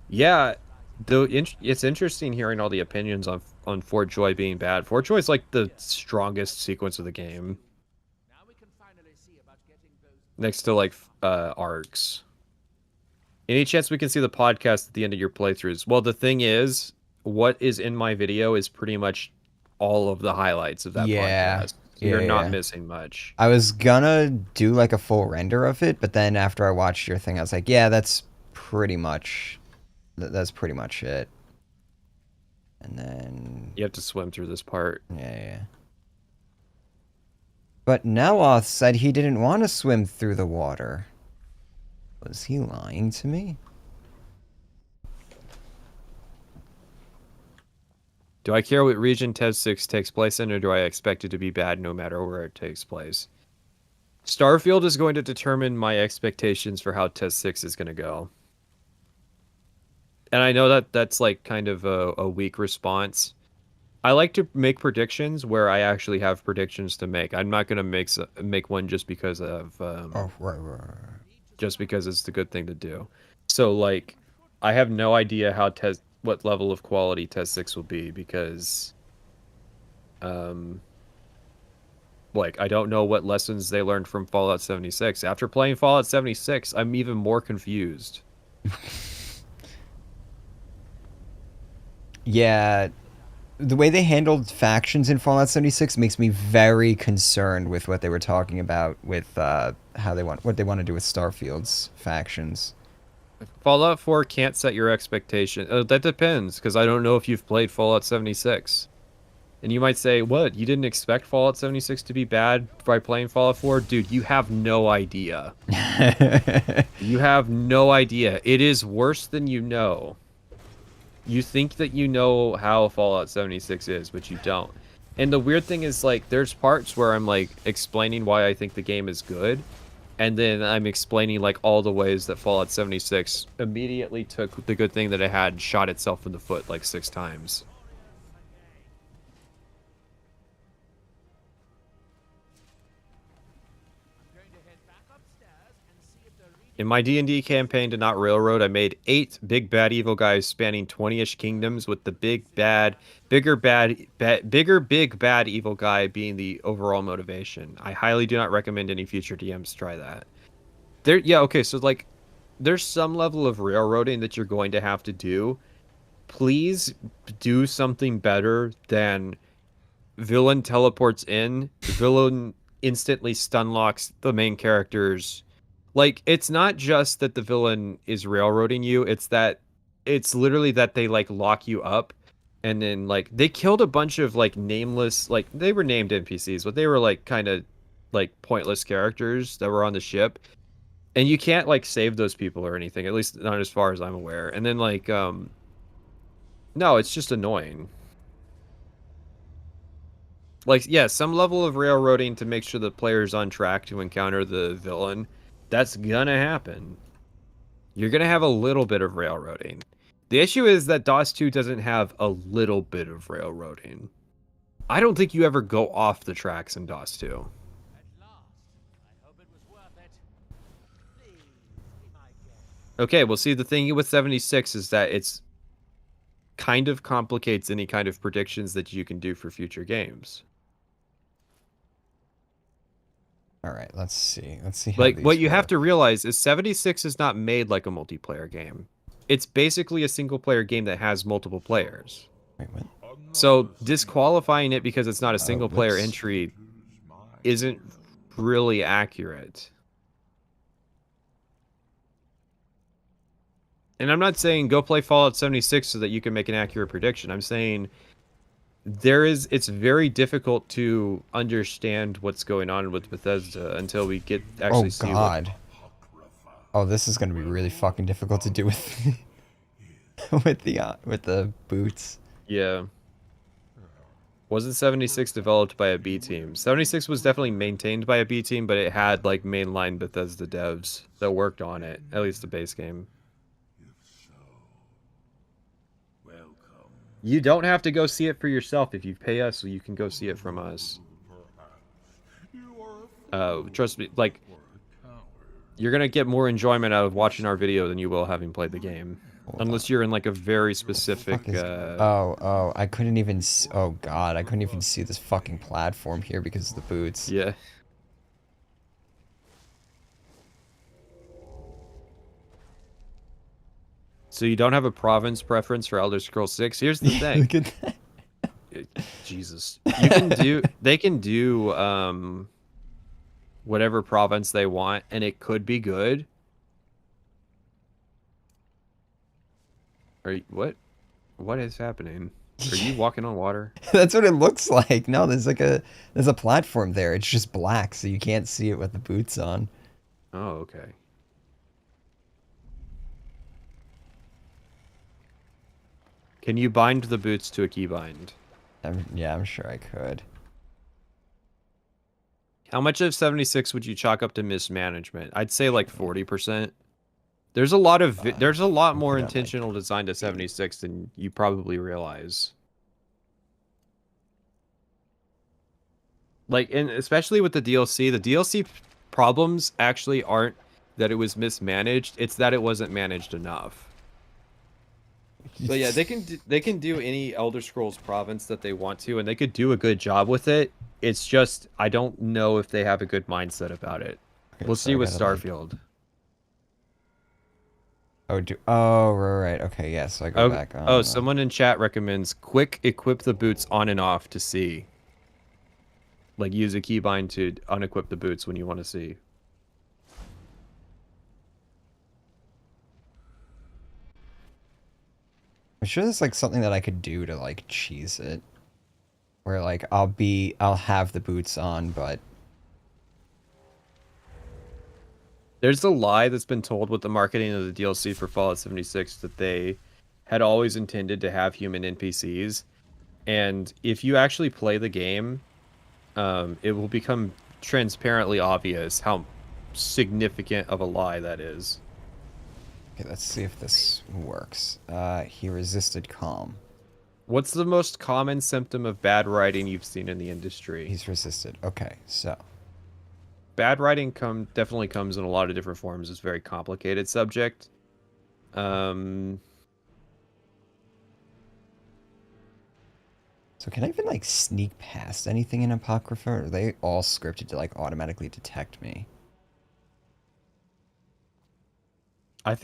Yeah, though it's interesting hearing all the opinions on Fort Joy being bad. Fort Joy is like the strongest sequence of the game. Next to like arcs. Any chance we can see the podcast at the end of your playthroughs? Well, the thing is, what is in my video is pretty much all of the highlights of that podcast. You're not missing much. I was gonna do like a full render of it, but then after I watched your thing, I was like, yeah, that's pretty much it. And then you have to swim through this part. Yeah. But Neloth said he didn't want to swim through the water. Was he lying to me? Do I care what region TES 6 takes place in, or do I expect it to be bad no matter where it takes place? Starfield is going to determine my expectations for how TES 6 is going to go. And I know that that's like kind of a weak response. I like to make predictions where I actually have predictions to make. I'm not going to make one just because of just because it's the good thing to do. So like, I have no idea how what level of quality TES 6 will be because like I don't know what lessons they learned from Fallout 76. After playing Fallout 76, I'm even more confused. Yeah, the way they handled factions in Fallout 76 makes me very concerned with what they were talking about with what they want to do with Starfield's factions. Fallout 4 can't set your expectation. That depends, because I don't know if you've played Fallout 76. And you might say, what? You didn't expect Fallout 76 to be bad by playing Fallout 4? Dude, you have no idea. You have no idea. It is worse than you know. You think that you know how Fallout 76 is, but you don't. And the weird thing is, like, there's parts where I'm, like, explaining why I think the game is good. And then I'm explaining, like, all the ways that Fallout 76 immediately took the good thing that it had and shot itself in the foot, like, 6 times. In my D&D campaign to Not Railroad, I made 8 big bad evil guys spanning 20-ish kingdoms, with the bigger big bad evil guy being the overall motivation. I highly do not recommend any future DMs try that. Yeah, okay, so like there's some level of railroading that you're going to have to do. Please do something better than villain teleports in, villain instantly stun locks the main characters. Like, it's not just that the villain is railroading you, it's that it's literally that they like lock you up, and then like they killed a bunch of like nameless, like they were named NPCs, but they were like kind of like pointless characters that were on the ship. And you can't like save those people or anything, at least not as far as I'm aware. And then like no, it's just annoying. Like, yeah, some level of railroading to make sure the player's on track to encounter the villain. That's gonna happen. You're gonna have a little bit of railroading. The issue is that DOS 2 doesn't have a little bit of railroading. I don't think you ever go off the tracks in DOS 2. At last. I hope it was worth it. Please be my guest. Okay, well, see, the thing with 76 is that it's kind of complicates any kind of predictions that you can do for future games. All right, let's see. Let's see how Like, what these you have work. to realize is 76 is not made like a multiplayer game. It's basically a single player game that has multiple players. Wait, what? So disqualifying it because it's not a single player whoops. entry isn't really accurate. And I'm not saying go play Fallout 76 so that you can make an accurate prediction. I'm saying it's very difficult to understand what's going on with Bethesda until we get actually Oh see God. Oh, this is gonna be really fucking difficult to do with with the boots. Yeah. Wasn't 76 developed by a B team? 76 was definitely maintained by a B team, but it had like mainline Bethesda devs that worked on it, at least the base game. You don't have to go see it for yourself. If you pay us, you can go see it from us. Trust me, like, you're gonna get more enjoyment out of watching our video than you will having played the game. Unless you're in like a very specific Oh, I couldn't even oh God, I couldn't even see this fucking platform here because of the boots. yeah. So you don't have a province preference for Elder Scrolls 6? Here's the thing. Look at that. Jesus. They can do whatever province they want, and it could be good. What is happening? Are you walking on water? That's what it looks like. No, there's a platform there. It's just black, so you can't see it with the boots on. Oh, okay. Can you bind the boots to a keybind? Yeah, I'm sure I could. How much of 76 would you chalk up to mismanagement? I'd say like 40%. There's a lot more intentional design to 76 than you probably realize. Like, and especially with the DLC problems actually aren't that it was mismanaged, it's that it wasn't managed enough. But yeah, they can do any Elder Scrolls province that they want to, and they could do a good job with it. It's just I don't know if they have a good mindset about it. Okay, We'll so see I with gotta, Starfield. Oh, right. Okay, yeah, so I go back on. Oh, someone in chat recommends quick equip the boots on and off to see. Like, use a keybind to unequip the boots when you want to see. I'm sure there's like something that I could do to like cheese it. Where like I'll have the boots on, but There's a lie that's been told with the marketing of the DLC for Fallout 76 that they had always intended to have human NPCs. And if you actually play the game, it will become transparently obvious how significant of a lie that is. okay, let's see if this works. He resisted calm. What's the most common symptom of bad writing you've seen in the industry? He's resisted. Okay, so Bad writing definitely comes in a lot of different forms. It's a very complicated subject. so can I even like sneak past anything in Apocrypha? Or are they all scripted to like automatically detect me? I'm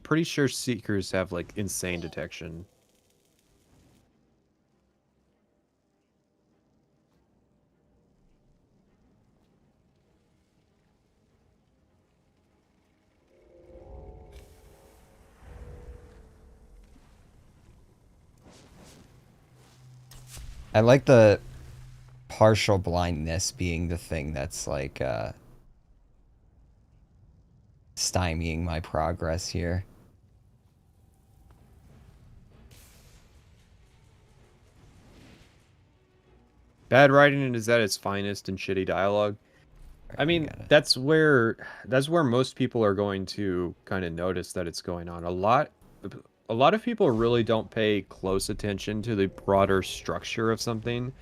pretty sure Seekers have like insane detection. I like the partial blindness being the thing that's like stymieing my progress here. Bad writing is at its finest in shitty dialogue. I Alright, we mean, got it. that's where most people are going to kind of notice that it's going on. A lot of people really don't pay close attention to the broader structure of something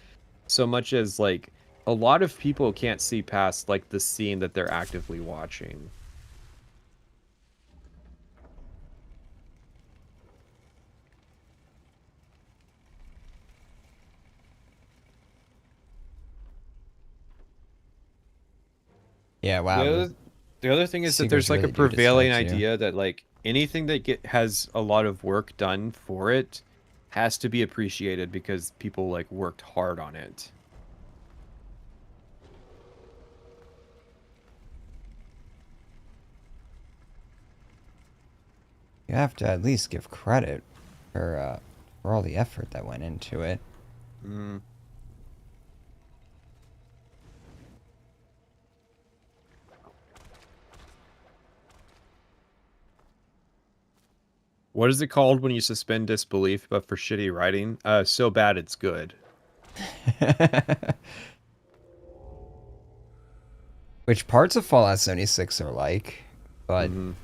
so much as like a lot of people can't see past like the scene that they're actively watching. Yeah, wow. The other thing is that Seekers there's like a really do prevailing detect you. idea that like anything that has a lot of work done for it has to be appreciated because people like worked hard on it. You have to at least give credit for all the effort that went into it. Mm. What is it called when you suspend disbelief but for shitty writing? So bad it's good. Which parts of Fallout 76 are like, but Mhm.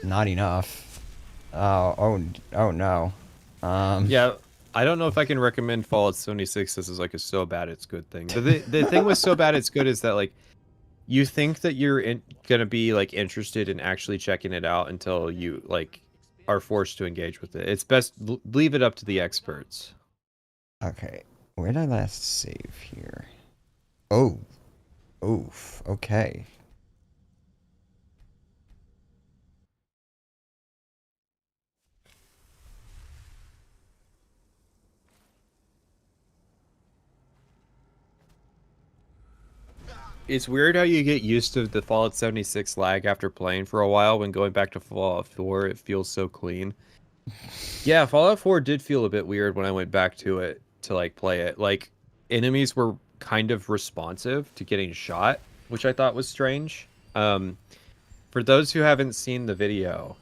not enough. Oh no. Yeah, I don't know if I can recommend Fallout 76 as like a so bad it's good thing. But the thing with so bad it's good is that like you think that gonna be like interested in actually checking it out until you like are forced to engage with it. It's best leave it up to the experts. Okay, where did I last save here? Oh, oof. Okay. It's weird how you get used to the Fallout 76 lag after playing for a while. When going back to Fallout 4, it feels so clean. Yeah, Fallout 4 did feel a bit weird when I went back to it to like play it. Like enemies were kind of responsive to getting shot, which I thought was strange. For those who haven't seen the video,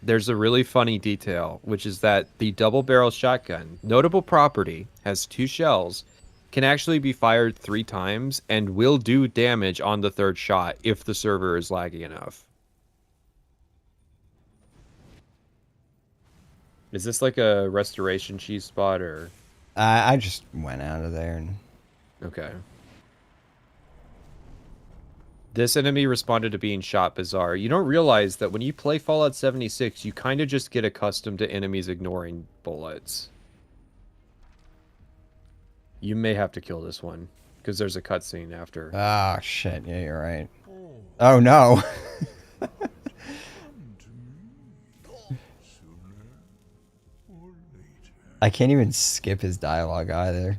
there's a really funny detail, which is that the double barrel shotgun, notable property, has 2 shells, can actually be fired 3 times, and will do damage on the 3rd shot if the server is laggy enough. Is this like a restoration cheese spot or? I just went out of there and Okay. This enemy responded to being shot bizarre. You don't realize that when you play Fallout 76, you kind of just get accustomed to enemies ignoring bullets. You may have to kill this one, because there's a cutscene after. ah shit. Yeah, you're right. Oh no. I can't even skip his dialogue either.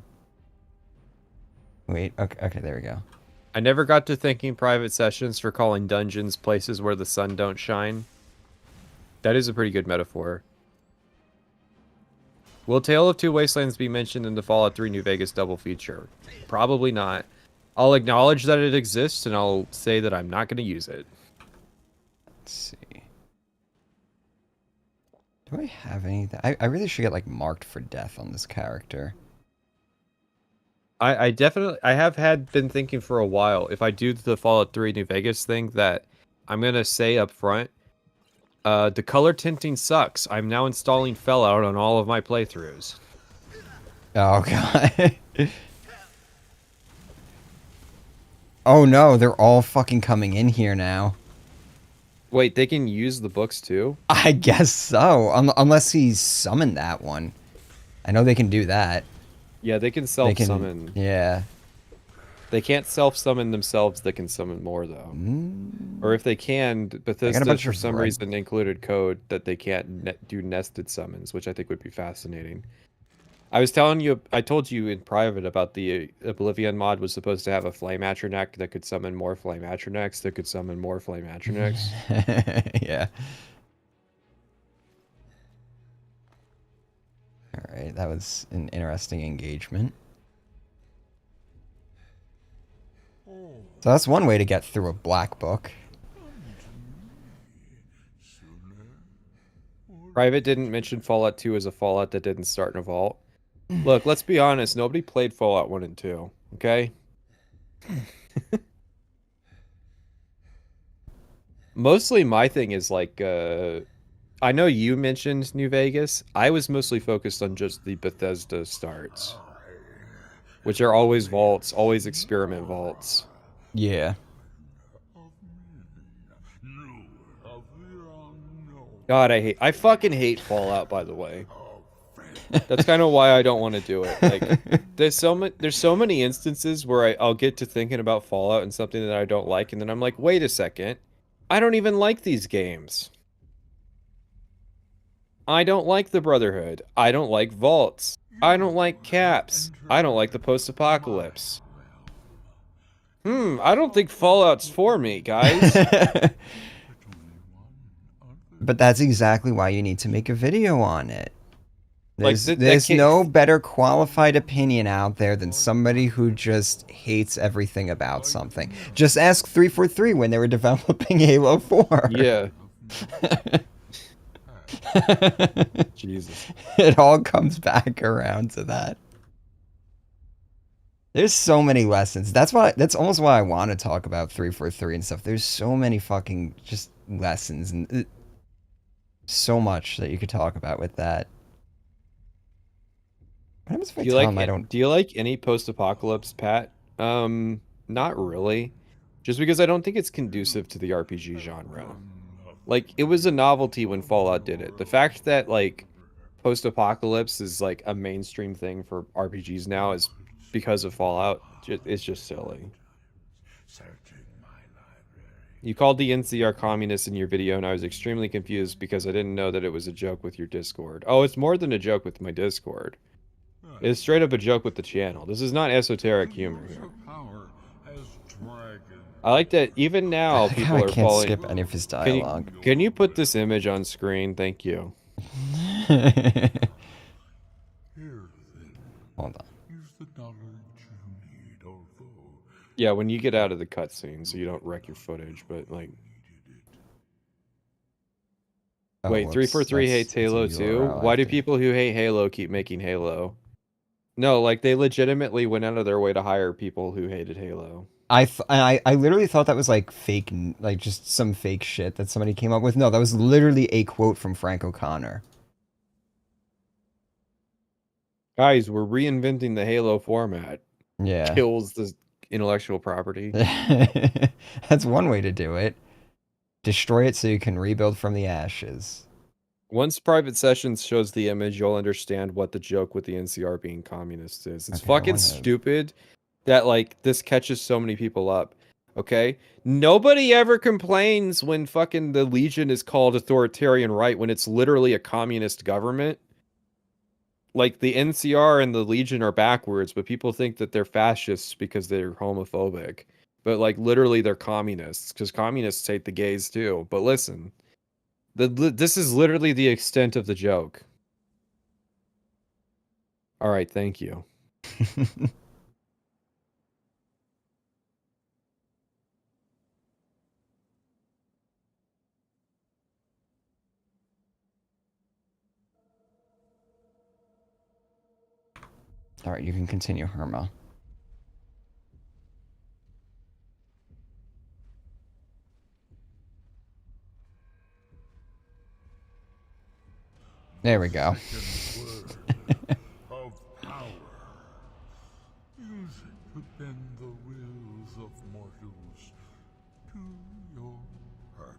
Wait, okay, there we go. I never got to thanking private sessions for calling dungeons places where the sun don't shine. That is a pretty good metaphor. Will Tale of Two Wastelands be mentioned in the Fallout 3 New Vegas double feature? Probably not. I'll acknowledge that it exists, and I'll say that I'm not going to use it. Let's see. Do I have anything? I really should get like marked for death on this character. I definitely been thinking for a while if I do the Fallout 3 New Vegas thing that I'm gonna say up front, the color tinting sucks. I'm now installing Fallout on all of my playthroughs. Oh god. Oh no, they're all fucking coming in here now. Wait, they can use the books too? I guess so, unless he's summoned that one. I know they can do that. Yeah, they can They can, self-summon. yeah. They can't self-summon themselves. They can summon more though. Or if they can, Bethesda bunch for of some red- reason included code that they can't do nested summons, which I think would be fascinating. I told you in private about the Oblivion mod was supposed to have a Flame Atronach that could summon more Flame Atronachs that could summon more Flame Atronachs. Yeah. Alright, that was an interesting engagement. So that's one way to get through a black book. Private didn't mention Fallout 2 as a Fallout that didn't start in a vault. Look, let's be honest, nobody played Fallout 1 and 2, okay? Mostly my thing is like, I know you mentioned New Vegas. I was mostly focused on just the Bethesda starts, which are always vaults, always experiment vaults. Yeah. God, I fucking hate Fallout, by the way. That's kind of why I don't want to do it. Like, there's so many instances where I'll get to thinking about Fallout and something that I don't like, and then I'm like, wait a second, I don't even like these games. I don't like the Brotherhood. I don't like vaults. I don't like caps. I don't like the post-apocalypse. I don't think Fallout's for me, guys. But that's exactly why you need to make a video on it. Like, There's no better qualified opinion out there than somebody who just hates everything about something. Just ask 343 when they were developing Halo 4. Yeah. Jesus. It all comes back around to that. There's so many lessons. That's almost why I want to talk about 343 and stuff. There's so many fucking just lessons and so much that you could talk about with that. What happens if I tell him I don't? Do you like any post-apocalypse, Pat? Not really. Just because I don't think it's conducive to the RPG genre. Like, it was a novelty when Fallout did it. The fact that, like, post-apocalypse is, like, a mainstream thing for RPGs now is because of Fallout. It's just silly. You called the NCR communists in your video, and I was extremely confused because I didn't know that it was a joke with your Discord. Oh, it's more than a joke with my Discord. It's straight up a joke with the channel. This is not esoteric humor here. I like that even now people are can't falling. skip any of his dialogue. Can you put this image on screen? Thank you. Hold on. Yeah, when you get out of the cutscene, so you don't wreck your footage, but like. Oh, Wait, whoops. 343 That's hates Halo a too? URL Why do after. people who hate Halo keep making Halo? No, like they legitimately went out of their way to hire people who hated Halo. I literally thought that was like fake, like just some fake shit that somebody came up with. No, that was literally a quote from Frank O'Connor. Guys, we're reinventing the Halo format. Yeah. Kills the intellectual property. That's one way to do it. Destroy it so you can rebuild from the ashes. Once Private Sessions shows the image, you'll understand what the joke with the NCR being communist is. It's Okay, I fucking wanna- stupid that, like, this catches so many people up, okay? Nobody ever complains when fucking the Legion is called authoritarian right when it's literally a communist government. Like, the NCR and the Legion are backwards, but people think that they're fascists because they're homophobic. But, like, literally they're communists, because communists hate the gays too. But listen, this is literally the extent of the joke. All right, thank you. All right, you can continue, Herma. There we go. Second word of power. Use it to bend the wills of mortals to your purpose.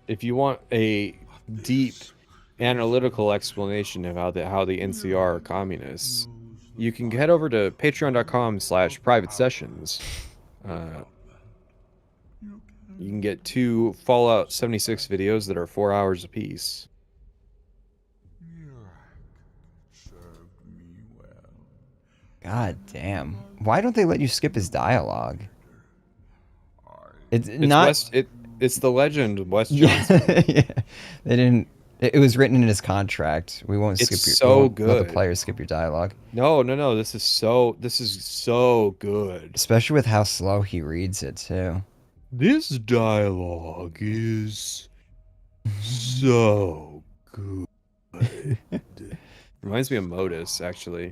If you want a deep analytical explanation of how the NCR are communists, you can head over to patreon.com/private sessions. You can get 2 Fallout 76 videos that are 4 hours apiece. Served me well. God damn. Why don't they let you skip his dialogue? It's It's not. it's the legend of Wes Johnson. Yeah, they didn't. It was written in his contract. We won't It's skip your. so We won't let the good. players skip your dialogue, No. This is so good. especially with how slow he reads it too. This dialogue is so good. Reminds me of Modus, actually.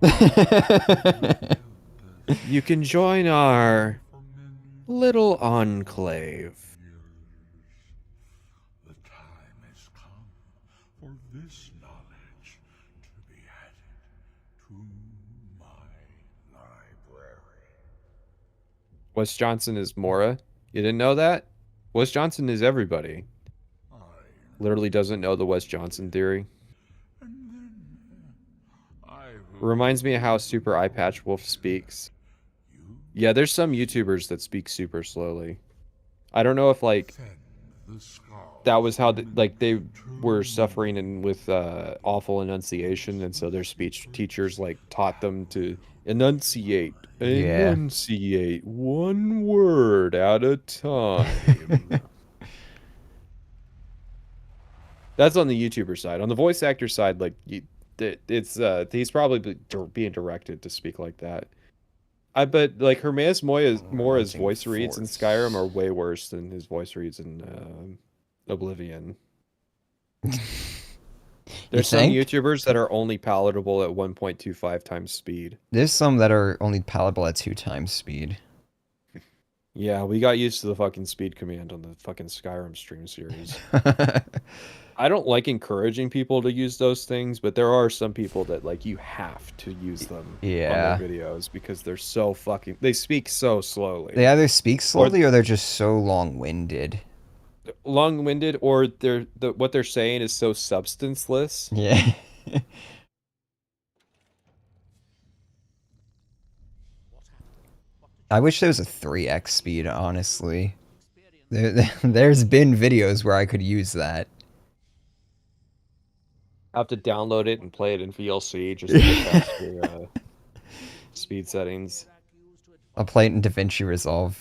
You can join our little enclave. The time has come for this knowledge to be added to my library. Wes Johnson is Mora. You didn't know that? Wes Johnson is everybody. I Literally doesn't know the Wes Johnson theory. and then I Reminds me of how Super Eye Patch Wolf speaks. Yeah, there's some YouTubers that speak super slowly. I don't know if like defend the scar. that was how they were suffering and with awful enunciation, and so their speech teachers like taught them to enunciate Yeah. one word at a time. That's on the YouTuber side. On the voice actor side, like it's he's probably being directed to speak like that. I bet like Hermaeus Mora's Rising voice reads in Force. Skyrim are way worse than his voice reads in Oblivion. There's some think? YouTubers that are only palatable at 1.25 times speed. There's some that are only palatable at 2 times speed. Yeah, we got used to the fucking speed command on the fucking Skyrim stream series. I don't like encouraging people to use those things, but there are some people that like you have to use them Yeah. on their videos because they're so fucking they speak so slowly. They either speak slowly or they're just so long-winded. Long-winded, or what they're saying is so substanceless. Yeah. I wish there was a 3x speed, honestly. There's been videos where I could use that. I have to download it and play it in VLC just to get past your speed settings. I'll play it in DaVinci Resolve.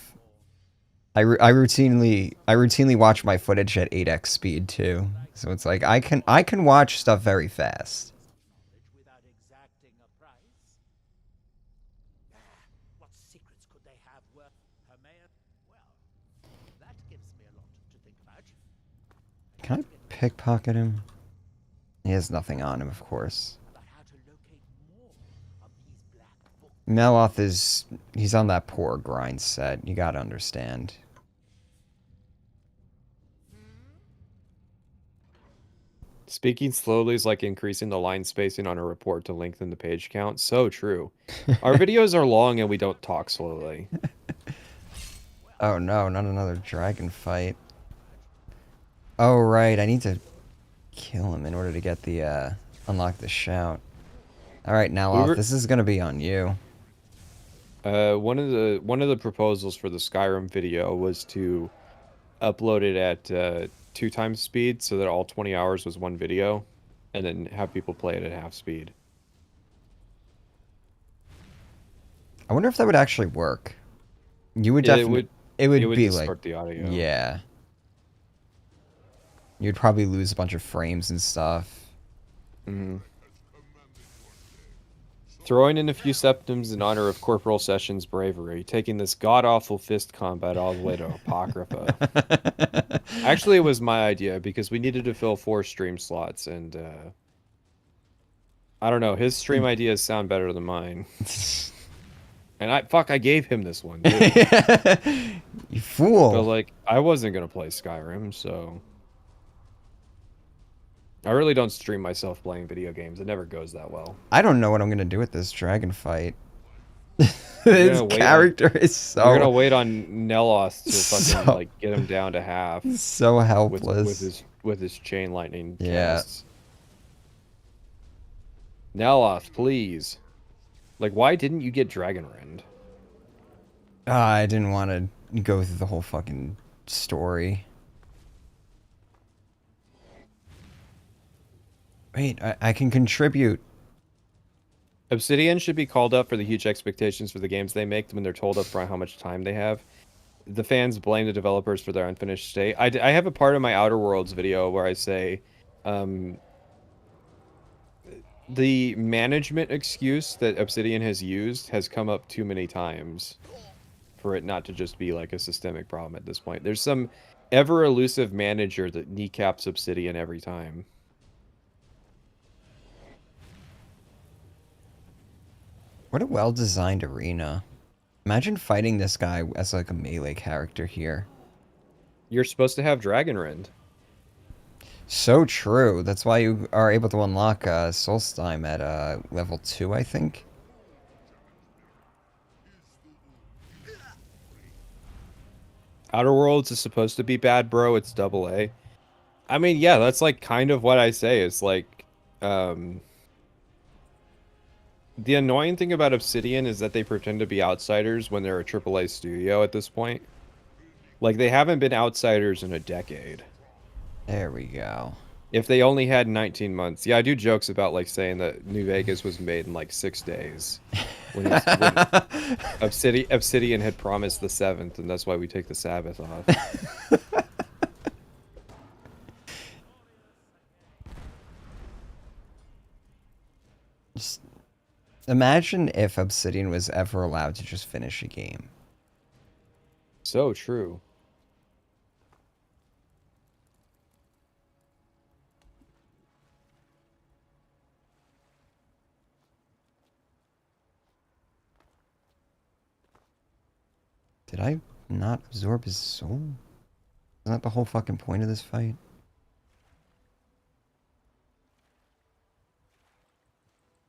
I routinely watch my footage at 8x speed too. So it's like I can watch stuff very fast. Without exacting a price. What secrets could they have worth Hermaeus? Well, that gives me a lot to think about. Can I pickpocket him? He has nothing on him, of course. About how to locate more of these black books. Meloth he's on that poor grind set. You gotta understand. Speaking slowly is like increasing the line spacing on a report to lengthen the page count. So true. Our videos are long and we don't talk slowly. Oh no, not another dragon fight. Oh right, I need to kill him in order to get the unlock the shout. Alright, now this is gonna be on you. One of the proposals for the Skyrim video was to upload it at 2 times speed so that all 20 hours was one video, and then have people play it at half speed. I wonder if that would actually work. You would definitely. It would be like. distort the audio. Yeah. You'd probably lose a bunch of frames and stuff. Mm-hmm. Throwing in a few septims in honor of Corporal Sessions' bravery, taking this god-awful fist combat all the way to Apocrypha. Actually, it was my idea because we needed to fill 4 stream slots, and I don't know, his stream ideas sound better than mine. And I gave him this one, too. You fool. But, like, I wasn't gonna play Skyrim, so... I really don't stream myself playing video games. It never goes that well. I don't know what I'm gonna do with this dragon fight. You're His character is so... We're gonna wait on Nelos to fucking So- like get him down to half so with helpless. his chain lightning Yeah. casts. Nelos, please. Like, why didn't you get Dragon Rend? I didn't want to go through the whole fucking story. Wait, I can contribute. Obsidian should be called up for the huge expectations for the games they make when they're told up front how much time they have. The fans blame the developers for their unfinished state. I have a part of my Outer Worlds video where I say, the management excuse that Obsidian has used has come up too many times for it not to just be like a systemic problem at this point. There's some ever elusive manager that kneecaps Obsidian every time. What a well-designed arena. Imagine fighting this guy as like a melee character here. You're supposed to have Dragon Rend. So true. That's why you are able to unlock Solstheim at level 2, I think. Outer Worlds is supposed to be bad, bro. It's AA. I mean, yeah, that's like kind of what I say. It's like, the annoying thing about Obsidian is that they pretend to be outsiders when they're a AAA studio at this point. Like, they haven't been outsiders in a decade. There we go. If they only had 19 months. Yeah, I do jokes about, like, saying that New Vegas was made in, like, 6 days. When Obsidian had promised the 7th, and that's why we take the Sabbath off. Just imagine if Obsidian was ever allowed to just finish a game. So true. Did I not absorb his soul? Isn't that the whole fucking point of this fight?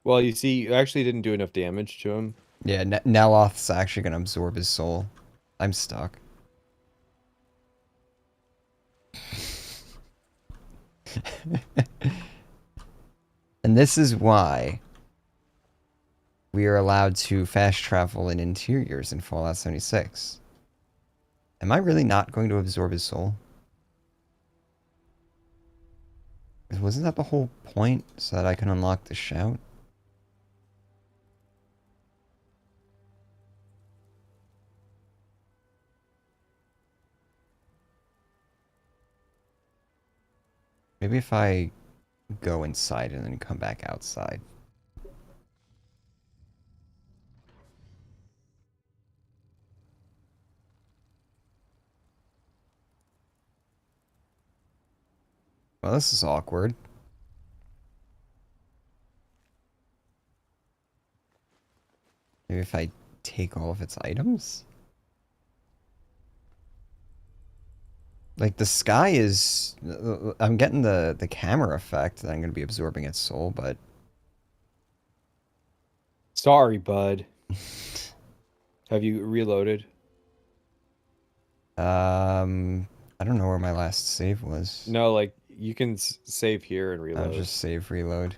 Well, you see, you actually didn't do enough damage to him. Yeah, Neloth's actually gonna absorb his soul. I'm stuck. And this is why we are allowed to fast travel in interiors in Fallout 76. Am I really not going to absorb his soul? Wasn't that the whole point, so that I can unlock the shout? Maybe if I go inside and then come back outside. Well, this is awkward. Maybe if I take all of its items? Like, the sky is... I'm getting the camera effect that I'm going to be absorbing its soul, but... Sorry, bud. Have you reloaded? I don't know where my last save was. No, like, you can save here and I'll reload. just save reload.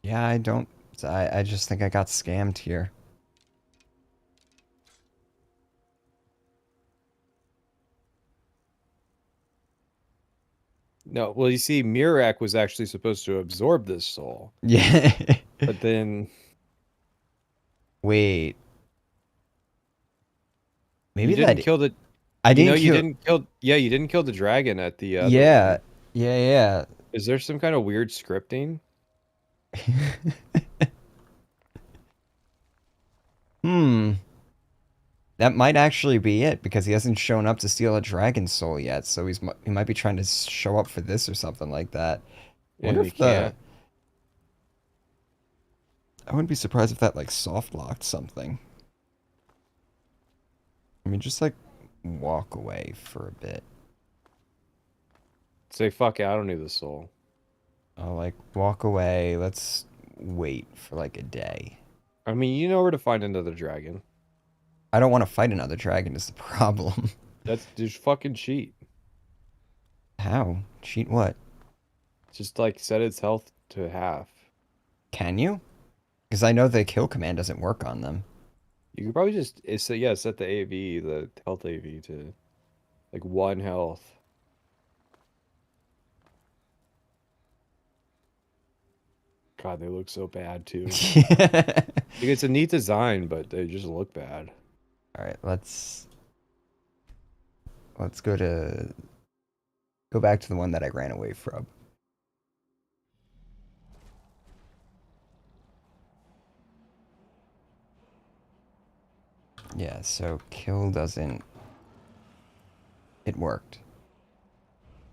Yeah, I don't... I just think I got scammed here. No, well, you see, Mirak was actually supposed to absorb this soul. Yeah. But then... Wait. Maybe you didn't that... kill the... I You didn't know, you kill. didn't kill. Yeah, you didn't kill the dragon at the other Yeah, one. yeah, Is there some kind of weird scripting? yeah. Hmm. That might actually be it because he hasn't shown up to steal a dragon soul yet. So he might be trying to show up for this or something like that. Wonder And he if the can't. I wouldn't be surprised if that like soft locked something. I mean, just like walk away for a bit. Say fuck it, I don't need the soul. I'll like walk away. Let's wait for like a day. I mean, you know where to find another dragon. I don't want to fight another dragon is the problem. That's just fucking cheat. How? Cheat what? Just like set its health to half. Can you? Because I know the kill command doesn't work on them. You could probably just set the AV, the health AV to like 1 health. God, they look so bad too. Like, it's a neat design, but they just look bad. All right, let's go back to the one that I ran away from. Yeah, so kill doesn't. It worked.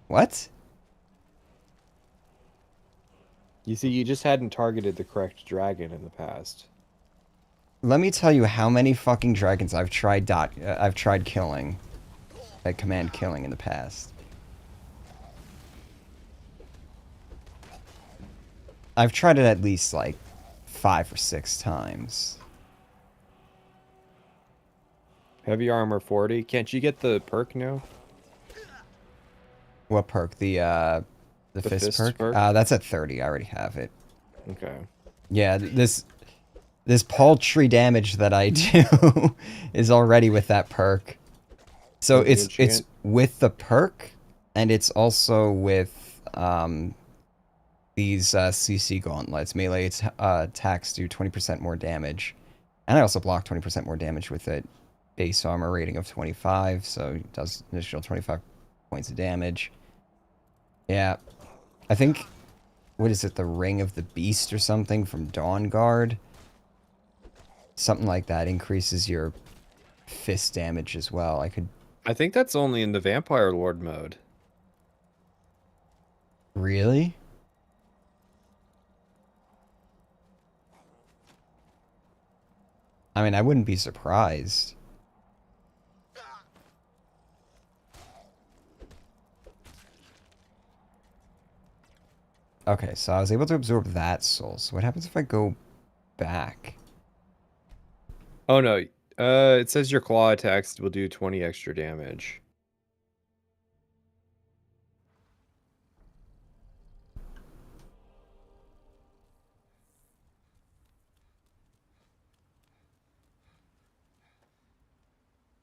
What? You see, you just hadn't targeted the correct dragon in the past. Let me tell you how many fucking dragons I've tried killing, like command killing in the past. I've tried it at least like 5 or 6 times. Heavy armor 40. Can't you get the perk now? What perk? The fist perk? That's at 30. I already have it. Okay. Yeah, this paltry damage that I do is already with that perk. So With the it's enchant? with the perk, and it's also with these CC gauntlets. Melee attacks do 20% more damage, and I also block 20% more damage with it. Base armor rating of 25, so it does additional 25 points of damage. Yeah, I think, what is it, the Ring of the Beast or something from Dawn Guard? Something like that increases your fist damage as well. I think that's only in the Vampire Lord mode. Really? I mean, I wouldn't be surprised. Okay, so I was able to absorb that soul. So what happens if I go back? Oh no. It says your claw attacks will do 20 extra damage.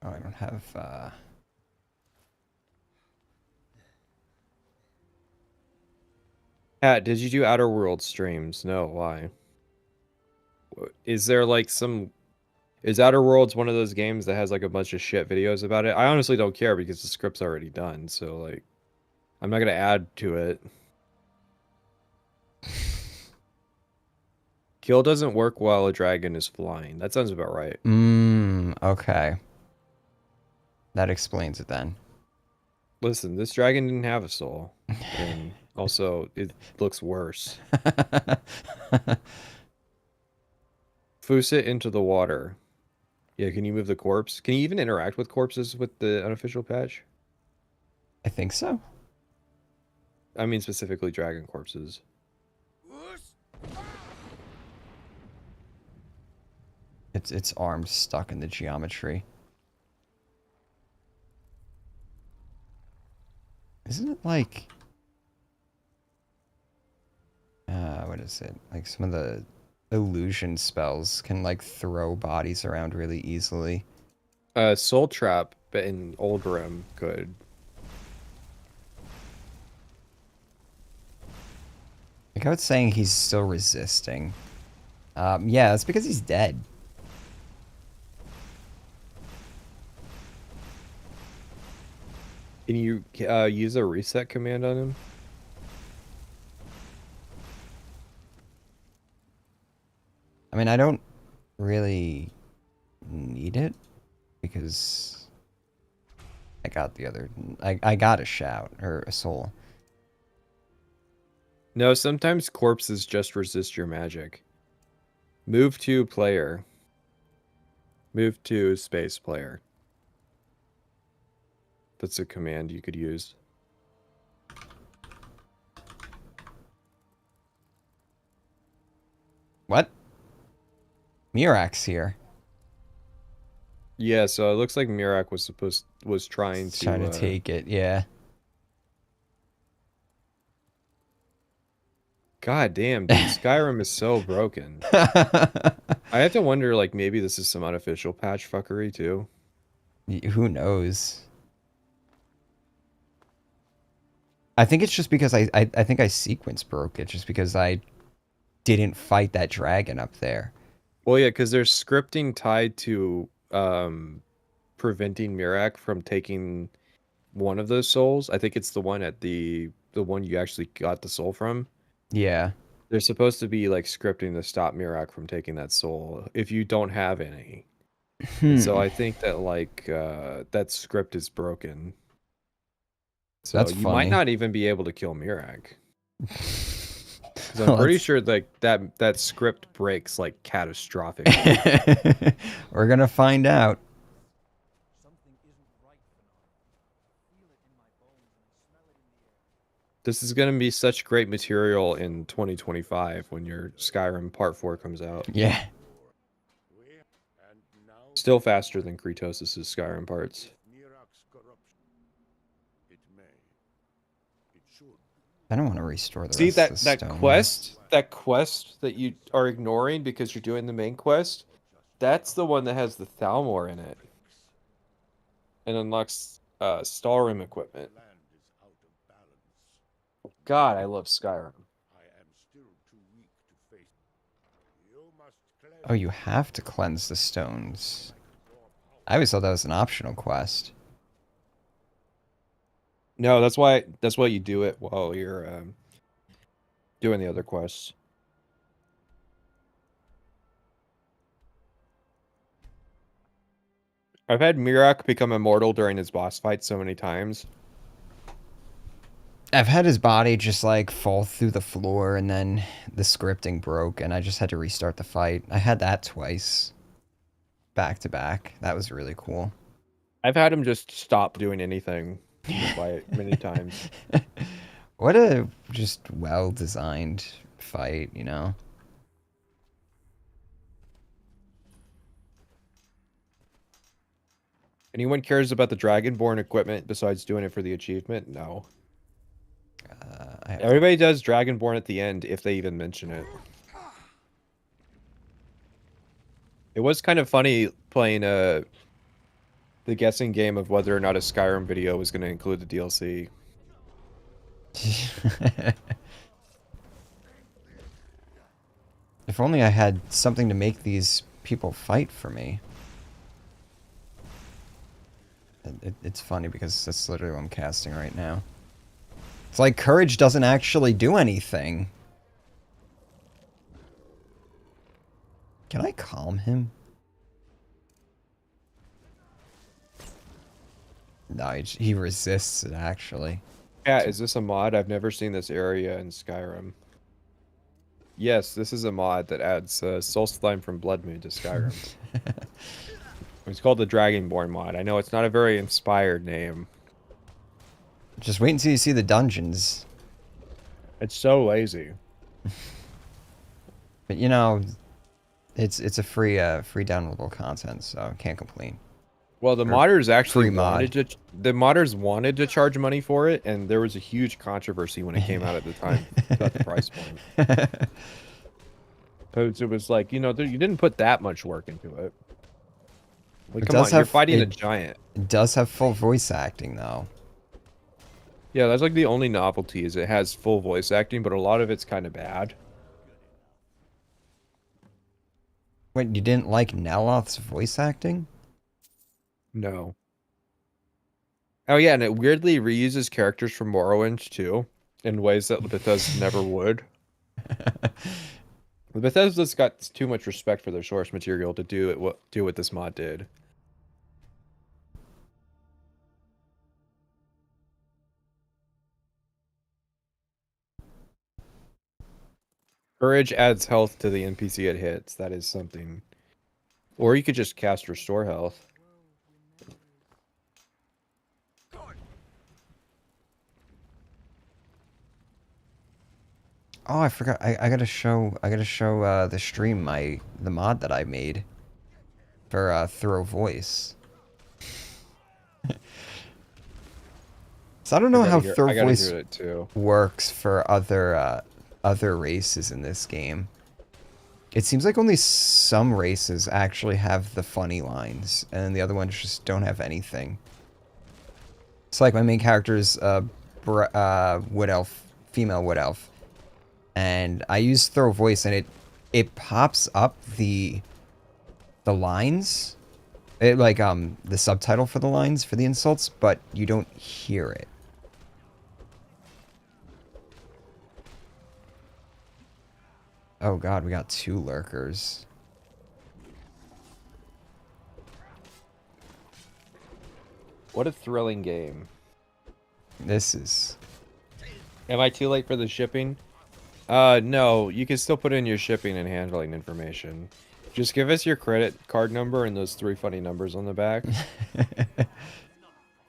Oh, I don't have, Pat, did you do Outer World streams? No, why? Is there like some... Is Outer Worlds one of those games that has like a bunch of shit videos about it? I honestly don't care because the script's already done, so like... I'm not gonna add to it. Kill doesn't work while a dragon is flying. That sounds about right. Okay. That explains it then. Listen, this dragon didn't have a soul. And also, it looks worse. Foos it into the water. Yeah, can you move the corpse? Can you even interact with corpses with the unofficial patch? I think so. I mean, specifically dragon corpses. Its arms stuck in the geometry. Isn't it like... what is it? Like some of the illusion spells can like throw bodies around really easily. Soul Trap in Oldrim could. Like I was saying, he's still resisting. Yeah, that's because he's dead. Can you use a reset command on him? I mean, I don't really need it because I got the other. I got a shout or a soul. No, sometimes corpses just resist your magic. Move to player. Move to space player. That's a command you could use. What? Mirax here. Yeah, so it looks like Mirak was trying to Trying to take it, yeah. God damn, dude, Skyrim is so broken. I have to wonder, like, maybe this is some unofficial patch fuckery too. Who knows? I think it's just because I think I sequence broke it just because I didn't fight that dragon up there. Well, yeah, because there's scripting tied to preventing Mirak from taking one of those souls. I think it's the one at the one you actually got the soul from. Yeah. There's supposed to be like scripting to stop Mirak from taking that soul if you don't have any. And so I think that like that script is broken. So That's you might funny. not even be able to kill Mirak. Because I'm pretty sure like that script breaks like catastrophically. We're gonna find out. Something isn't right, Bernard. I feel it in my bones and I smell it in the air. This is going to be such great material in 2025 when your Skyrim Part 4 comes out. Yeah. And now Still faster than Kratos' Skyrim parts. Mirak's corruption. It may. It should. I don't want to restore the See rest that of the that stone. quest that you are ignoring because you're doing the main quest? That's the one that has the Thalmor in it. And unlocks Stalrim equipment. Land is out of balance. God, I love Skyrim. I am still too weak to face. You must cleanse Oh, you have to cleanse the stones. I always thought that was an optional quest. No, that's why you do it while you're doing the other quests. I've had Mirak become immortal during his boss fight so many times. I've had his body just like fall through the floor and then the scripting broke and I just had to restart the fight. I had that twice. Back to back. That was really cool. I've had him just stop doing anything in the fight many times. What a just well-designed fight, you know? Anyone cares about the Dragonborn equipment besides doing it for the achievement? No. Everybody does Dragonborn at the end if they even mention it. It was kind of funny playing the guessing game of whether or not a Skyrim video was going to include the DLC. If only I had something to make these people fight for me. It's funny because that's literally what I'm casting right now. It's like courage doesn't actually do anything. Can I calm him? No, he resists it actually. Yeah, is this a mod? I've never seen this area in Skyrim. Yes, this is a mod that adds Soul Slime from Blood Moon to Skyrim. It's called the Dragonborn mod. I know it's not a very inspired name. Just wait until you see the dungeons. It's so lazy. But you know, it's a free downloadable content, so I can't complain. Well, the Or modders actually free mod. wanted to charge money for it, and there was a huge controversy when it came out at the time about the price point. Because it was like, you know, you didn't put that much work into it. Like, It come on, does you're have- fighting a it- giant. It does have full voice acting though. Yeah, that's like the only novelty is it has full voice acting, but a lot of it's kind of bad. Wait, you didn't like Neloth's voice acting? No. Oh yeah, and it weirdly reuses characters from Morrowind too, in ways that Bethesda never would. Bethesda's got too much respect for their source material to do what this mod did. Courage adds health to the NPC it hits. That is something. Or you could just cast Restore Health. Oh, I forgot. I gotta show. I gotta show the stream the mod that I made for Throw Voice. So I don't know how Throw I gotta Voice hear it too. works for other races in this game. It seems like only some races actually have the funny lines, and the other ones just don't have anything. It's like my main character is wood elf, female wood elf, and I use Throw Voice, and it pops up the lines, the subtitle for the lines for the insults, but you don't hear it. Oh god, we got 2 lurkers. What a thrilling game. This is... Am I too late for the shipping? No, you can still put in your shipping and handling information. Just give us your credit card number and those 3 funny numbers on the back.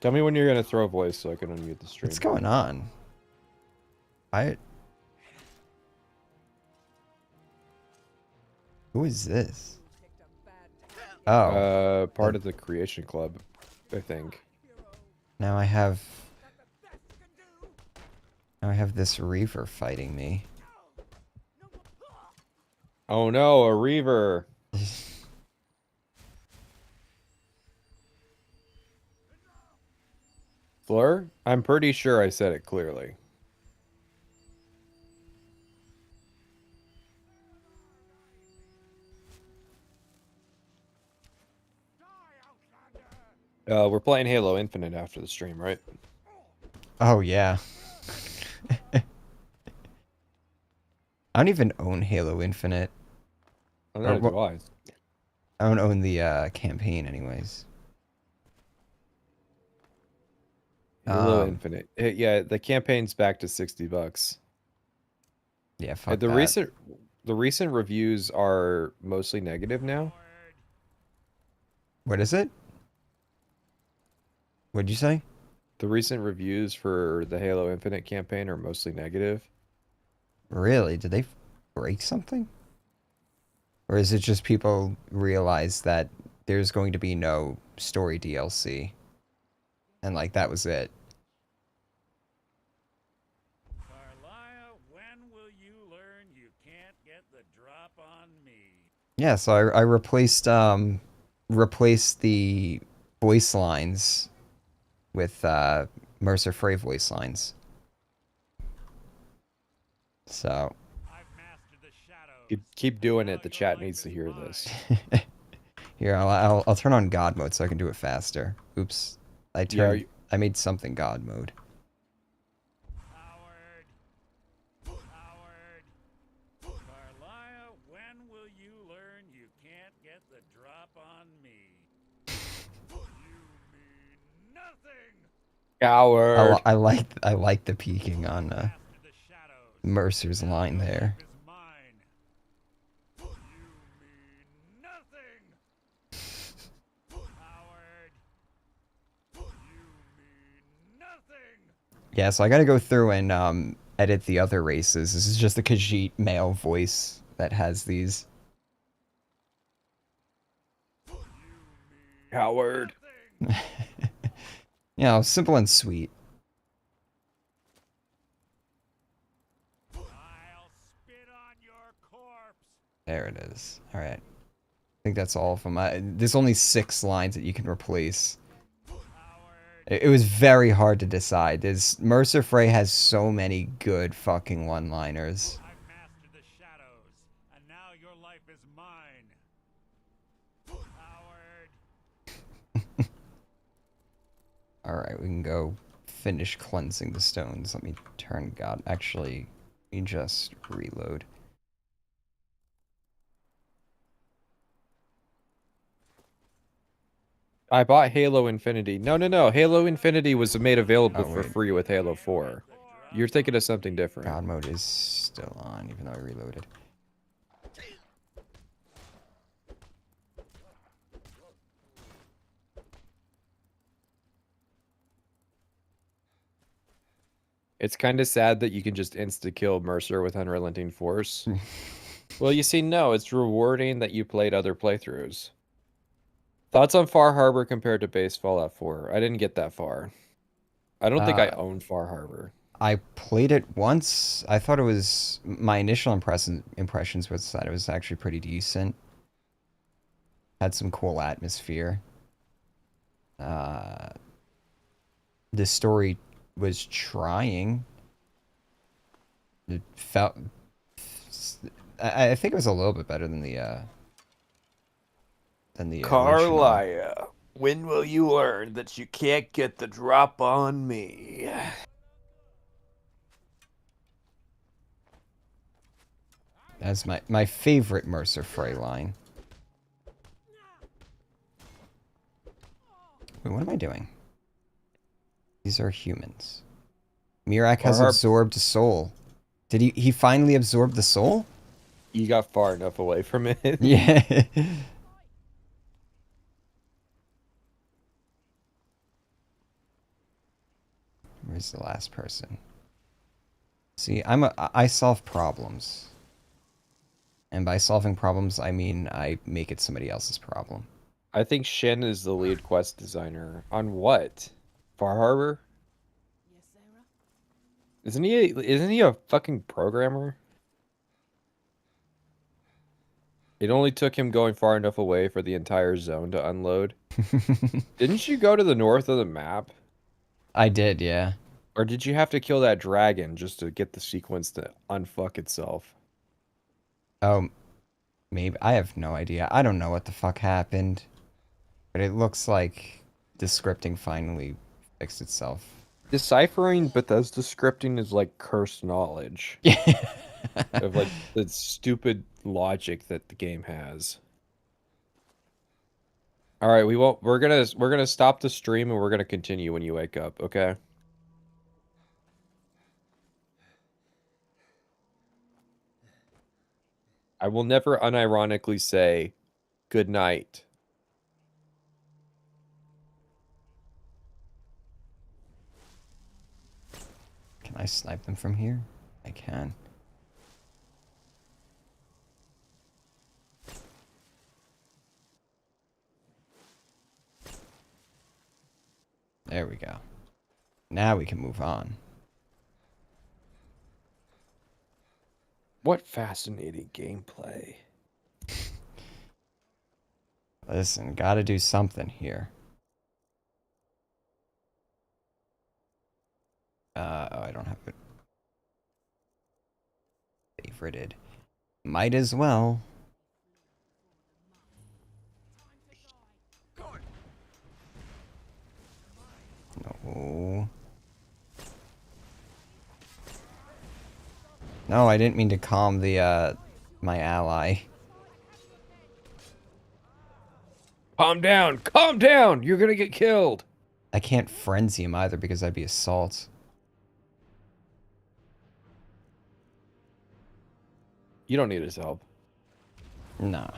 Tell me when you're gonna throw voice so I can unmute the stream. What's going on? Who is this? Oh. Part of the Creation Club, I think. Now I have this Reaver fighting me. Oh no, a Reaver! Fleur? I'm pretty sure I said it clearly. We're playing Halo Infinite after the stream, right? Oh yeah. I don't even own Halo Infinite. Oh, neither do I. I don't own the campaign anyways. Halo Infinite. Yeah, the campaign's back to $60. Yeah, fuck the that. recent reviews are mostly negative now. What is it? What'd you say? The recent reviews for the Halo Infinite campaign are mostly negative. Really? Did they break something? Or is it just people realize that there's going to be no story DLC? And like that was it. Carlia, when will you learn you can't get the drop on me? Yeah, so I replaced the voice lines with Mercer Frey voice lines. So I've mastered the shadows. Keep doing it. The chat needs to hear this. here, I'll turn on God mode so I can do it faster. Oops, I made something God mode. Howard. Howard. Carlia, when will you learn you can't get the drop on me? You mean nothing. Coward. I like the peeking on Mercer's line there. Yeah, so I gotta go through and edit the other races. This is just the Khajiit male voice that has these. Coward. You know, simple and sweet. I'll spit on your corpse. There it is. All right. I think that's all of them. There's only 6 lines that you can replace. It was very hard to decide. Mercer Frey has so many good fucking one-liners. I've mastered the shadows, and now your life is mine. Howard. Alright, we can go finish cleansing the stones. Let me turn God. Actually, let me just reload. I bought Halo Infinity. No. Halo Infinity was made available Oh, for wait. free with Halo 4. You're thinking of something different. God mode is still on, even though I reloaded. It's kind of sad that you can just insta-kill Mercer with Unrelenting Force. Well, you see, no, it's rewarding that you played other playthroughs. Thoughts on Far Harbor compared to base Fallout 4? I didn't get that far. I don't think I own Far Harbor. I played it once. I thought it was... My initial impressions was that it was actually pretty decent. Had some cool atmosphere. The story was trying. It felt... I think it was a little bit better than the original. Carlia, when will you learn that you can't get the drop on me? That's my favorite Mercer Frey line. Wait, what am I doing? These are humans. Mirak has absorbed a soul. Did he finally absorb the soul? You got far enough away from it. Yeah. Where's the last person? See, I solve problems. And by solving problems, I mean I make it somebody else's problem. I think Shen is the lead quest designer. On what? Far Harbor? Yes, Sarah? Isn't he a fucking programmer? It only took him going far enough away for the entire zone to unload. Didn't you go to the north of the map? I did, yeah. Or did you have to kill that dragon just to get the sequence to unfuck itself? Oh, maybe. I have no idea. I don't know what the fuck happened. But it looks like the scripting finally fixed itself. Deciphering Bethesda scripting is like cursed knowledge. Of like the stupid logic that the game has. All right, we're gonna stop the stream and we're gonna continue when you wake up, okay? I will never unironically say good night. Can I snipe them from here? I can. There we go. Now we can move on. What fascinating gameplay. Listen, gotta do something here. Oh, I don't have it favorited. Might as well. No. No, I didn't mean to calm the, my ally. Calm down! Calm down! You're gonna get killed! I can't frenzy him either because I'd be assault. You don't need his help. Nah.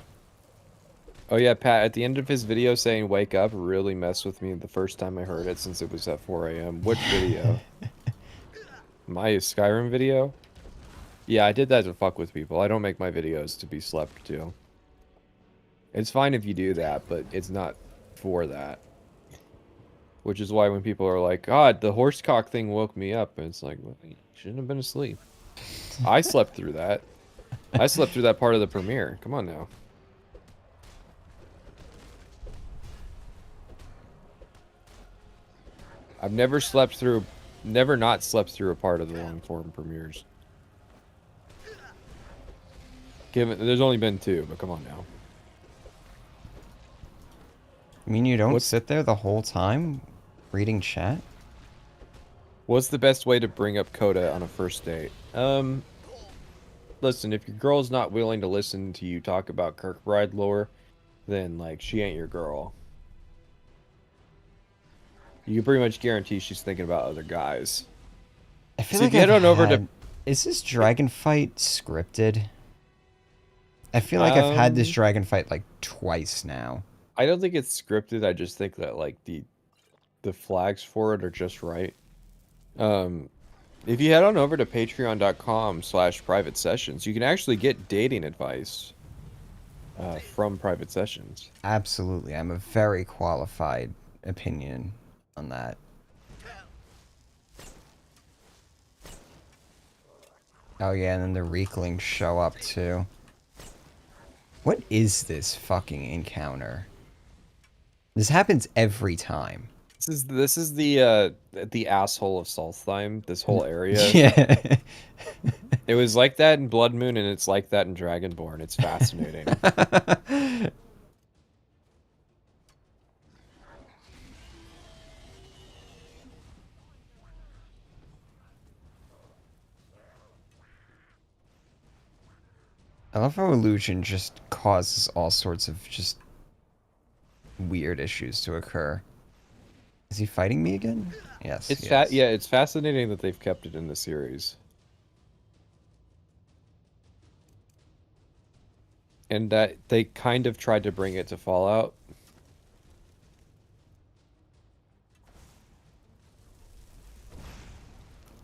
Oh yeah, Pat, at the end of his video saying wake up really messed with me the first time I heard it since it was at 4 a.m. Which video? My Skyrim video? Yeah, I did that to fuck with people. I don't make my videos to be slept to. It's fine if you do that, but it's not for that. Which is why when people are like, God, the horsecock thing woke me up, and it's like, well, you shouldn't have been asleep. I slept through that. I slept through that part of the premiere. Come on now. I've never not slept through a part of the long form premieres. There's only been 2, but come on now. I mean, you don't sit there the whole time? Reading chat? What's the best way to bring up Coda on a first date? Listen, if your girl's not willing to listen to you talk about Kirkbride lore, then, like, she ain't your girl. You can pretty much guarantee she's thinking about other guys. I feel So like if you head I've on over to... had... Is this dragon fight scripted? I feel like I've had this dragon fight like twice now. I don't think it's scripted. I just think that, like, the flags for it are just right. If you head on over to patreon.com/private sessions, you can actually get dating advice from private sessions. Absolutely. I'm a very qualified opinion on that. Oh yeah, and then the Reeklings show up too. What is this fucking encounter? This happens every time. This is the asshole of Solstheim, this whole area. Yeah. It was like that in Blood Moon, and it's like that in Dragonborn. It's fascinating. I love how illusion just causes all sorts of just weird issues to occur. Is he fighting me again? Yes. It's he is. yeah, it's fascinating that they've kept it in the series. And that they kind of tried to bring it to Fallout.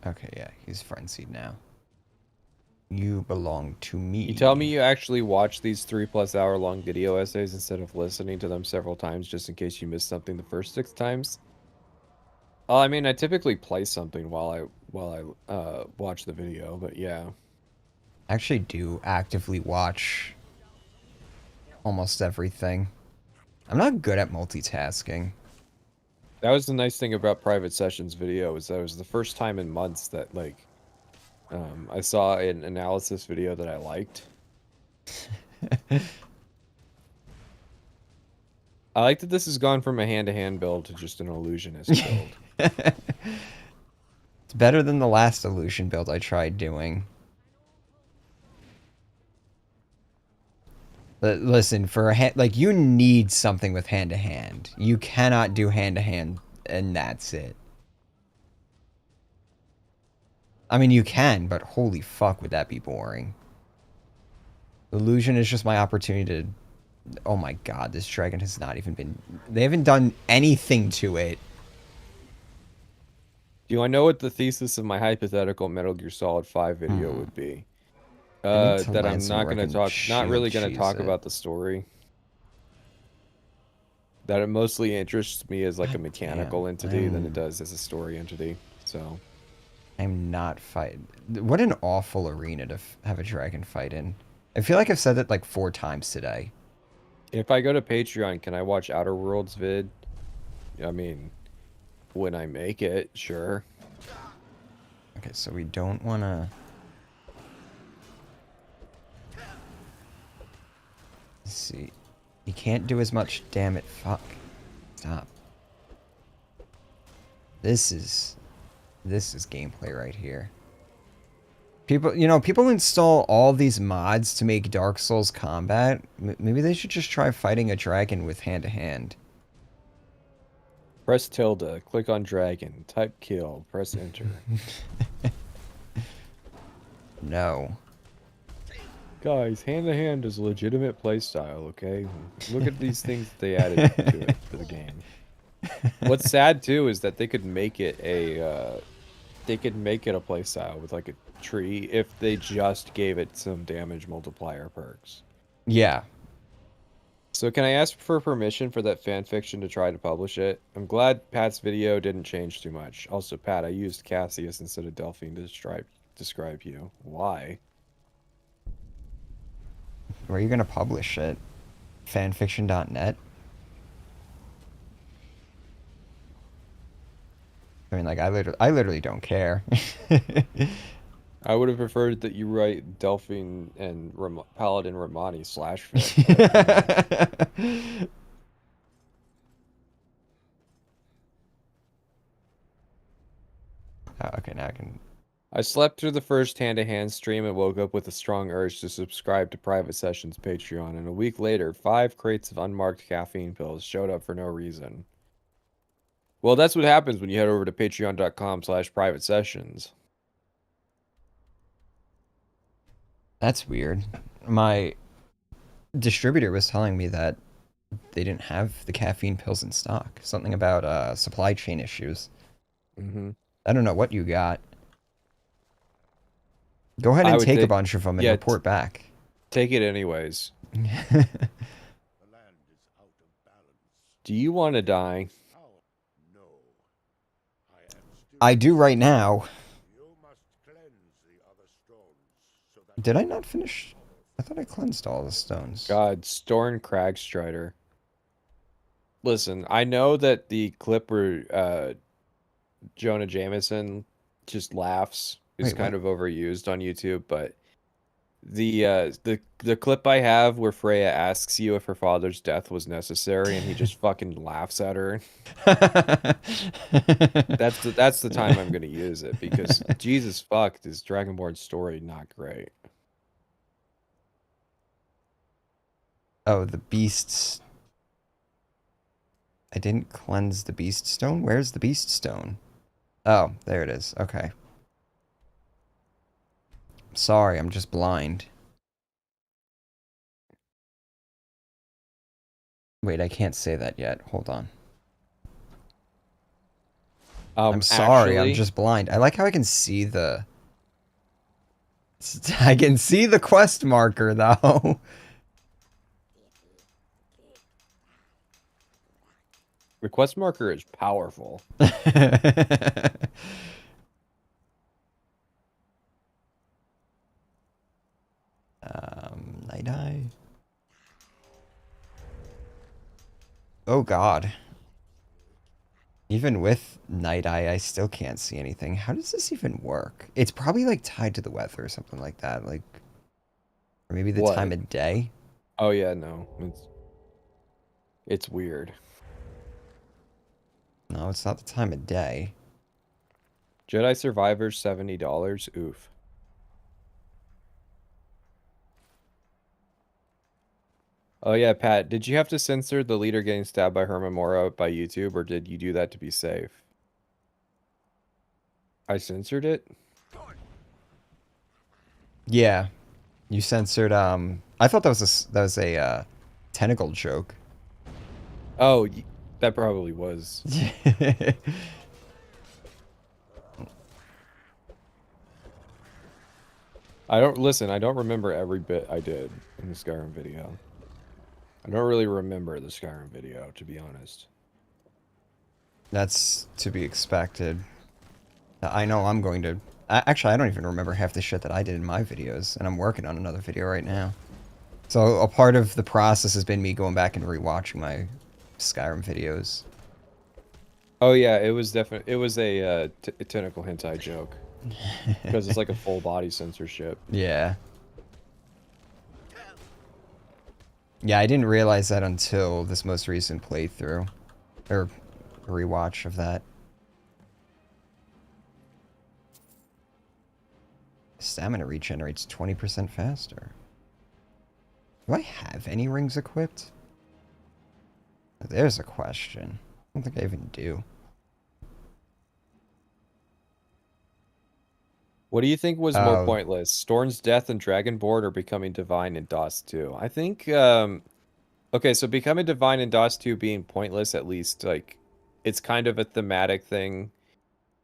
Okay, yeah, he's frenzied now. You belong to me. You tell me you actually watch these 3+ hour long video essays instead of listening to them several times just in case you missed something the first 6 times? Well, I mean, I typically play something while I watch the video, but yeah. I actually do actively watch almost everything. I'm not good at multitasking. That was the nice thing about Private Sessions video, is that it was the first time in months that, like, I saw an analysis video that I liked. I like that this has gone from a hand-to-hand build to just an illusionist build. It's better than the last illusion build I tried doing. But listen, for a hand, like, you need something with hand-to-hand. You cannot do hand-to-hand and that's it. I mean, you can, but holy fuck, would that be boring. Illusion is just my opportunity to... Oh my god, this dragon has not even been... They haven't done anything to it. Do I know what the thesis of my hypothetical Metal Gear Solid 5 video would be? to That I'm land some not going to frickin' talk... Not really shield going to talk cheese it. about the story. That it mostly interests me as, like, a mechanical entity than it does as a story entity, so... I'm not fighting. What an awful arena to have a dragon fight in. I feel like I've said that like 4 times today. If I go to Patreon, can I watch Outer Worlds vid? I mean, when I make it, sure. Okay, so we don't want to... Let's see. You can't do as much, damn it. Fuck. Stop. This is gameplay right here. People, you know, people install all these mods to make Dark Souls combat. Maybe they should just try fighting a dragon with hand-to-hand. Press tilde, click on dragon, type kill, press enter. No. Guys, hand-to-hand is a legitimate playstyle, okay? Look at these things that they added to it for the game. What's sad, too, is that they could make it a... they could make it a playstyle with, like, a tree if they just gave it some damage multiplier perks. Yeah. So can I ask for permission for that fanfiction to try to publish it? I'm glad Pat's video didn't change too much. Also, Pat, I used Cassius instead of Delphine to describe you. Why? Where are you going to publish it? Fanfiction.net? I mean, like, I literally don't care. I would have preferred that you write Delphine and Paladin Romani /fic. Okay, now I can. I slept through the first hand-to-hand stream and woke up with a strong urge to subscribe to Private Sessions Patreon, and a week later, 5 crates of unmarked caffeine pills showed up for no reason. Well, that's what happens when you head over to patreon.com/private sessions. That's weird. My distributor was telling me that they didn't have the caffeine pills in stock. Something about supply chain issues. Mm-hmm. I don't know what you got. Go ahead I and would take a take- bunch of them and yeah, report back. Take it anyways. The land is out of balance. Do you want to die? How? No. I am still. I do right now. You must cleanse the other stones so that. Did I not finish? I thought I cleansed all the stones. God, Storn Cragstrider. Listen, I know that the clip where Jonah Jameson just laughs is Wait, kind what? of overused on YouTube, but the clip I have where Freya asks you if her father's death was necessary and he just fucking laughs at her. That's the time I'm gonna use it because Jesus fuck, this Dragonborn story not great. Oh, the beasts. I didn't cleanse the beast stone? Where's the beast stone? Oh, there it is. Okay. Sorry, I'm just blind. Wait, I can't say that yet. Hold on. I'm sorry, I'm Actually, just blind. I like how I can see the... I can see the quest marker, though. the quest marker is powerful. Night Eye. Oh god. Even with Night Eye, I still can't see anything. How does this even work? It's probably like tied to the weather or something like that. Like, or maybe the What? time of day. Oh yeah, no. It's weird. No, it's not the time of day. Jedi Survivors $70. Oof. Oh yeah, Pat, did you have to censor the leader getting stabbed by Hermamora by YouTube, or did you do that to be safe? I censored it? Yeah, you censored. I thought that was a tentacle joke. Oh, that probably was. I don't remember every bit I did in the Skyrim video. I don't really remember the Skyrim video, to be honest. That's to be expected. I know I'm going to... Actually, I don't even remember half the shit that I did in my videos, and I'm working on another video right now. So a part of the process has been me going back and rewatching my Skyrim videos. Oh yeah, it was definitely a tentacle hentai joke because it's like a full body censorship. Yeah. Yeah, I didn't realize that until this most recent playthrough. Or rewatch of that. Stamina regenerates 20% faster. Do I have any rings equipped? There's a question. I don't think I even do. What do you think was more Oh. pointless? Storn's death in Dragonborn or becoming divine in DOS 2? I think okay, so becoming divine in DOS 2 being pointless, at least like it's kind of a thematic thing.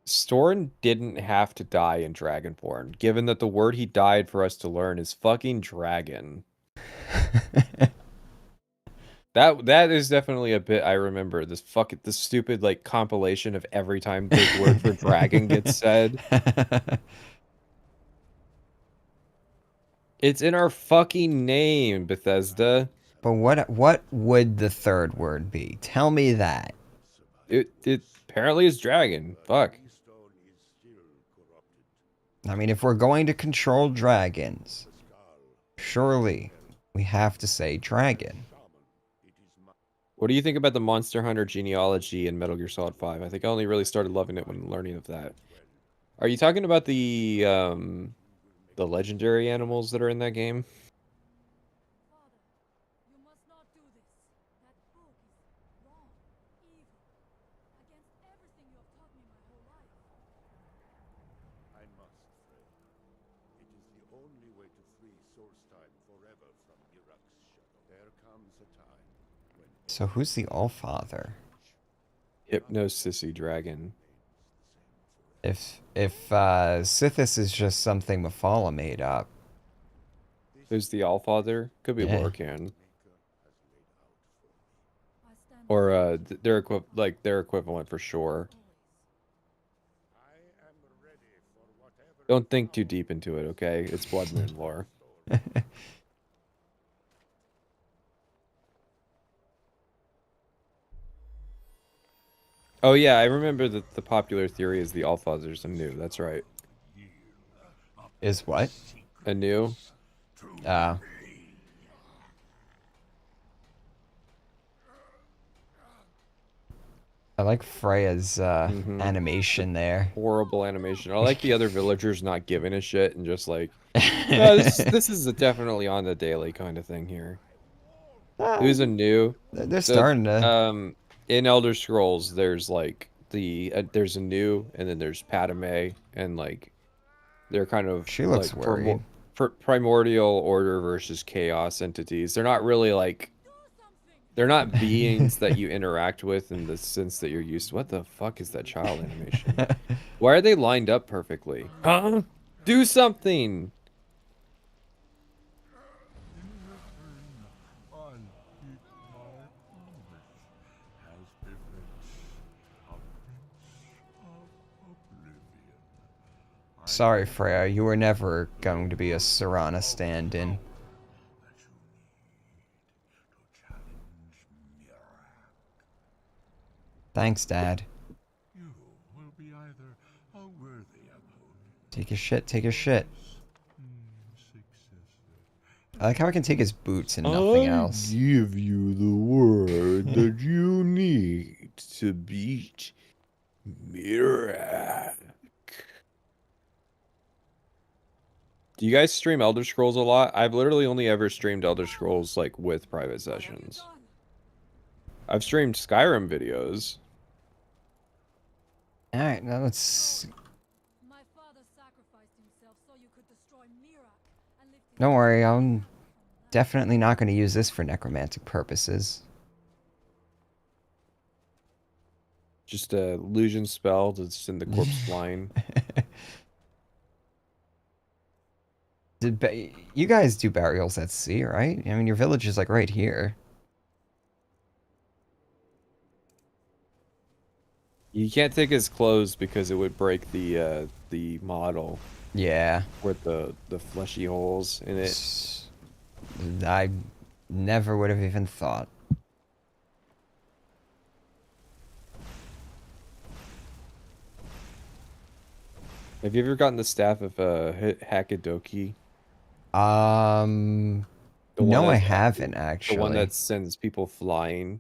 Storn didn't have to die in Dragonborn, given that the word he died for us to learn is fucking dragon. That is definitely a bit I remember. This stupid like compilation of every time the word for dragon gets said. It's in our fucking name, Bethesda. But what would the third word be? Tell me that. It apparently is dragon. Fuck. Keystone is still corrupted. I mean, if we're going to control dragons, The skull. surely we have to say dragon. Shaman. It is my. What do you think about the Monster Hunter genealogy in Metal Gear Solid 5? I think I only really started loving it when learning of that. Are you talking about the legendary animals that are in that game? Father, you must not do this. That book is wrong, evil, against everything you have taught me my whole life. I must, Frey. It is the only way to free Solstheim forever from Mirak's shadow. There comes a time when So who's the Allfather? Hypnosissy dragon. If Sithis is just something Mephala made up. Who's the Allfather? Could be Yeah. Lorcan. I stand Or behind you their equivalent for sure. always. I am ready for whatever. Don't think too deep into it, okay? It's Blood Moon lore. Oh yeah, I remember that the popular theory is the Allfathers anew. That's right. Is what? Anew. Uh, I like Freya's animation there. Horrible animation. I like the other villagers not giving a shit and just like, no, this is a definitely on the daily kind of thing here. Who's anew? They're starting to. In Elder Scrolls, there's like there's anew, and then there's Padme, and like they're kind of She looks like worried. primordial order versus chaos entities. They're not really like they're not beings that you interact with in the sense that you're used to. What the fuck is that child animation? Why are they lined up perfectly? Huh? Do something. Sorry, Freya, you were never going to be a Serana stand-in. Thanks, Dad. You will be either a worthy opponent, Take his shit, take his shit. successor. I like how I can take his boots and nothing else. Give you the word that you need to beat Mirak. Do you guys stream Elder Scrolls a lot? I've literally only ever streamed Elder Scrolls like with private sessions. I've streamed Skyrim videos. Alright, now let's... My father sacrificed himself so you could destroy Mirak and lift his Don't worry, I'm from that. definitely not going to use this for necromantic purposes. Just a illusion spell to send the corpse flying. You guys do burials at sea, right? I mean, your village is like right here. You can't take his clothes because it would break the model Yeah. with the fleshy holes in it. I never would have even thought. Have you ever gotten the staff of Hakidoki? No, I haven't actually. The one that sends people flying.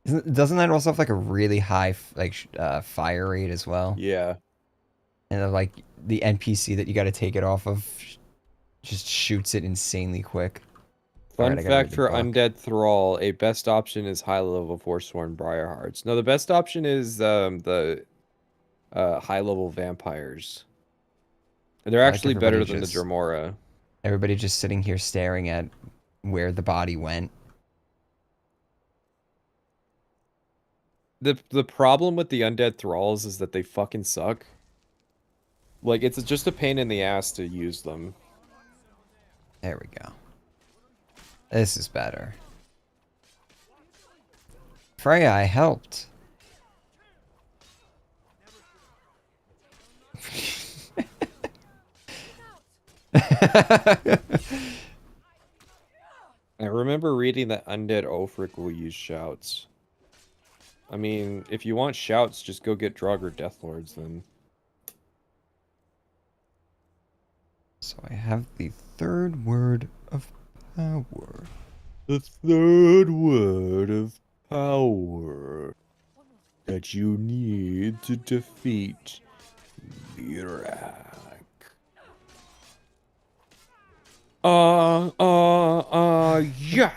Doesn't that also have like a really high fire rate as well? Yeah. And then, like the NPC that you got to take it off of just shoots it insanely quick. Fun Alright, I gotta read fact the for book. Undead Thrall, a best option is high level Forsworn Briarhearts. No, the best option is the high level vampires. And they're I like actually better everybody than the just- Dremora. Everybody just sitting here staring at where the body went. The problem with the Undead Thralls is that they fucking suck. Like, it's just a pain in the ass to use them. There we go. This is better. Freya, I helped. I remember reading that Undead Ulfric will use shouts. I mean, if you want shouts, just go get Drug or Deathlords then. So I have the third word of power. The third word of power that you need to defeat Mirak. Yeah.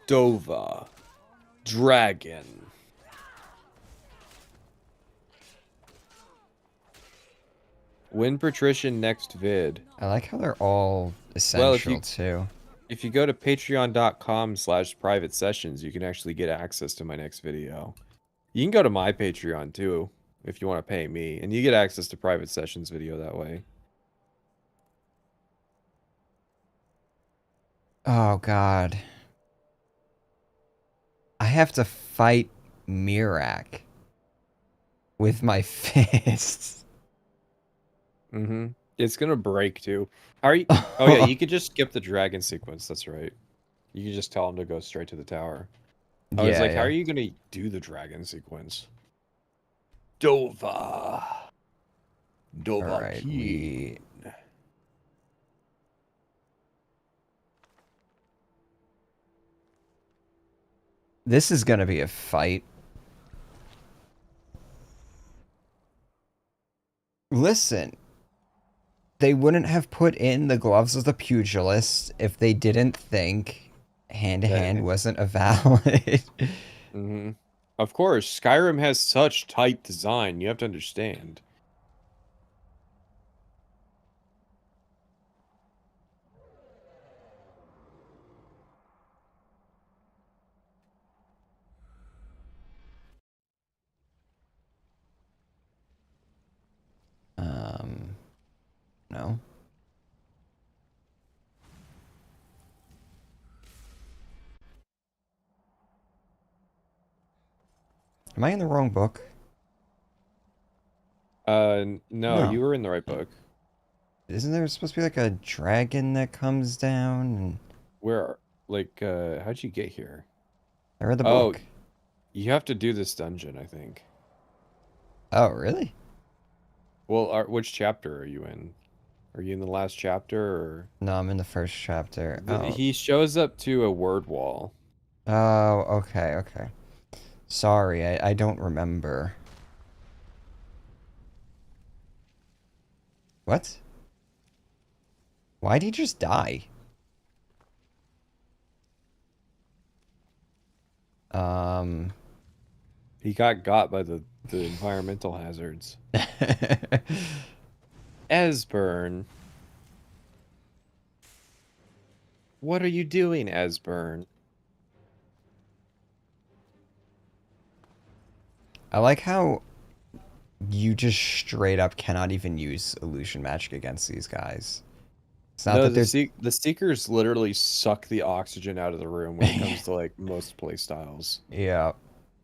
Dova. Dragon. Win patrician next vid. I like how they're all Well, essential too. if you go to patreon.com/private sessions, you can actually get access to my next video. You can go to my Patreon too, if you want to pay me, and you get access to private sessions video that way. Oh god. I have to fight Mirak with my fists. Mm-hmm. It's gonna break too. How are you? Oh yeah, you could just skip the dragon sequence. That's right. You can just tell him to go straight to the tower. I was Yeah, like, how are yeah. you gonna do the dragon sequence? Dova. Dova Alright, Keen. this is gonna be a fight. Listen, they wouldn't have put in the gloves of the pugilist if they didn't think hand-to-hand wasn't a valid. Mm-hmm. Of course, Skyrim has such tight design. You have to understand. No. Am I in the wrong book? No, No. you were in the right book. Isn't there supposed to be like a dragon that comes down? And Where, like, how'd you get here? I read the Oh, book. you have to do this dungeon, I think. Oh, really? Well, which chapter are you in? Are you in the last chapter, or... No, I'm in the first chapter. Oh. He shows up to a word wall. Oh, okay, okay. Sorry, I don't remember. What? Why'd he just die? He got by the environmental hazards. Esbern. What are you doing, Esbern? I like how you just straight up cannot even use illusion magic against these guys. It's not No, that there's the Seekers literally suck the oxygen out of the room when it comes to, like, most playstyles. yeah.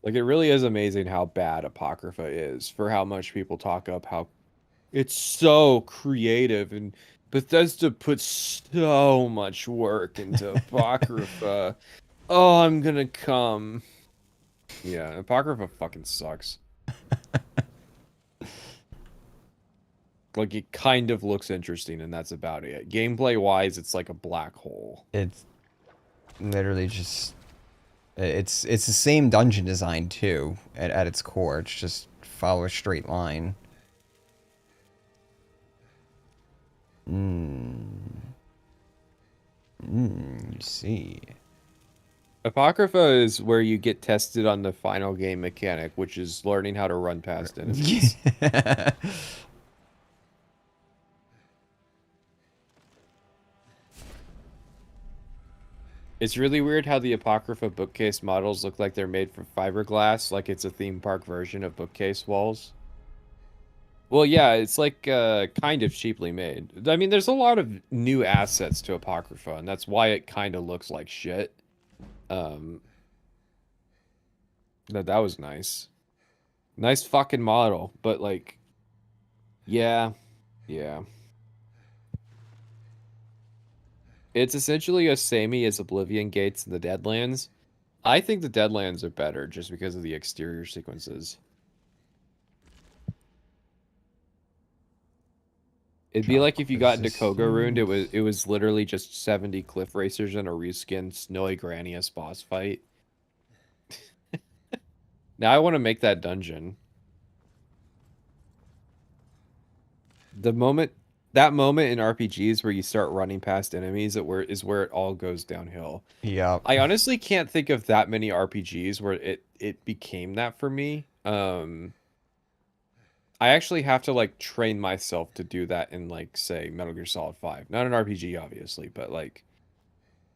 Like, it really is amazing how bad Apocrypha is for how much people talk up how it's so creative, and Bethesda puts so much work into Apocrypha. Oh, I'm gonna come. Yeah, Apocrypha fucking sucks. Like, it kind of looks interesting, and that's about it. Gameplay-wise, it's like a black hole. It's literally just it's the same dungeon design too at its core. It's just follow a straight line. You see. Apocrypha is where you get tested on the final game mechanic, which is learning how to run past enemies. It's really weird how the Apocrypha bookcase models look like they're made from fiberglass, like it's a theme park version of bookcase walls. Well, yeah, it's like kind of cheaply made. I mean, there's a lot of new assets to Apocrypha, and that's why it kind of looks like shit. That was nice. Nice fucking model, but like, yeah. It's essentially as samey as Oblivion Gates and the Deadlands. I think the Deadlands are better just because of the exterior sequences. It'd be like if you got into Koga Ruined, it was literally just 70 cliff racers and a reskinned Snowy Granius boss fight. Now I want to make that dungeon. that moment in RPGs where you start running past enemies is where it all goes downhill. Yep. I honestly can't think of that many RPGs where it became that for me. I actually have to like train myself to do that in like say Metal Gear Solid 5. Not an RPG obviously, but like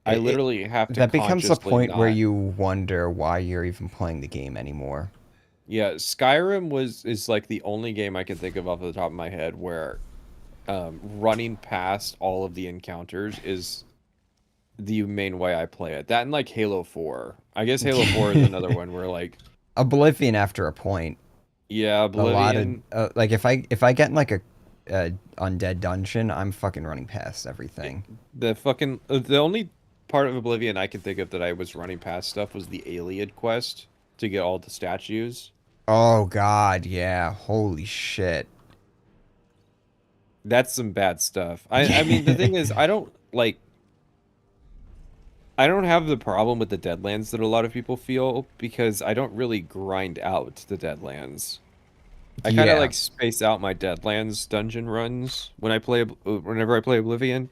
I It literally have to that becomes a consciously point where not. you wonder why you're even playing the game anymore. Yeah, Skyrim is like the only game I can think of off the top of my head where running past all of the encounters is the main way I play it. That and like Halo 4. I guess Halo 4 is another one where like Oblivion after a point. yeah, A lot of Oblivion. like if I get in like a undead dungeon, I'm fucking running past everything. The fucking the only part of Oblivion I can think of that I was running past stuff was the Iliad quest to get all the statues. Oh God, yeah. Holy shit. That's some bad stuff. I mean the thing is I don't have the problem with the Deadlands that a lot of people feel because I don't really grind out the Deadlands. I kind of Yeah. like space out my Deadlands dungeon runs when I play whenever I play Oblivion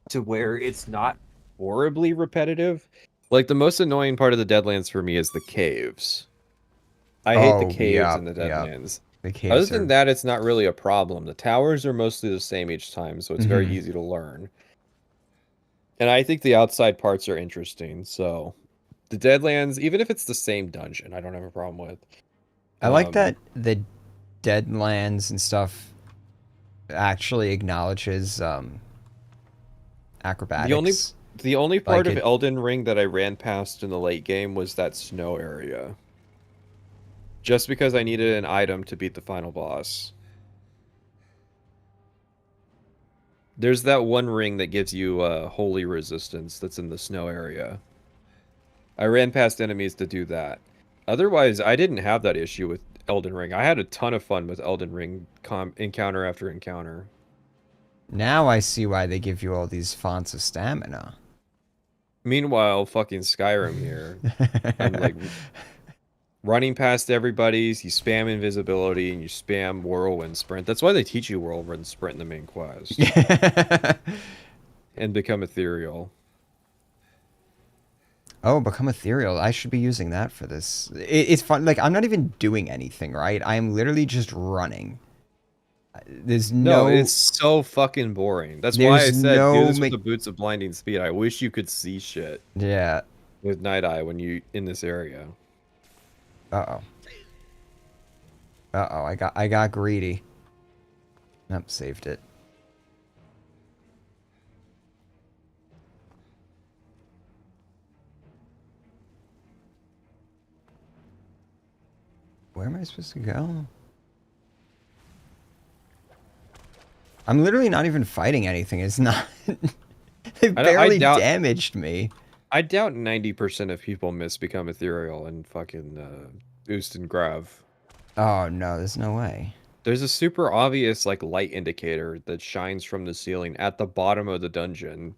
to where it's not horribly repetitive. Like the most annoying part of the Deadlands for me is the caves. I hate the Oh, caves yeah, in the yeah. Deadlands. The Other caves than are that, it's not really a problem. The towers are mostly the same each time, so it's very Mhm. easy to learn. And I think the outside parts are interesting, so the Deadlands, even if it's the same dungeon, I don't have a problem with. I like Um, that the Deadlands and stuff actually acknowledges the only acrobatics. the only part Like of it Elden Ring that I ran past in the late game was that snow area. Just because I needed an item to beat the final boss. There's that one ring that gives you holy resistance that's in the snow area. I ran past enemies to do that. Otherwise, I didn't have that issue with Elden Ring. I had a ton of fun with Elden Ring encounter after encounter. now I see why they give you all these fonts of stamina. Meanwhile, fucking Skyrim here, I'm like running past everybody's, you spam invisibility and you spam whirlwind sprint. That's why they teach you whirlwind sprint in the main quest. And become ethereal. Oh, become ethereal. I should be using that for this. It's fun. Like, I'm not even doing anything, right? I'm literally just running. There's No, no, it's so fucking boring. That's why I there's said do no, this with the boots of blinding speed. I wish you could see shit yeah. with Night Eye when you in this area. Uh-oh. Uh-oh, I got greedy. Nope, saved it. Where am I supposed to go? I'm literally not even fighting anything. It's not... They barely damaged me. I doubt 90% of people miss become ethereal and fucking Oost and Grav. Oh, no, there's no way. There's a super obvious like light indicator that shines from the ceiling at the bottom of the dungeon.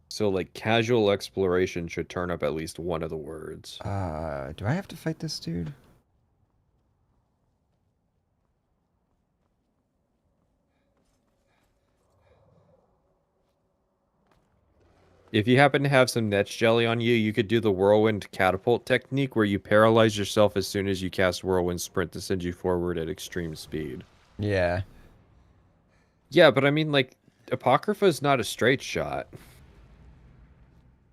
So like casual exploration should turn up at least one of the words. Do I have to fight this dude? If you happen to have some Netch jelly on you, you could do the whirlwind catapult technique where you paralyze yourself as soon as you cast whirlwind sprint to send you forward at extreme speed. Yeah. Yeah, but I mean like Apocrypha is not a straight shot.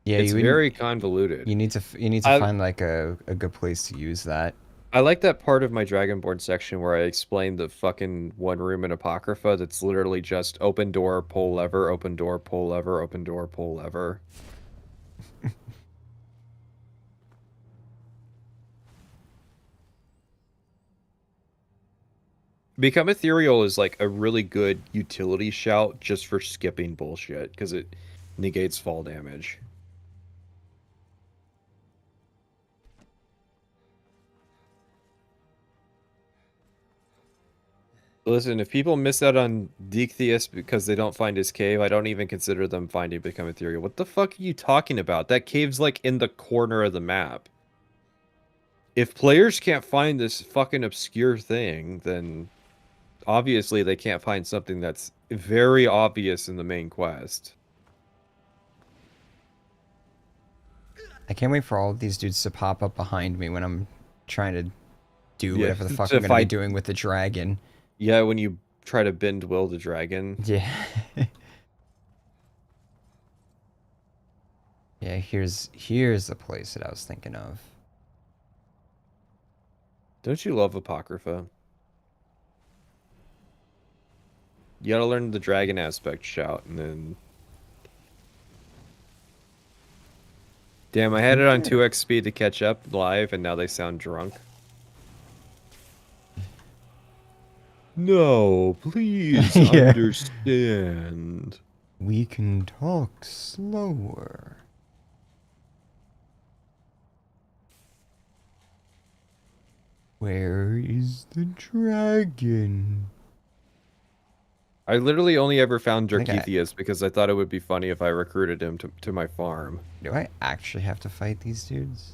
Yeah, It's very convoluted. you need to find like a good place to use that. I like that part of my Dragonborn section where I explained the fucking one room in Apocrypha that's literally just open door, pull lever, open door, pull lever, open door, pull lever. Become Ethereal is like a really good utility shout just for skipping bullshit because it negates fall damage. Listen, if people miss out on Deictheus because they don't find his cave, I don't even consider them finding Become Ethereal. What the fuck are you talking about? That cave's like in the corner of the map. If players can't find this fucking obscure thing, then obviously they can't find something that's very obvious in the main quest. I can't wait for all of these dudes to pop up behind me when I'm trying to do Yeah, whatever the fuck to I'm gonna be fight- doing with the dragon. Yeah, when you try to bend will the dragon. Yeah. Yeah, here's the place that I was thinking of. Don't you love Apocrypha? You gotta learn the dragon aspect shout, and then... Damn, I had it on 2x speed to catch up live, and now they sound drunk. No, please Yeah. understand. We can talk slower. Where is the dragon? I literally only ever found I think I- Drakeethius because I thought it would be funny if I recruited him to my farm. Do I actually have to fight these dudes?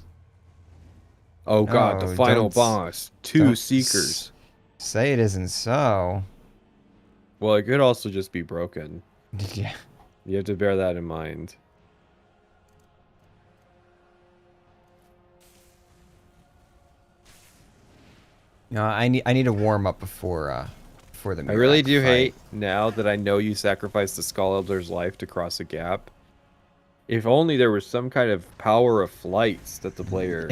Oh god, Oh, the final don't s- boss. Two don't Seekers. Say it isn't so. Well, it could also just be broken. Yeah. You have to bear that in mind. No, I need to warm up before the. I really Murak do fight. hate now that I know you sacrificed the Skull Elder's life to cross a gap. If only there was some kind of power of flights that the player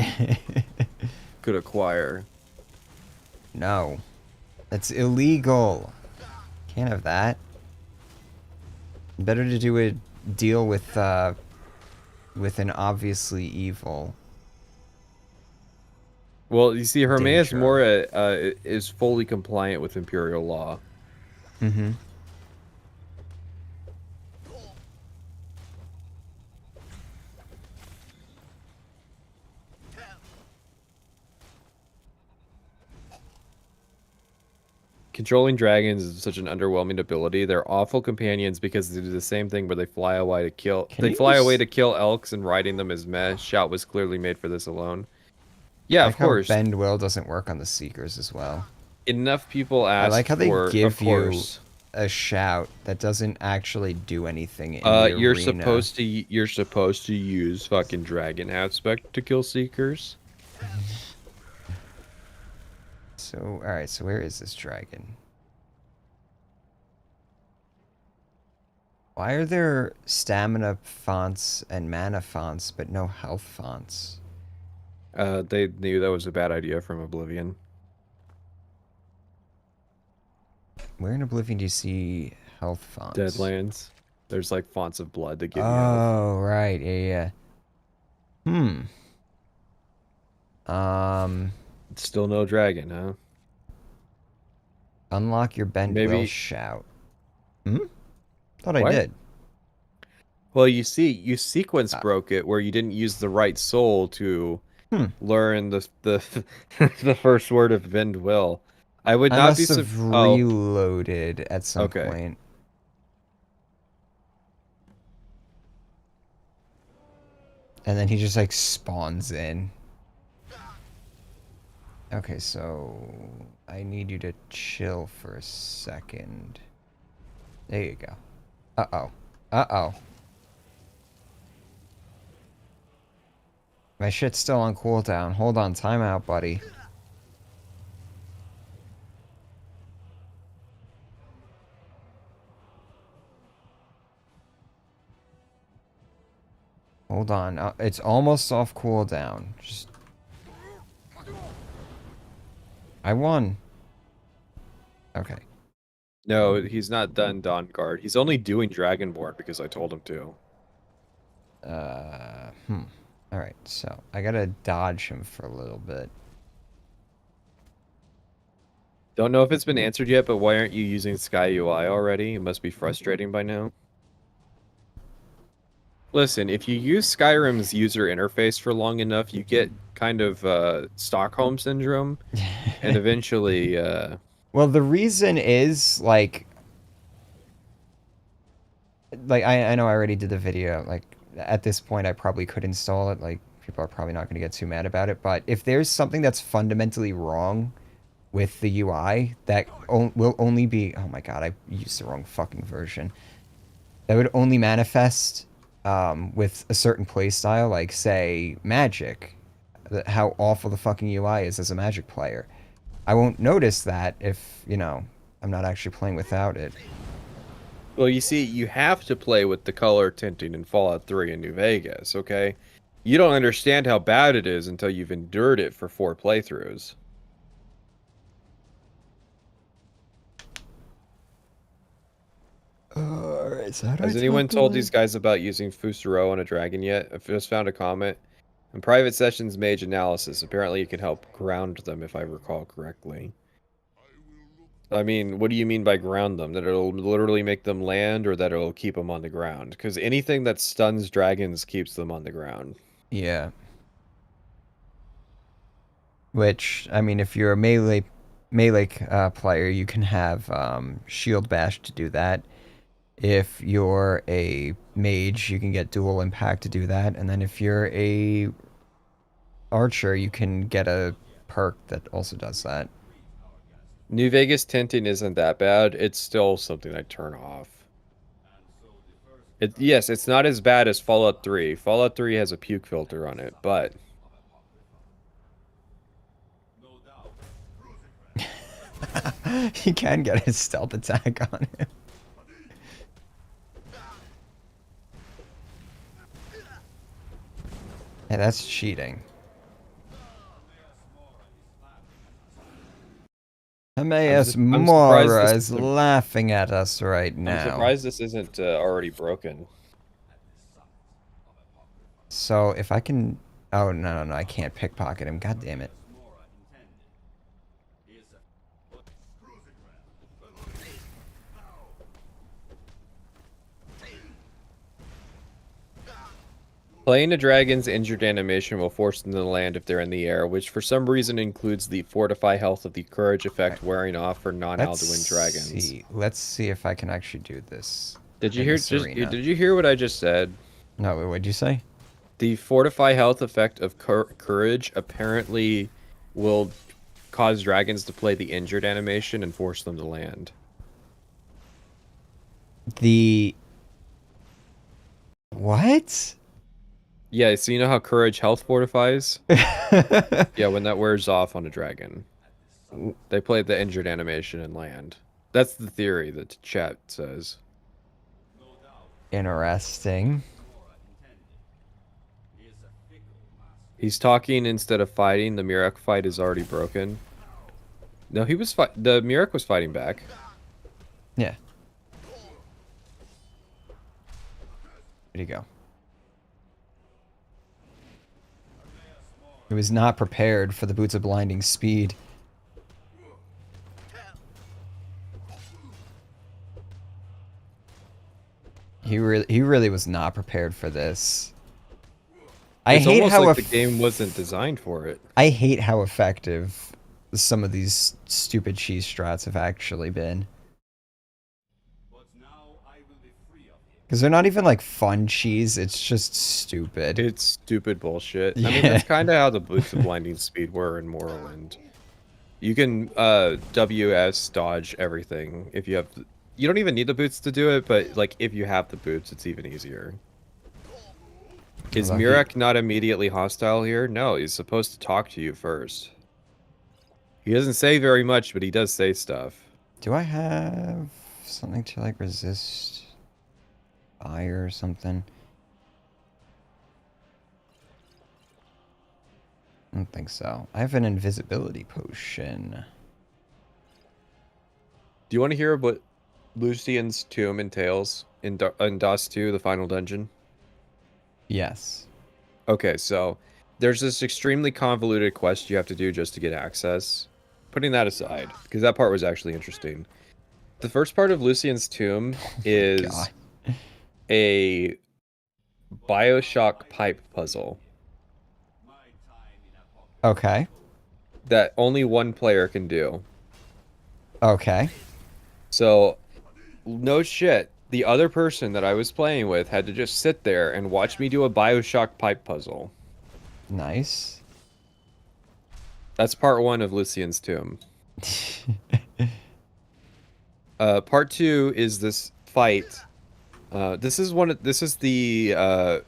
could acquire. No, that's illegal. Can't have that. Better to do a deal with an obviously evil. Well, you see, Hermaeus Danger. Mora is fully compliant with Imperial law. Mm-hmm. Controlling dragons is such an underwhelming ability. They're awful companions because they do the same thing where they fly away to kill. Can They you fly just- away to kill elks, and riding them is meh. Shout was clearly made for this alone. Yeah, Like of course. how bend will doesn't work on the seekers as well. Enough people ask like how they for, give of course. A shout that doesn't actually do anything in the You're arena. supposed to use fucking dragon aspect to kill seekers. So all right, so where is this dragon? Why are there stamina fonts and mana fonts, but no health fonts? They knew that was a bad idea from Oblivion. Where in Oblivion do you see health fonts? Deadlands. There's like fonts of blood that give you health. Oh, right. Yeah, yeah. Still no dragon, huh? Unlock your bend Maybe- will shout. Thought I What? did. Well, you see, you sequence broke it where you didn't use the right soul to learn the the first word of Bend Will. I would I not must be have oh, reloaded at some Okay. point. And then he just like spawns in. Okay, so I need you to chill for a second. There you go. Uh-oh. Uh-oh. My shit's still on cooldown. Hold on, timeout, buddy. Hold on. It's almost off cooldown. Just... I won. Okay. no, he's not done Dawn Guard. He's only doing Dragonborn because I told him to. Alright, so I gotta dodge him for a little bit. Don't know if it's been answered yet, but why aren't you using Sky UI already? It must be frustrating by now. Listen, if you use Skyrim's user interface for long enough, you get kind of Stockholm syndrome, and eventually, Well, the reason is, like I know I already did the video, like, at this point I probably could install it, like, people are probably not going to get too mad about it, but if there's something that's fundamentally wrong with the UI that will only be... Oh my god, I used the wrong fucking version. That would only manifest with a certain playstyle, like, say, Magic. How awful the fucking UI is as a Magic player. I won't notice that if, you know, I'm not actually playing without it. Well, you see, you have to play with the color tinting in Fallout 3 and New Vegas, okay? You don't understand how bad it is until you've endured it for 4 playthroughs. Alright, so how do Has anyone told these guys about using Fusaro on a dragon yet? I've just found a comment. In private sessions mage analysis, apparently you can help ground them if I recall correctly. I mean, what do you mean by ground them? That it'll literally make them land or that it'll keep them on the ground? Because anything that stuns dragons keeps them on the ground. Yeah. Which, I mean, if you're a melee player, you can have Shield Bash to do that. If you're a mage, you can get Dual Impact to do that. And then if you're a archer, you can get a perk that also does that. New Vegas tinting isn't that bad. It's still something I turn off. Yes, it's not as bad as Fallout 3. Fallout 3 has a puke filter on it, but... He can get his stealth attack on him. Yeah, that's cheating. Emmaus Mora is laughing at us right now. I'm surprised this isn't already broken. So if I can... Oh, no, I can't pickpocket him. God damn it. Playing a dragon's injured animation will force them to land if they're in the air, which for some reason includes the fortify health of the courage effect wearing off for non-Alduin dragons. Let's see if I can actually do this. Did you hear what I just said? No, what'd you say? The fortify health effect of courage apparently will cause dragons to play the injured animation and force them to land. What? Yeah, so you know how courage health fortifies? Yeah, when that wears off on a dragon. They play the injured animation and land. That's the theory that the chat says. Interesting. He's talking instead of fighting. The Mirek fight is already broken. No, the Mirek was fighting back. Yeah. Where'd he go? He was not prepared for the boots of blinding speed. He really was not prepared for this. I hate how the game wasn't designed for it. I hate how effective some of these stupid cheese strats have actually been. Because they're not even like fun cheese, it's just stupid. It's stupid bullshit. Yeah. I mean, that's kind of how the boots of blinding speed were in Morrowind. You can WS dodge everything if you have... You don't even need the boots to do it, but like if you have the boots, it's even easier. Is Mirek not immediately hostile here? No, he's supposed to talk to you first. He doesn't say very much, but he does say stuff. Do I have something to like resist fire or something? I don't think so. I have an invisibility potion. Do you want to hear what Lucian's tomb entails in DOS 2, the final dungeon? Yes. Okay, so there's this extremely convoluted quest you have to do just to get access. Putting that aside, because that part was actually interesting. The first part of Lucian's tomb is a Bioshock pipe puzzle. Okay. That only one player can do. Okay. So, no shit. The other person that I was playing with had to just sit there and watch me do a Bioshock pipe puzzle. Nice. That's part 1 of Lucian's tomb. Part 2 is this fight. This is the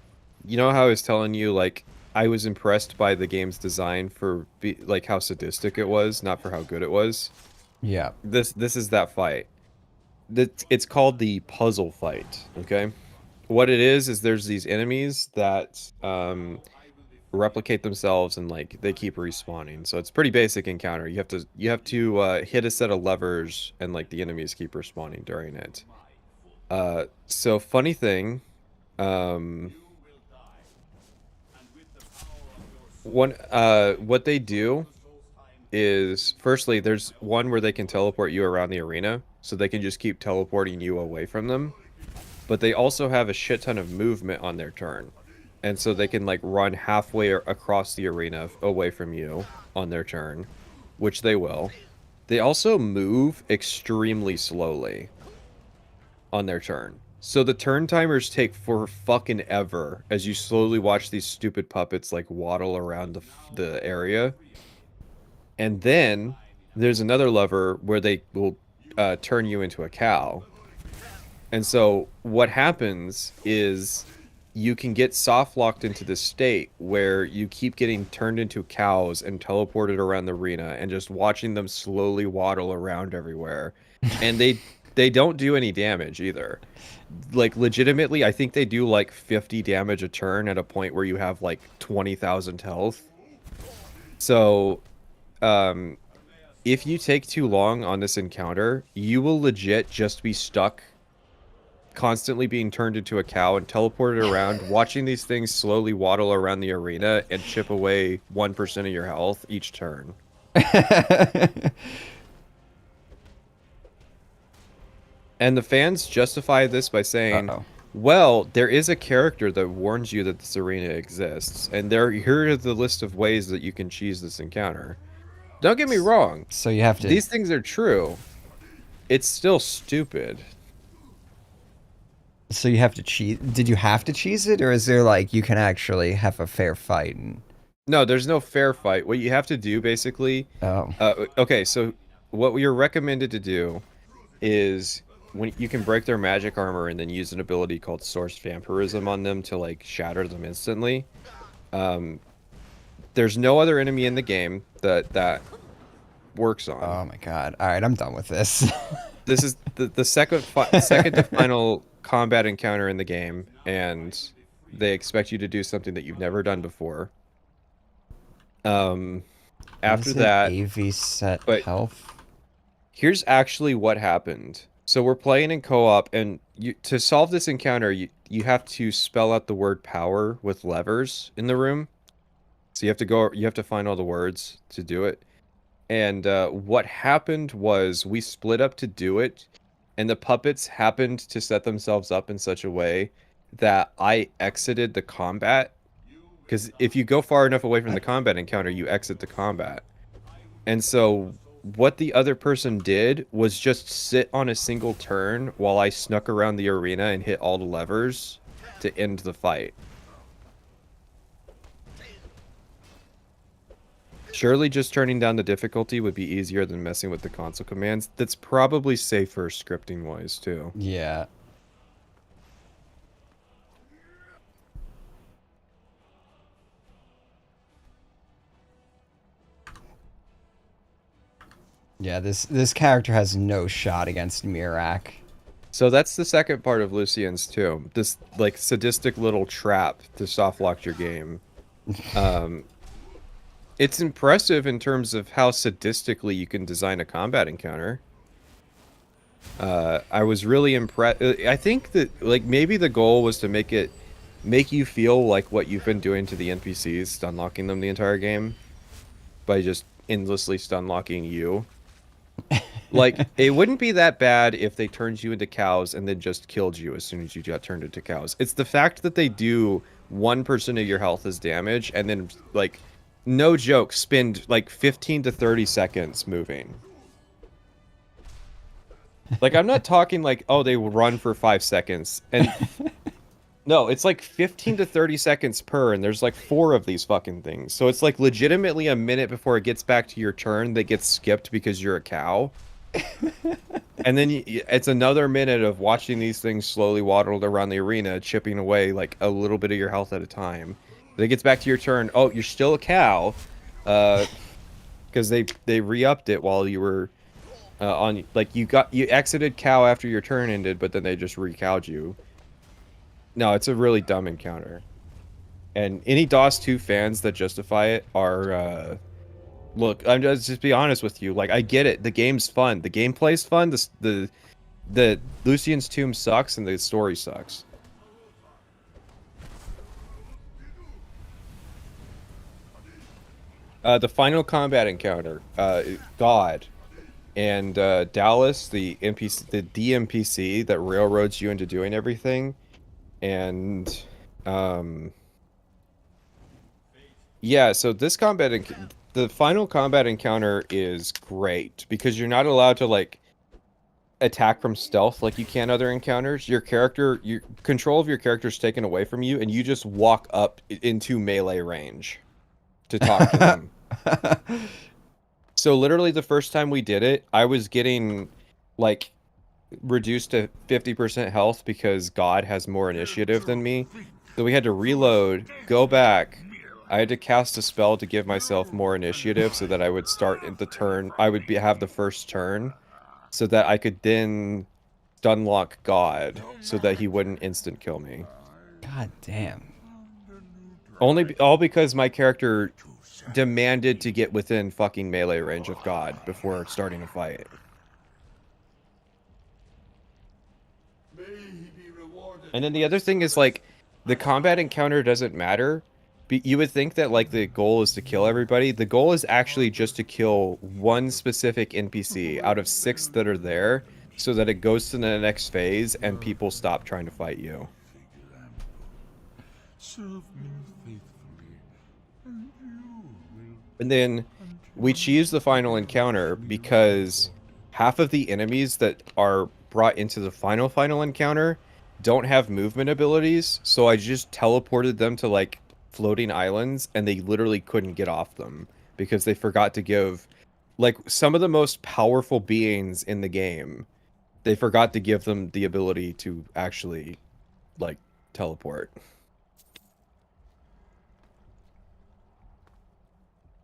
you know how I was telling you, like, I was impressed by the game's design for like how sadistic it was, not for how good it was. Yeah. This is that fight. It's called the puzzle fight, okay? What it is there's these enemies that replicate themselves, and like they keep respawning. So it's pretty basic encounter. You have to hit a set of levers, and like the enemies keep respawning during it. So funny thing, what they do is, firstly, there's one where they can teleport you around the arena, so they can just keep teleporting you away from them. But they also have a shit ton of movement on their turn. And so they can like run halfway across the arena away from you on their turn, which they will. They also move extremely slowly on their turn. So the turn timers take for fucking ever as you slowly watch these stupid puppets like waddle around the area. And then there's another lever where they will turn you into a cow. And so what happens is you can get soft locked into this state where you keep getting turned into cows and teleported around the arena and just watching them slowly waddle around everywhere. And they don't do any damage either. Like, legitimately, I think they do like 50 damage a turn at a point where you have like 20,000 health. So, if you take too long on this encounter, you will legit just be stuck constantly being turned into a cow and teleported around, watching these things slowly waddle around the arena and chip away 1% of your health each turn. And the fans justify this by saying, well, there is a character that warns you that this arena exists, and here are the list of ways that you can cheese this encounter. Don't get me wrong. So you have to... These things are true. It's still stupid. So you have to cheese... Did you have to cheese it, or is there, like, you can actually have a fair fight? No, there's no fair fight. What you have to do, basically... okay, so what you're recommended to do is... when you can break their magic armor and then use an ability called Source Vampirism on them to, like, shatter them instantly. There's no other enemy in the game that works on. Oh my god. Alright, I'm done with this. This is the second to final combat encounter in the game, and they expect you to do something that you've never done before. After that... AV set health? Here's actually what happened. So we're playing in co-op, and to solve this encounter, you have to spell out the word power with levers in the room. So you have to find all the words to do it. And what happened was we split up to do it, and the puppets happened to set themselves up in such a way that I exited the combat. Because if you go far enough away from the combat encounter, you exit the combat. And so what the other person did was just sit on a single turn while I snuck around the arena and hit all the levers to end the fight. Surely just turning down the difficulty would be easier than messing with the console commands. That's probably safer scripting-wise, too. Yeah. Yeah, this character has no shot against Mirak. So that's the second part of Lucien's too. This, like, sadistic little trap to softlock your game. It's impressive in terms of how sadistically you can design a combat encounter. I was really impressed. I think that, like, maybe the goal was to make you feel like what you've been doing to the NPCs, stun locking them the entire game, by just endlessly stun locking you. Like, it wouldn't be that bad if they turned you into cows and then just killed you as soon as you got turned into cows. It's the fact that they do 1% of your health as damage and then, like, no joke, spend like 15 to 30 seconds moving. Like, I'm not talking like, oh, they will run for 5 seconds. And No, it's like 15 to 30 seconds per, and there's like 4 of these fucking things. So it's like legitimately a minute before it gets back to your turn that gets skipped because you're a cow. And then it's another minute of watching these things slowly waddle around the arena, chipping away like a little bit of your health at a time. Then it gets back to your turn. Oh, you're still a cow, because they re-upped it while you were on. Like you exited cow after your turn ended, but then they just re-cowed you. No, it's a really dumb encounter. And any DOS 2 fans that justify it are look, I'm just be honest with you. Like, I get it. The game's fun. The gameplay's fun. The Lucian's Tomb sucks and the story sucks. The final combat encounter, God, and Dallas, the NPC, the DMPC that railroads you into doing everything, and yeah. So this the final combat encounter is great because you're not allowed to like attack from stealth like you can other encounters. Your control of your character is taken away from you, and you just walk up into melee range to talk to them. So literally the first time we did it, I was getting like reduced to 50% health because God has more initiative than me. So we had to reload, go back. I had to cast a spell to give myself more initiative so that I would start at the turn. I would have the first turn so that I could then stunlock God so that he wouldn't instant kill me. God damn. All because my character demanded to get within fucking melee range of God before starting a fight. And then the other thing is like the combat encounter doesn't matter. You would think that like the goal is to kill everybody. The goal is actually just to kill one specific NPC out of 6 that are there so that it goes to the next phase and people stop trying to fight you. And then we choose the final encounter because half of the enemies that are brought into the final encounter don't have movement abilities, so I just teleported them to like floating islands and they literally couldn't get off them because they forgot to give like some of the most powerful beings in the game. They forgot to give them the ability to actually like teleport.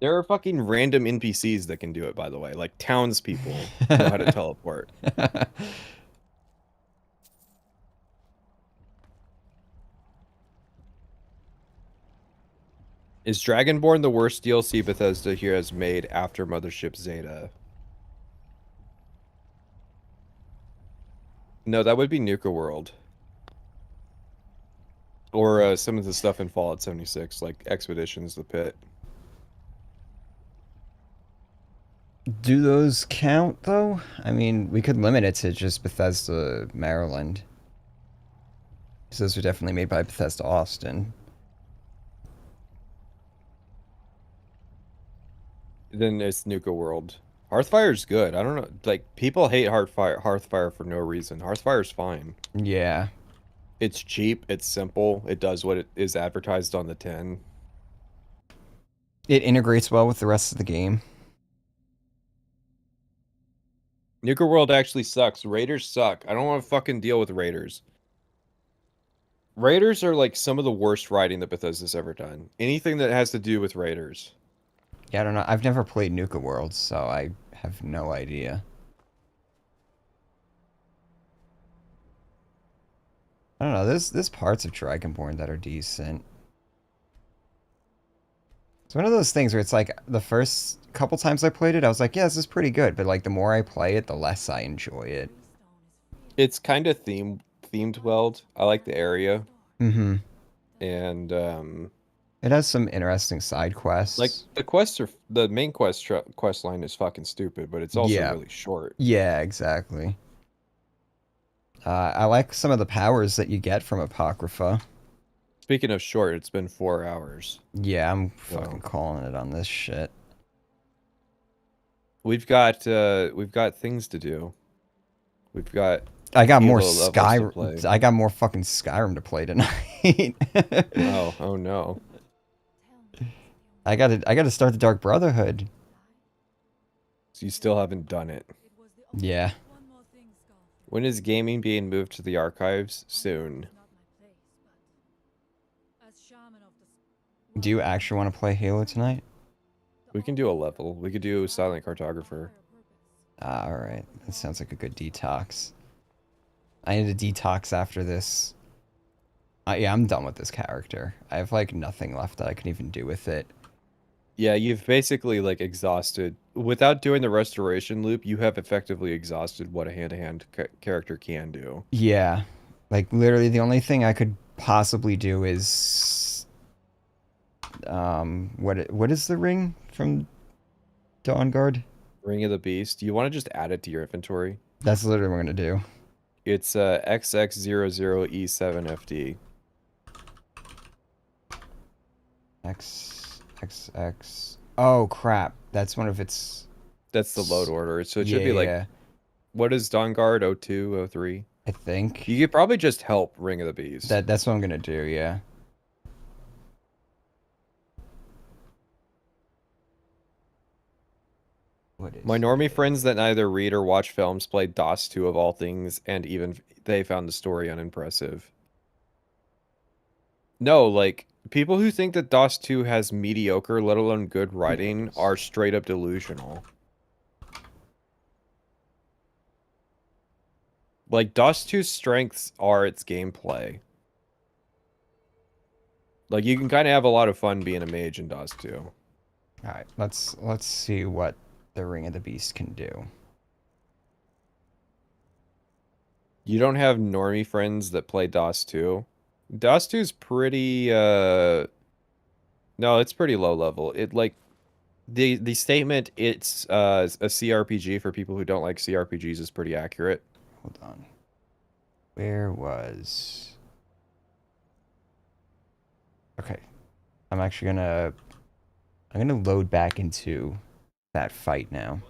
There are fucking random NPCs that can do it, by the way. Like, townspeople know how to teleport. Is Dragonborn the worst DLC Bethesda here has made after Mothership Zeta? No, that would be Nuka World. Or some of the stuff in Fallout 76, like Expeditions, The Pit. Do those count, though? I mean, we could limit it to just Bethesda, Maryland. So those were definitely made by Bethesda Austin. Then it's Nuka World. Hearthfire's good. I don't know. Like, people hate Hearthfire for no reason. Hearthfire's fine. Yeah. It's cheap. It's simple. It does what it is advertised on the tin. It integrates well with the rest of the game. Nuka World actually sucks. Raiders suck. I don't want to fucking deal with Raiders. Raiders are like some of the worst writing that Bethesda's ever done. Anything that has to do with Raiders. Yeah, I don't know. I've never played Nuka World, so I have no idea. I don't know. There's parts of Dragonborn that are decent. It's one of those things where it's like the first couple times I played it, I was like, yeah, this is pretty good. But like the more I play it, the less I enjoy it. It's kind of themed well. I like the area. Mm-hmm. And it has some interesting side quests. Like the main quest line is fucking stupid, but it's also really short. Yeah, exactly. I like some of the powers that you get from Apocrypha. Speaking of short, it's been 4 hours. Yeah, I'm fucking calling it on this shit. We've got things to do. We've got I got more Halo levels to play. Skyrim. I got more fucking Skyrim to play tonight. Oh no. I gotta start the Dark Brotherhood. So you still haven't done it. Yeah. When is gaming being moved to the archives? Soon. Do you actually want to play Halo tonight? We can do a level. We could do Silent Cartographer. Alright. That sounds like a good detox. I need a detox after this. Yeah, I'm done with this character. I have, like, nothing left that I can even do with it. Yeah, you've basically, like, exhausted... Without doing the restoration loop, you have effectively exhausted what a hand-to-hand character can do. Yeah. Like, literally, the only thing I could possibly do is... what is the ring from Dawnguard? Ring of the Beast. You want to just add it to your inventory? That's literally what I'm gonna do. It's XX00E7FD. XX. Oh crap! That's one of its. That's the load order. So it should be like, Yeah, what is Dawnguard? 02, 03? I think You could probably just help Ring of the Beast. that's what I'm gonna do. Yeah. What is My normie it? friends that neither read or watch films played DOS 2 of all things, and even they found the story unimpressive. No, like, people who think that DOS 2 has mediocre, let alone good writing, are straight up delusional. Like, DOS 2's strengths are its gameplay. Like, you can kind of have a lot of fun being a mage in DOS 2. All right, let's see what the Ring of the Beast can do. You don't have normie friends that play DOS 2? DOS 2 is pretty, no, it's pretty low level. It, like, the statement, it's a CRPG for people who don't like CRPGs is pretty accurate. Hold on. Where was... Okay. I'm actually gonna... I'm gonna load back into that fight now.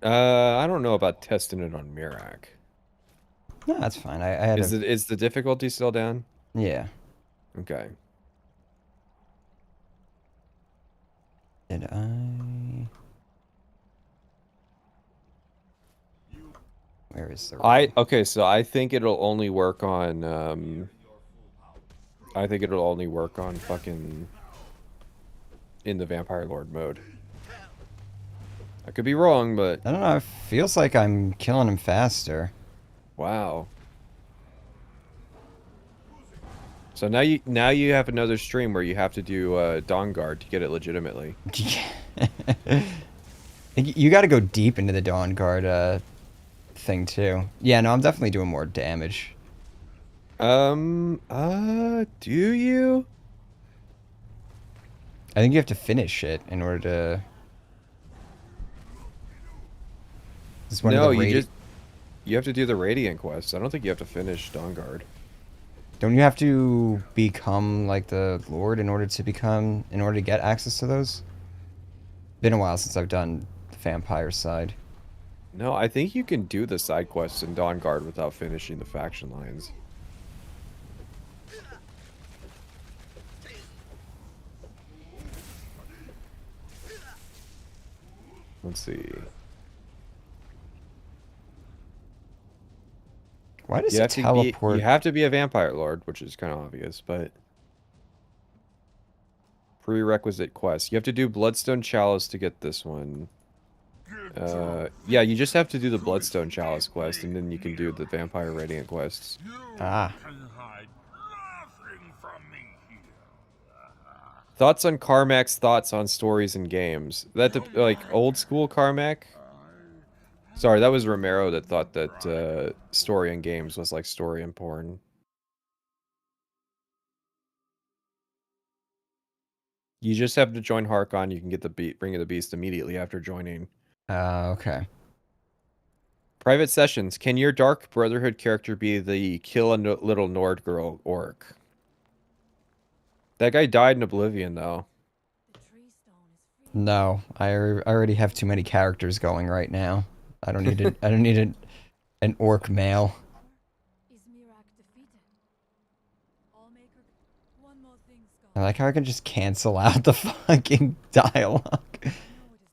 I don't know about testing it on Mirak. No, that's fine. I had Is the difficulty still down? Yeah. Okay. Did I... Where is the... Okay, so I think it'll only work on, I think it'll only work on fucking... in the Vampire Lord mode. I could be wrong, but... I don't know, it feels like I'm killing him faster. Wow. So now you have another stream where you have to do Dawnguard to get it legitimately. You gotta go deep into the Dawnguard thing too. Yeah, no, I'm definitely doing more damage. Do you? I think you have to finish it in order to... It's one of No, the you have to do the Radiant quest. I don't think you have to finish Dawnguard. Don't you have to become like the Lord in order to get access to those? Been a while since I've done the vampire side. No, I think you can do the side quests in Dawnguard without finishing the faction lines. Let's see. Why does it teleport? You have to be a Vampire Lord, which is kind of obvious, but... Prerequisite quest. You have to do Bloodstone Chalice to get this one. Yeah, you just have to do the Bloodstone Chalice quest, and then you can do the Vampire Radiant quests. Ah. Thoughts on Carmack's thoughts on stories and games. Like, old school Carmack? Sorry, that was Romero that thought that story and games was like story and porn. You just have to join Harkon. You can get the Ring of the Beast immediately after joining. Okay. Private sessions. Can your Dark Brotherhood character be the kill a little Nord girl orc? That guy died in Oblivion, though. No, I already have too many characters going right now. I don't need an orc male. Is Mirak defeated? All maker. One more thing, I Scar. like how I can just cancel out the fucking dialogue. I know it is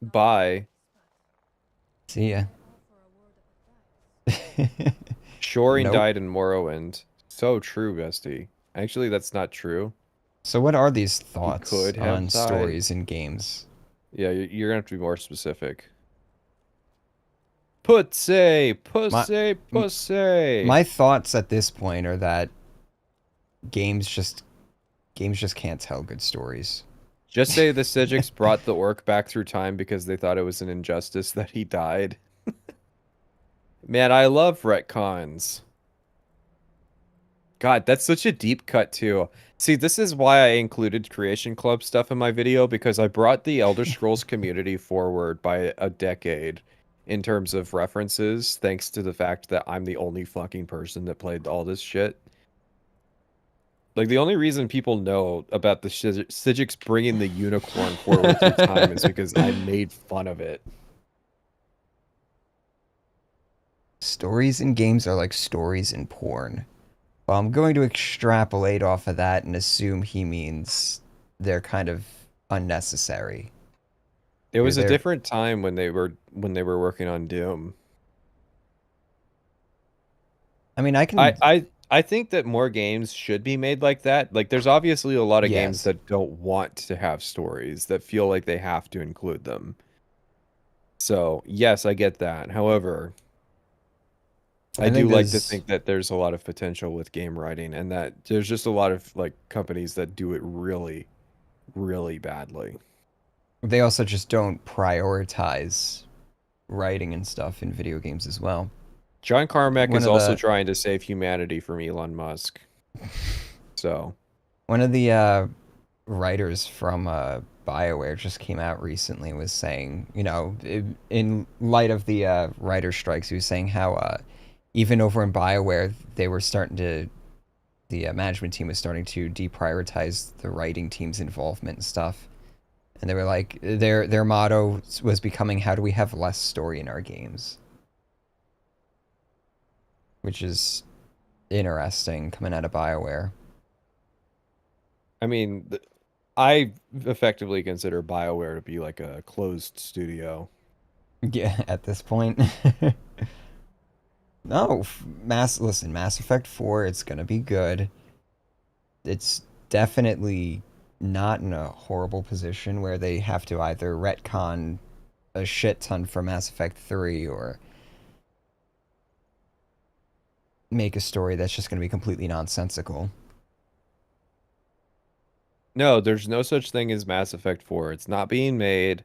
not Bye. wise, but See ya. I offer a word of advice. Shoring Nope. died in Morrowind. So true, bestie. Actually, that's not true. So what are these He thoughts could have on died. stories in games? Yeah, you're gonna have to be more specific. Pussy, pussy, pussy. My thoughts at this point are that games just can't tell good stories. Just say the Sijiks brought the orc back through time because they thought it was an injustice that he died. Man, I love retcons. God, that's such a deep cut too. See, this is why I included Creation Club stuff in my video, because I brought the Elder Scrolls community forward by a decade in terms of references, thanks to the fact that I'm the only fucking person that played all this shit. Like, the only reason people know about the Sijiks bringing the unicorn forward through time is because I made fun of it. Stories in games are like stories in porn. Well, I'm going to extrapolate off of that and assume he means they're kind of unnecessary. It was a They're- different time when they were working on Doom. I mean, I can. I think that more games should be made like that. Like, there's obviously a lot of games Yes. that don't want to have stories, that feel like they have to include them. So, yes, I get that. However, I do think like to there's- think that there's a lot of potential with game writing, and that there's just a lot of like companies that do it really, really badly. They also just don't prioritize writing and stuff in video games as well. John Carmack One is of also the- trying to save humanity from Elon Musk. So, One of the writers from BioWare just came out recently and was saying, you know, in light of the writer strikes, he was saying how even over in BioWare, they were starting to, the management team was starting to deprioritize the writing team's involvement and stuff. And they were like, their motto was becoming, how do we have less story in our games? Which is interesting coming out of BioWare. I mean, I effectively consider BioWare to be like a closed studio. Yeah, at this point. No, listen, Mass Effect 4, it's gonna be good. It's definitely not in a horrible position where they have to either retcon a shit ton for Mass Effect 3 or make a story that's just gonna be completely nonsensical. No, there's no such thing as Mass Effect 4. It's not being made.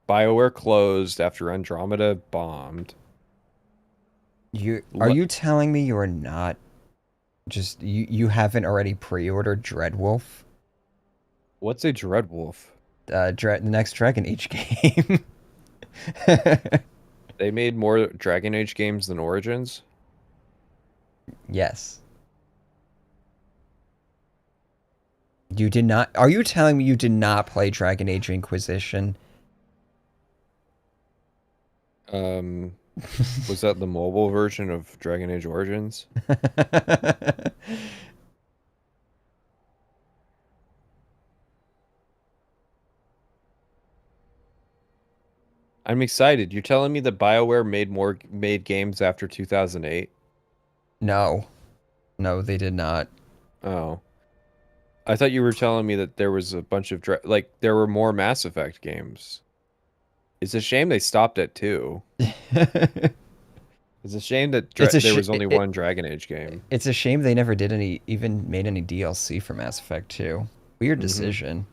BioWare closed after Andromeda bombed. Are you telling me you're not just you haven't already pre-ordered Dreadwolf? What's a Dreadwolf? The next Dragon Age game. They made more Dragon Age games than Origins? Yes. You did not. Are you telling me you did not play Dragon Age Inquisition? Was that the mobile version of Dragon Age Origins? I'm excited. You're telling me that BioWare made games after 2008? No. No, they did not. Oh. I thought you were telling me that there was a bunch of like there were more Mass Effect games. It's a shame they stopped at 2. It's a shame that there was only one Dragon Age game. It's a shame they never did even made any DLC for Mass Effect 2. Weird decision.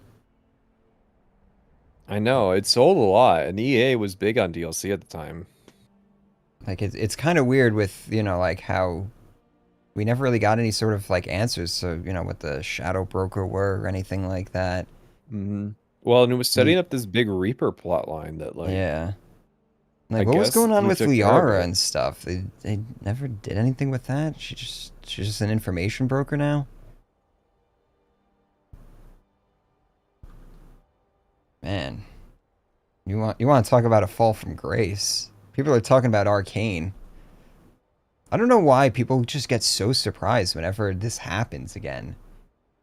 I know, it sold a lot, and EA was big on DLC at the time. Like it's kind of weird with, you know, like how we never really got any sort of like answers to, you know, what the Shadow Broker were or anything like that. Well, and it was setting up this big Reaper plotline that like yeah. Like, I what was guess going on he with took care of Liara it. and stuff? They never did anything with that. She's just an information broker now. Man, you want to talk about a fall from grace? People are talking about Arcane. I don't know why people just get so surprised whenever this happens again.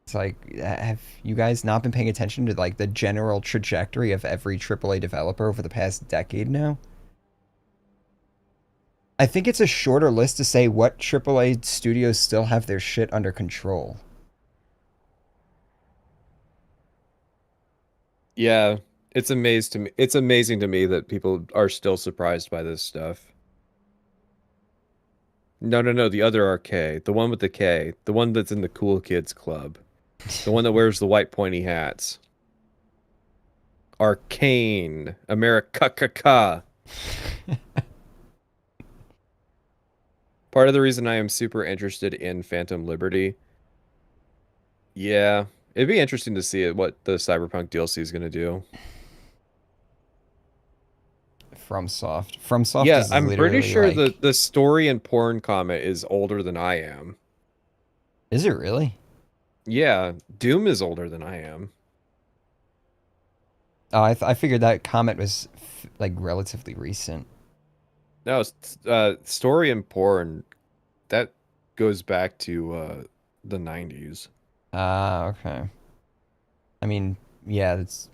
It's like, have you guys not been paying attention to like the general trajectory of every AAA developer over the past decade now? I think it's a shorter list to say what AAA studios still have their shit under control. Yeah, it's amazing to me. It's amazing to me that people are still surprised by this stuff. No, no, no, the other RK, the one with the K, the one that's in the cool kids club, the one that wears the white pointy hats. Arcane, America. Part of the reason I am super interested in Phantom Liberty. Yeah, it'd be interesting to see what the Cyberpunk DLC is going to do. FromSoft. FromSoft Yeah, is I'm pretty literally sure like... the story and porn comment is older than I am. Is it really? Yeah, Doom is older than I am. Oh, I figured that comment was like relatively recent. No, story and porn, that goes back to the 90s. Ah, okay. I mean, yeah, it's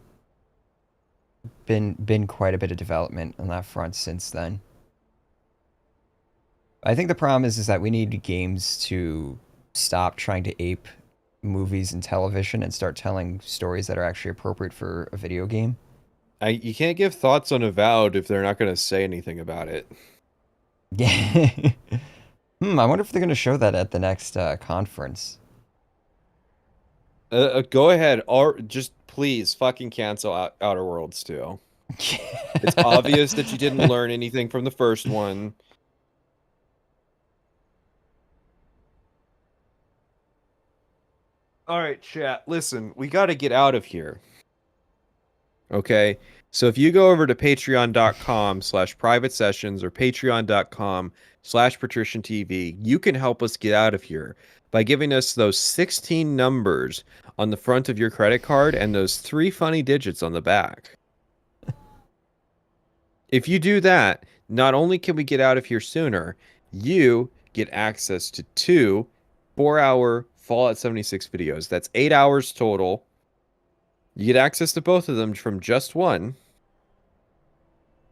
been quite a bit of development on that front since then. I think the problem is that we need games to stop trying to ape movies and television and start telling stories that are actually appropriate for a video game. You can't give thoughts on Avowed if they're not going to say anything about it. Yeah. I wonder if they're going to show that at the next conference. Go ahead, or just please fucking cancel Outer Worlds too. It's obvious that you didn't learn anything from the first one. All right, chat. Listen, we got to get out of here. Okay? So if you go over to patreon.com/private sessions or patreon.com/patriciantv, you can help us get out of here by giving us those 16 numbers on the front of your credit card and those 3 funny digits on the back. If you do that, not only can we get out of here sooner, you get access to 2 4-hour Fallout 76 videos. That's 8 hours total. You get access to both of them from just one.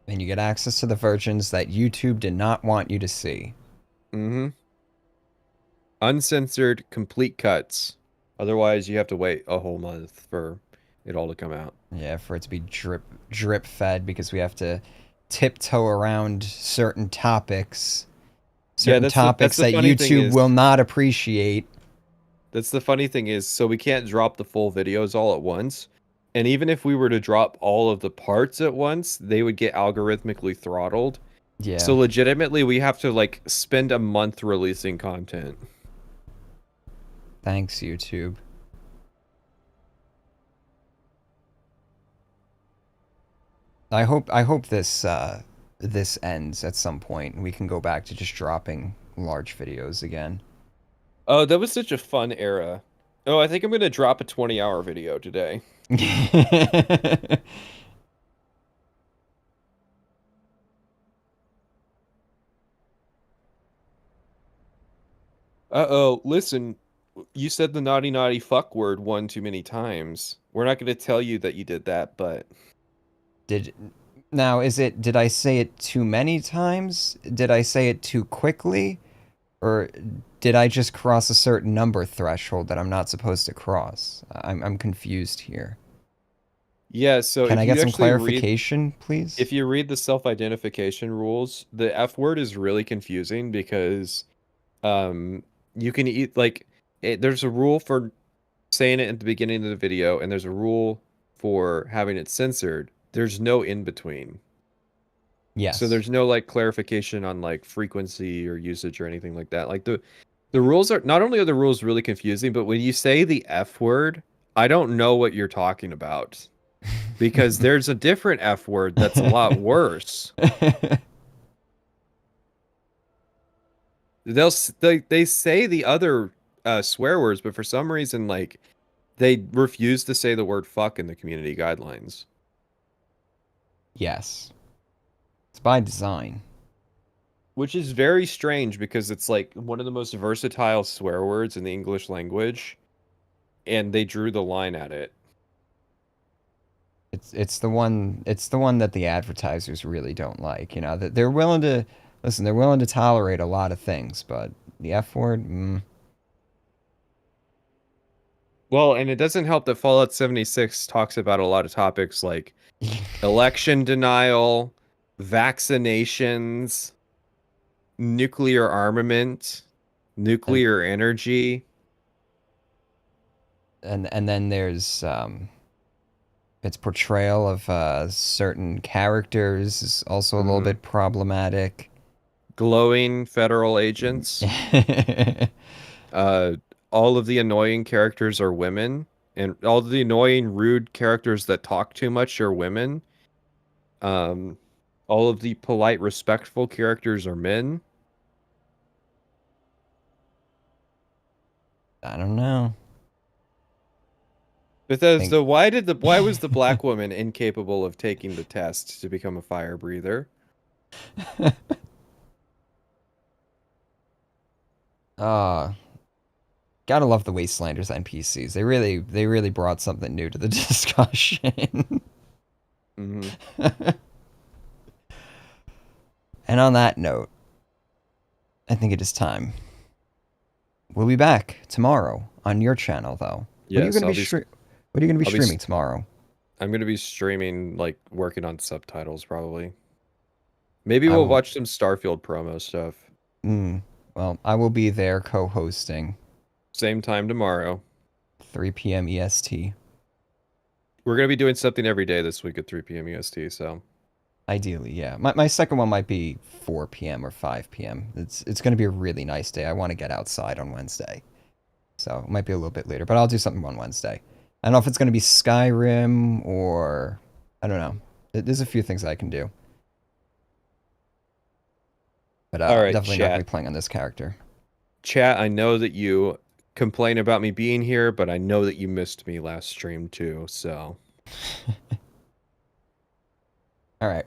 And you get access to the versions that YouTube did not want you to see. Mm-hmm. Uncensored, complete cuts. Otherwise, you have to wait a whole month for it all to come out. Yeah, for it to be drip fed because we have to tiptoe around certain topics. Certain topics that YouTube will not appreciate. That's the funny thing is, so we can't drop the full videos all at once. And even if we were to drop all of the parts at once, they would get algorithmically throttled. Yeah. So legitimately, we have to like spend a month releasing content. Thanks, YouTube. I hope this this ends at some point and we can go back to just dropping large videos again. Oh, that was such a fun era. Oh, I think I'm gonna drop a 20-hour video today. Uh-oh, listen, you said the naughty naughty fuck word one too many times. We're not gonna tell you that you did that, but... Did I say it too many times? Did I say it too quickly? Or did I just cross a certain number threshold that I'm not supposed to cross? I'm confused here. Yeah, so can if I get you some actually clarification, please? If you read the self-identification rules, the F word is really confusing because you can there's a rule for saying it at the beginning of the video and there's a rule for having it censored. There's no in between. Yes. So there's no like clarification on like frequency or usage or anything like that. Like the rules are not only are the rules really confusing, but when you say the F word, I don't know what you're talking about. Because there's a different F word that's a lot worse. They say the other swear words, but for some reason, like, they refuse to say the word fuck in the community guidelines. Yes. It's by design. Which is very strange because it's like one of the most versatile swear words in the English language, and they drew the line at it. It's the one that the advertisers really don't like. You know that they're willing to listen. They're willing to tolerate a lot of things, but the F word. Well, and it doesn't help that Fallout 76 talks about a lot of topics like election denial, vaccinations, nuclear armament, nuclear energy. And then there's its portrayal of certain characters is also a little bit problematic. Glowing federal agents. All of the annoying characters are women, and all the annoying, rude characters that talk too much are women. All of the polite, respectful characters are men. I don't know. Bethesda, why was the black woman incapable of taking the test to become a fire breather? Gotta love the Wastelanders NPCs. They really brought something new to the discussion. And on that note, I think it is time. We'll be back tomorrow on your channel, though. Yes, what are you going to be streaming tomorrow? I'm going to be streaming, like, working on subtitles, probably. Maybe we'll watch some Starfield promo stuff. Well, I will be there co-hosting. Same time tomorrow. 3 p.m. EST. We're going to be doing something every day this week at 3 p.m. EST, so... Ideally, yeah. My second one might be 4 p.m. or 5 p.m. It's going to be a really nice day. I want to get outside on Wednesday. So it might be a little bit later, but I'll do something on Wednesday. I don't know if it's going to be Skyrim or... I don't know. There's a few things I can do. But all right, definitely chat. not going to be playing on this character. Chat, I know that you complain about me being here, but I know that you missed me last stream too, so... All right.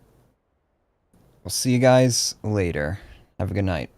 We'll see you guys later. Have a good night.